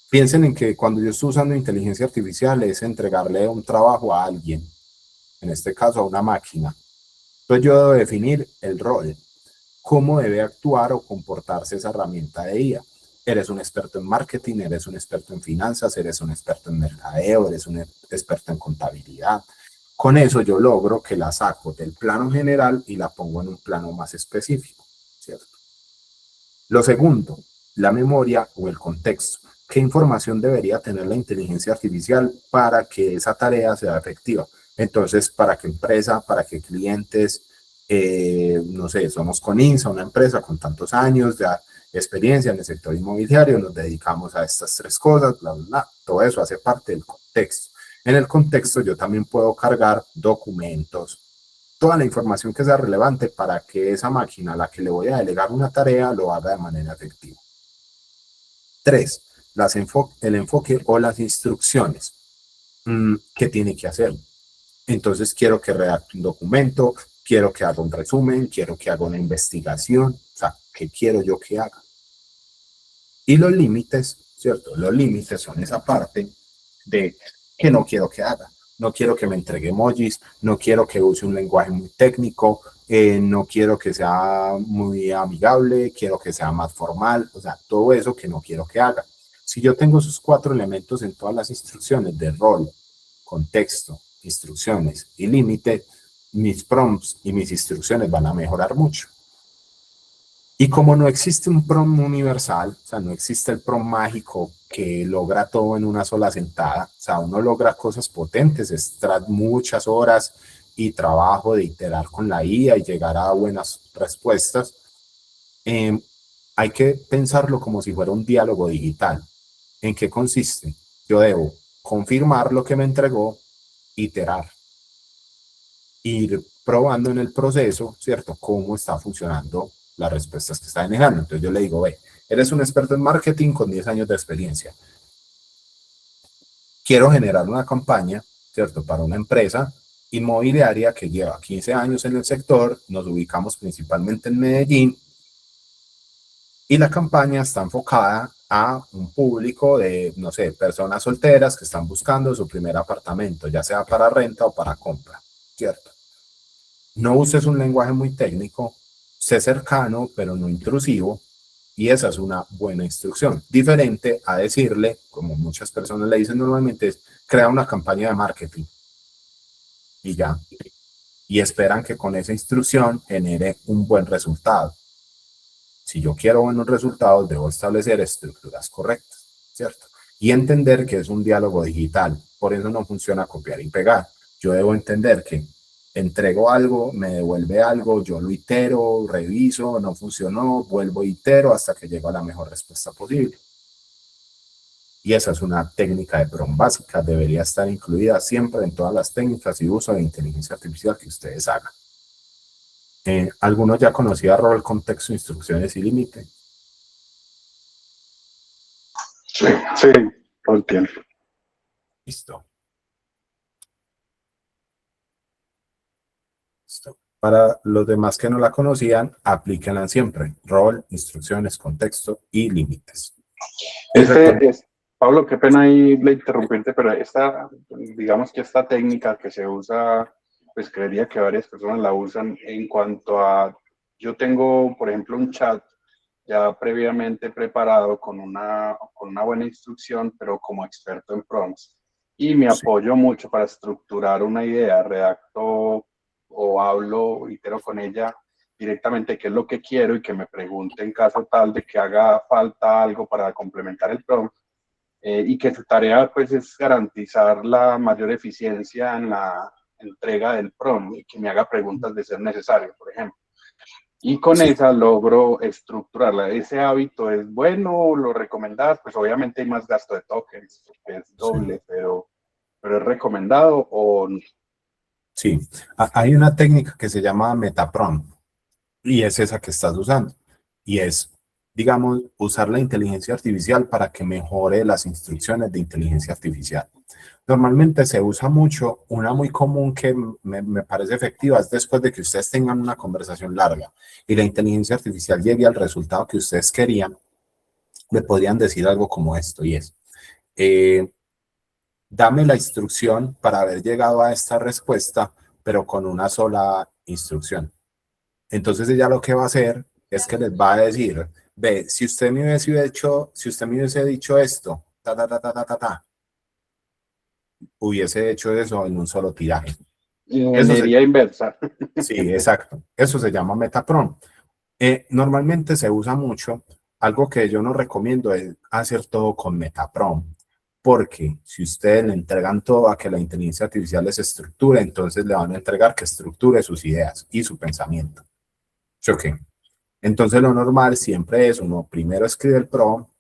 Piensen en que cuando yo estoy usando inteligencia artificial es entregarle un trabajo a alguien, en este caso a una máquina. Entonces yo debo definir el rol, cómo debe actuar o comportarse esa herramienta de IA. Eres un experto en marketing, eres un experto en finanzas, eres un experto en mercadeo, eres un experto en contabilidad. Con eso yo logro que la saco del plano general y la pongo en un plano más específico, ¿cierto? Lo segundo, la memoria o el contexto. ¿Qué información debería tener la inteligencia artificial para que esa tarea sea efectiva? Entonces, ¿para qué empresa? ¿Para qué clientes? No sé, somos Coninsa, una empresa con tantos años de experiencia en el sector inmobiliario, nos dedicamos a estas tres cosas, bla, bla, bla. Todo eso hace parte del contexto. En el contexto yo también puedo cargar documentos, toda la información que sea relevante para que esa máquina a la que le voy a delegar una tarea lo haga de manera efectiva. 3. El enfoque o las instrucciones. ¿Qué tiene que hacer? Entonces quiero que redacte un documento, quiero que haga un resumen, quiero que haga una investigación, o sea, ¿qué quiero yo que haga? Y los límites, ¿cierto? Los límites son esa parte de que no quiero que haga. No quiero que me entregue emojis, no quiero que use un lenguaje muy técnico, no quiero que sea muy amigable, quiero que sea más formal, o sea, todo eso que no quiero que haga. Si yo tengo esos 4 elementos en todas las instrucciones de rol, contexto, instrucciones y límite, mis prompts y mis instrucciones van a mejorar mucho. Y como no existe un prompt universal, o sea, no existe el prompt mágico que logra todo en una sola sentada, o sea, uno logra cosas potentes tras muchas horas y trabajo de iterar con la IA y llegar a buenas respuestas, hay que pensarlo como si fuera un diálogo digital. ¿En qué consiste? Yo debo confirmar lo que me entregó, iterar, ir probando en el proceso, ¿cierto?, cómo está funcionando las respuestas que está generando. Entonces yo le digo, ve, eres un experto en marketing con 10 años de experiencia. Quiero generar una campaña, ¿cierto?, para una empresa inmobiliaria que lleva 15 años en el sector, nos ubicamos principalmente en Medellín, y la campaña está enfocada a un público de, no sé, personas solteras que están buscando su primer apartamento, ya sea para renta o para compra, ¿cierto? No uses un lenguaje muy técnico, sé cercano, pero no intrusivo, y esa es una buena instrucción. Diferente a decirle, como muchas personas le dicen normalmente, es crea una campaña de marketing, y ya. Y esperan que con esa instrucción genere un buen resultado. Si yo quiero buenos resultados, debo establecer estructuras correctas, ¿cierto? Y entender que es un diálogo digital. Por eso no funciona copiar y pegar. Yo debo entender que entrego algo, me devuelve algo, yo lo itero, reviso, no funcionó, vuelvo, itero hasta que llego a la mejor respuesta posible. Y esa es una técnica de prompt básica, debería estar incluida siempre en todas las técnicas y uso de inteligencia artificial que ustedes hagan. ¿Alguno ya conocía rol, contexto, instrucciones y límite? Sí, todo el tiempo. Listo. Para los demás que no la conocían, aplíquenla siempre. Rol, instrucciones, contexto y límites. Pablo, qué pena ahí le interrumpirte, pero digamos que esta técnica que se usa, pues creería que varias personas la usan en cuanto a, yo tengo, por ejemplo, un chat ya previamente preparado con una buena instrucción, pero como experto en prompts, y me apoyo mucho para estructurar una idea, redacto o hablo, itero con ella directamente qué es lo que quiero y que me pregunte en caso tal de que haga falta algo para complementar el prompt, y que su tarea pues es garantizar la mayor eficiencia en la entrega del prompt y que me haga preguntas de ser necesario, por ejemplo. Y con esa logro estructurarla. ¿Ese hábito es bueno? ¿Lo recomendás? Pues obviamente hay más gasto de tokens, que es doble, pero ¿es recomendado o no? Sí, hay una técnica que se llama Metaprompt y es esa que estás usando. Y es, digamos, usar la inteligencia artificial para que mejore las instrucciones de inteligencia artificial. Normalmente se usa mucho, una muy común que me parece efectiva es después de que ustedes tengan una conversación larga y la inteligencia artificial llegue al resultado que ustedes querían, le podrían decir algo como esto, y es, dame la instrucción para haber llegado a esta respuesta, pero con una sola instrucción. Entonces ella lo que va a hacer es que les va a decir, ve, si usted me hubiese dicho esto, hubiese hecho eso en un solo tiraje. Ingeniería inversa. Sí, exacto. Eso se llama Metaprompt. Normalmente se usa mucho. Algo que yo no recomiendo es hacer todo con Metaprompt, porque si ustedes le entregan todo a que la inteligencia artificial les estructure, entonces le van a entregar que estructure sus ideas y su pensamiento. ¿Sí o qué? Entonces lo normal siempre es uno primero escribe el prompt,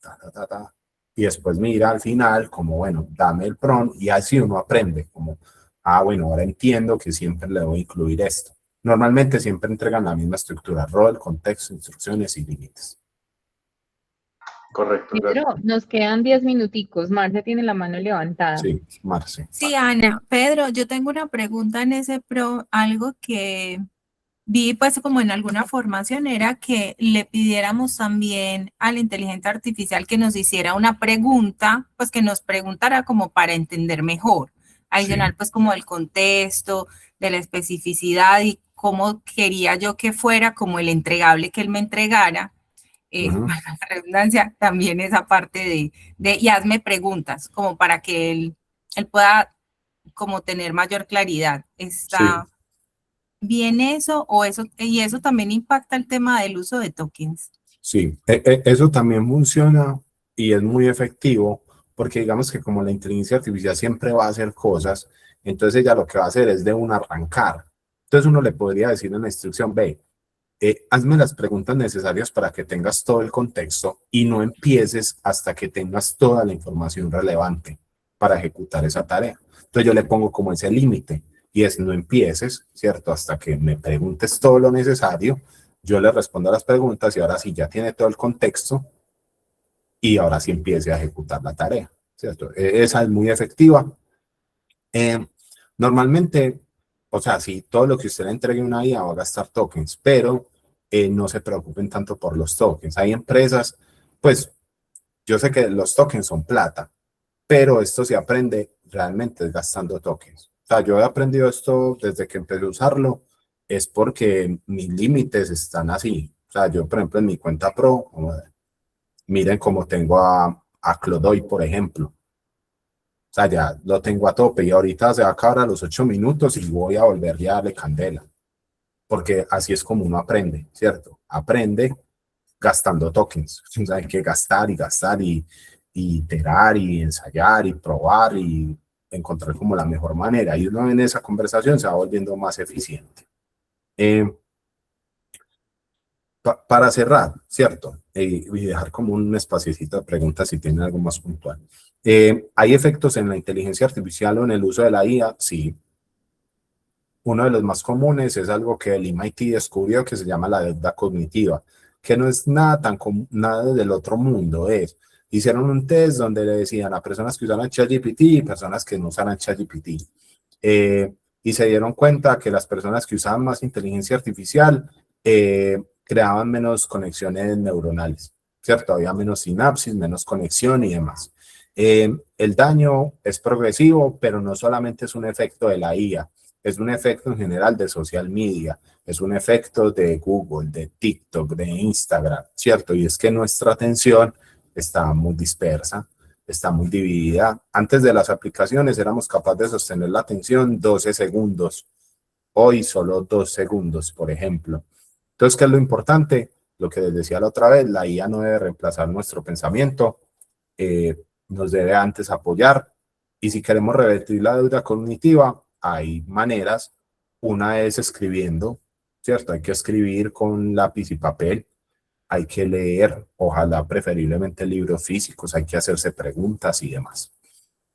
y después mira al final como, bueno, dame el prompt, y así uno aprende como, bueno, ahora entiendo que siempre le debo incluir esto. Normalmente siempre entregan la misma estructura, rol, contexto, instrucciones y límites. Correcto. Pedro, nos quedan 10 minuticos. Marcia tiene la mano levantada. Sí, Marce. Sí, Ana. Pedro, yo tengo una pregunta en ese algo que vi pues como en alguna formación era que le pidiéramos también a la inteligencia artificial que nos hiciera una pregunta, pues que nos preguntara como para entender mejor, adicional pues como el contexto, de la especificidad y cómo quería yo que fuera como el entregable que él me entregara. Ujú. valga la redundancia, también esa parte y hazme preguntas, como para que él pueda como tener mayor claridad. Sí, ¿Está bien eso o eso? Y eso también impacta el tema del uso de tokens. sí, eso también funciona y es muy efectivo porque digamos que como la inteligencia artificial siempre va a hacer cosas, entonces ella lo que va a hacer es de un arrancar. Entonces uno le podría decir en la instrucción, ve, hazme las preguntas necesarias para que tengas todo el contexto y no empieces hasta que tengas toda la información relevante para ejecutar esa tarea. Entonces yo le pongo como ese límite y es no empieces, ¿cierto? Hasta que me preguntes todo lo necesario, yo le respondo a las preguntas y ahora sí ya tiene todo el contexto y ahora sí empiece a ejecutar la tarea, ¿cierto? Esa es muy efectiva. Eh, Normalmente, o sea, si todo lo que usted le entregue a una IA va a gastar tokens, pero no se preocupen tanto por los tokens. Hay empresas, pues yo sé que los tokens son plata, pero esto se aprende realmente gastando tokens. O sea, yo he aprendido esto desde que empecé a usarlo, es porque mis límites están así. O sea, yo, por ejemplo, en mi cuenta Pro, miren cómo tengo a Clodoy, por ejemplo. O sea, ya lo tengo a tope y ahorita se va a acabar a los 8 minutos y voy a volver ya a darle candela. Porque así es como uno aprende, ¿cierto? Aprende gastando tokens. O sea, hay que gastar y gastar y iterar y ensayar y probar y encontrar como la mejor manera. Y uno en esa conversación se va volviendo más eficiente. Para cerrar, ¿cierto? Y dejar como un espaciocito de preguntas si tienen algo más puntual. ¿Hay efectos en la inteligencia artificial o en el uso de la IA? Sí. Uno de los más comunes es algo que el MIT descubrió que se llama la deuda cognitiva, que no es nada nada del otro mundo. Hicieron un test donde le decían a personas que usaran ChatGPT y personas que no usaran ChatGPT. Y se dieron cuenta que las personas que usaban más inteligencia artificial creaban menos conexiones neuronales, ¿cierto? Había menos sinapsis, menos conexión y demás. El daño es progresivo, pero no solamente es un efecto de la IA, es un efecto en general de social media, es un efecto de Google, de TikTok, de Instagram, ¿cierto? Y es que nuestra atención está muy dispersa, está muy dividida. Antes de las aplicaciones éramos capaces de sostener la atención 12 segundos, hoy solo 2 segundos, por ejemplo. Entonces, ¿qué es lo importante? Lo que les decía la otra vez, la IA no debe reemplazar nuestro pensamiento, nos debe antes apoyar. Y si queremos revertir la deuda cognitiva, hay maneras. Una es escribiendo, ¿cierto? Hay que escribir con lápiz y papel. Hay que leer, ojalá preferiblemente libros físicos, hay que hacerse preguntas y demás.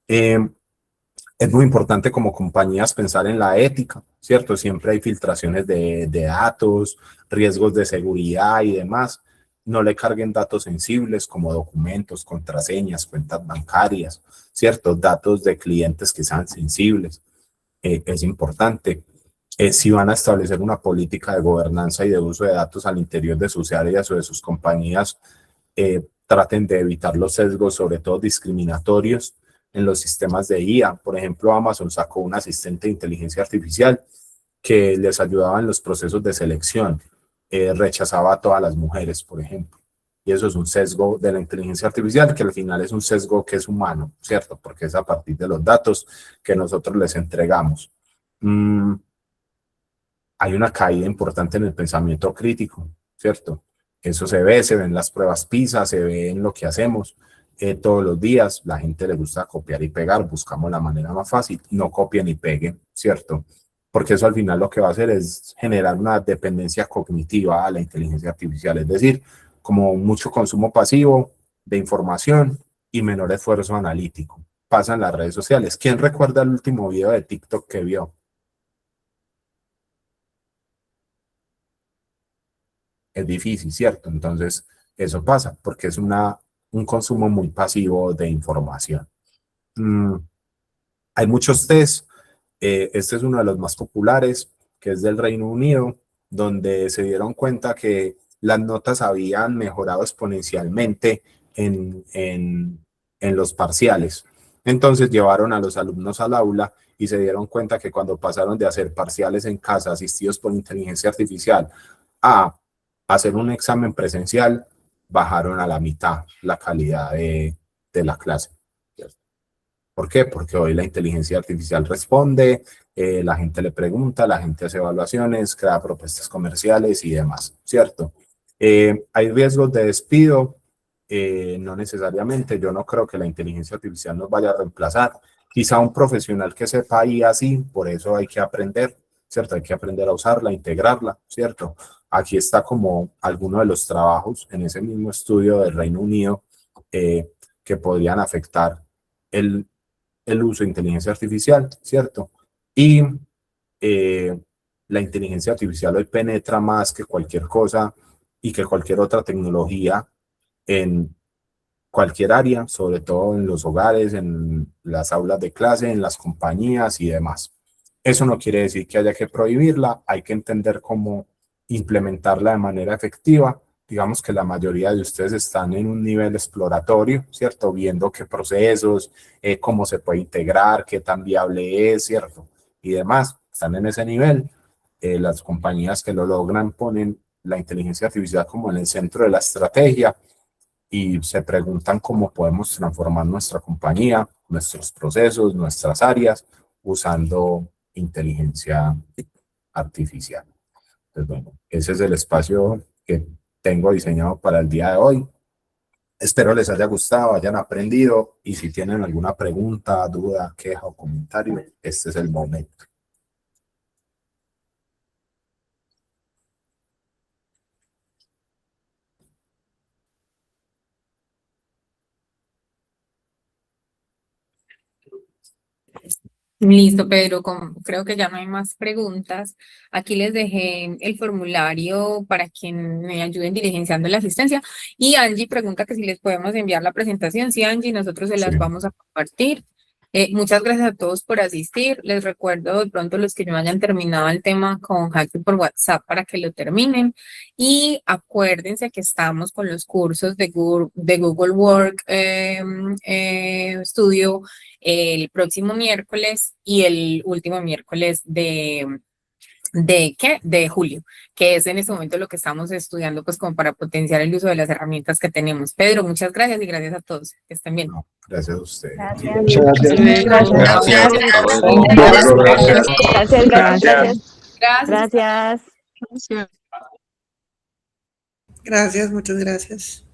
Es muy importante como compañías pensar en la ética, ¿cierto? Siempre hay filtraciones de datos, riesgos de seguridad y demás. No le carguen datos sensibles como documentos, contraseñas, cuentas bancarias, ¿cierto? Datos de clientes que sean sensibles. Es importante. Si van a establecer una política de gobernanza y de uso de datos al interior de sus áreas o de sus compañías, traten de evitar los sesgos, sobre todo discriminatorios, en los sistemas de IA. Por ejemplo, Amazon sacó un asistente de inteligencia artificial que les ayudaba en los procesos de selección. Rechazaba a todas las mujeres, por ejemplo. Y eso es un sesgo de la inteligencia artificial, que al final es un sesgo que es humano, ¿cierto? Porque es a partir de los datos que nosotros les entregamos. Hay una caída importante en el pensamiento crítico, ¿cierto? Eso se ve en las pruebas PISA, se ve en lo que hacemos todos los días. La gente le gusta copiar y pegar, buscamos la manera más fácil, no copien ni peguen, ¿cierto? Porque eso al final lo que va a hacer es generar una dependencia cognitiva a la inteligencia artificial, es decir, como mucho consumo pasivo de información y menor esfuerzo analítico. Pasa en las redes sociales. ¿Quién recuerda el último video de TikTok que vio? Es difícil, ¿cierto? Entonces, eso pasa porque es un consumo muy pasivo de información. Hay muchos test. Este es uno de los más populares, que es del Reino Unido, donde se dieron cuenta que las notas habían mejorado exponencialmente en los parciales. Entonces llevaron a los alumnos al aula y se dieron cuenta que cuando pasaron de hacer parciales en casa asistidos por inteligencia artificial a hacer un examen presencial, bajaron a la mitad la calidad de la clase. ¿Por qué? Porque hoy la inteligencia artificial responde, la gente le pregunta, la gente hace evaluaciones, crea propuestas comerciales y demás, ¿cierto? ¿Hay riesgos de despido? No necesariamente. Yo no creo que la inteligencia artificial nos vaya a reemplazar. Quizá un profesional que sepa y así, por eso hay que aprender, ¿cierto? Hay que aprender a usarla, integrarla, ¿cierto? Aquí está como alguno de los trabajos en ese mismo estudio del Reino Unido que podrían afectar el uso de inteligencia artificial, ¿cierto? Y la inteligencia artificial hoy penetra más que cualquier cosa y que cualquier otra tecnología en cualquier área, sobre todo en los hogares, en las aulas de clase, en las compañías y demás. Eso no quiere decir que haya que prohibirla, hay que entender cómo implementarla de manera efectiva. Digamos que la mayoría de ustedes están en un nivel exploratorio, ¿cierto? Viendo qué procesos, cómo se puede integrar, qué tan viable es, ¿cierto? Y demás, están en ese nivel. Las compañías que lo logran ponen la inteligencia artificial como en el centro de la estrategia y se preguntan cómo podemos transformar nuestra compañía, nuestros procesos, nuestras áreas, usando inteligencia artificial. Entonces, bueno, ese es el espacio que tengo diseñado para el día de hoy. Espero les haya gustado, hayan aprendido y si tienen alguna pregunta, duda, queja o comentario, este es el momento. Listo, Pedro, creo que ya no hay más preguntas. Aquí les dejé el formulario para quien me ayuden diligenciando la asistencia. Y Angie pregunta que si les podemos enviar la presentación. Sí, Angie, nosotros se las vamos a compartir. Muchas gracias a todos por asistir. Les recuerdo de pronto los que no hayan terminado el tema con Hacking por WhatsApp para que lo terminen. Y acuérdense que estamos con los cursos de Google Work Studio el próximo miércoles y el último miércoles de julio, que es en este momento lo que estamos estudiando, pues como para potenciar el uso de las herramientas que tenemos. Pedro, muchas gracias y gracias a todos. Que estén bien. Gracias a ustedes. Gracias. Gracias. Gracias, muchas gracias.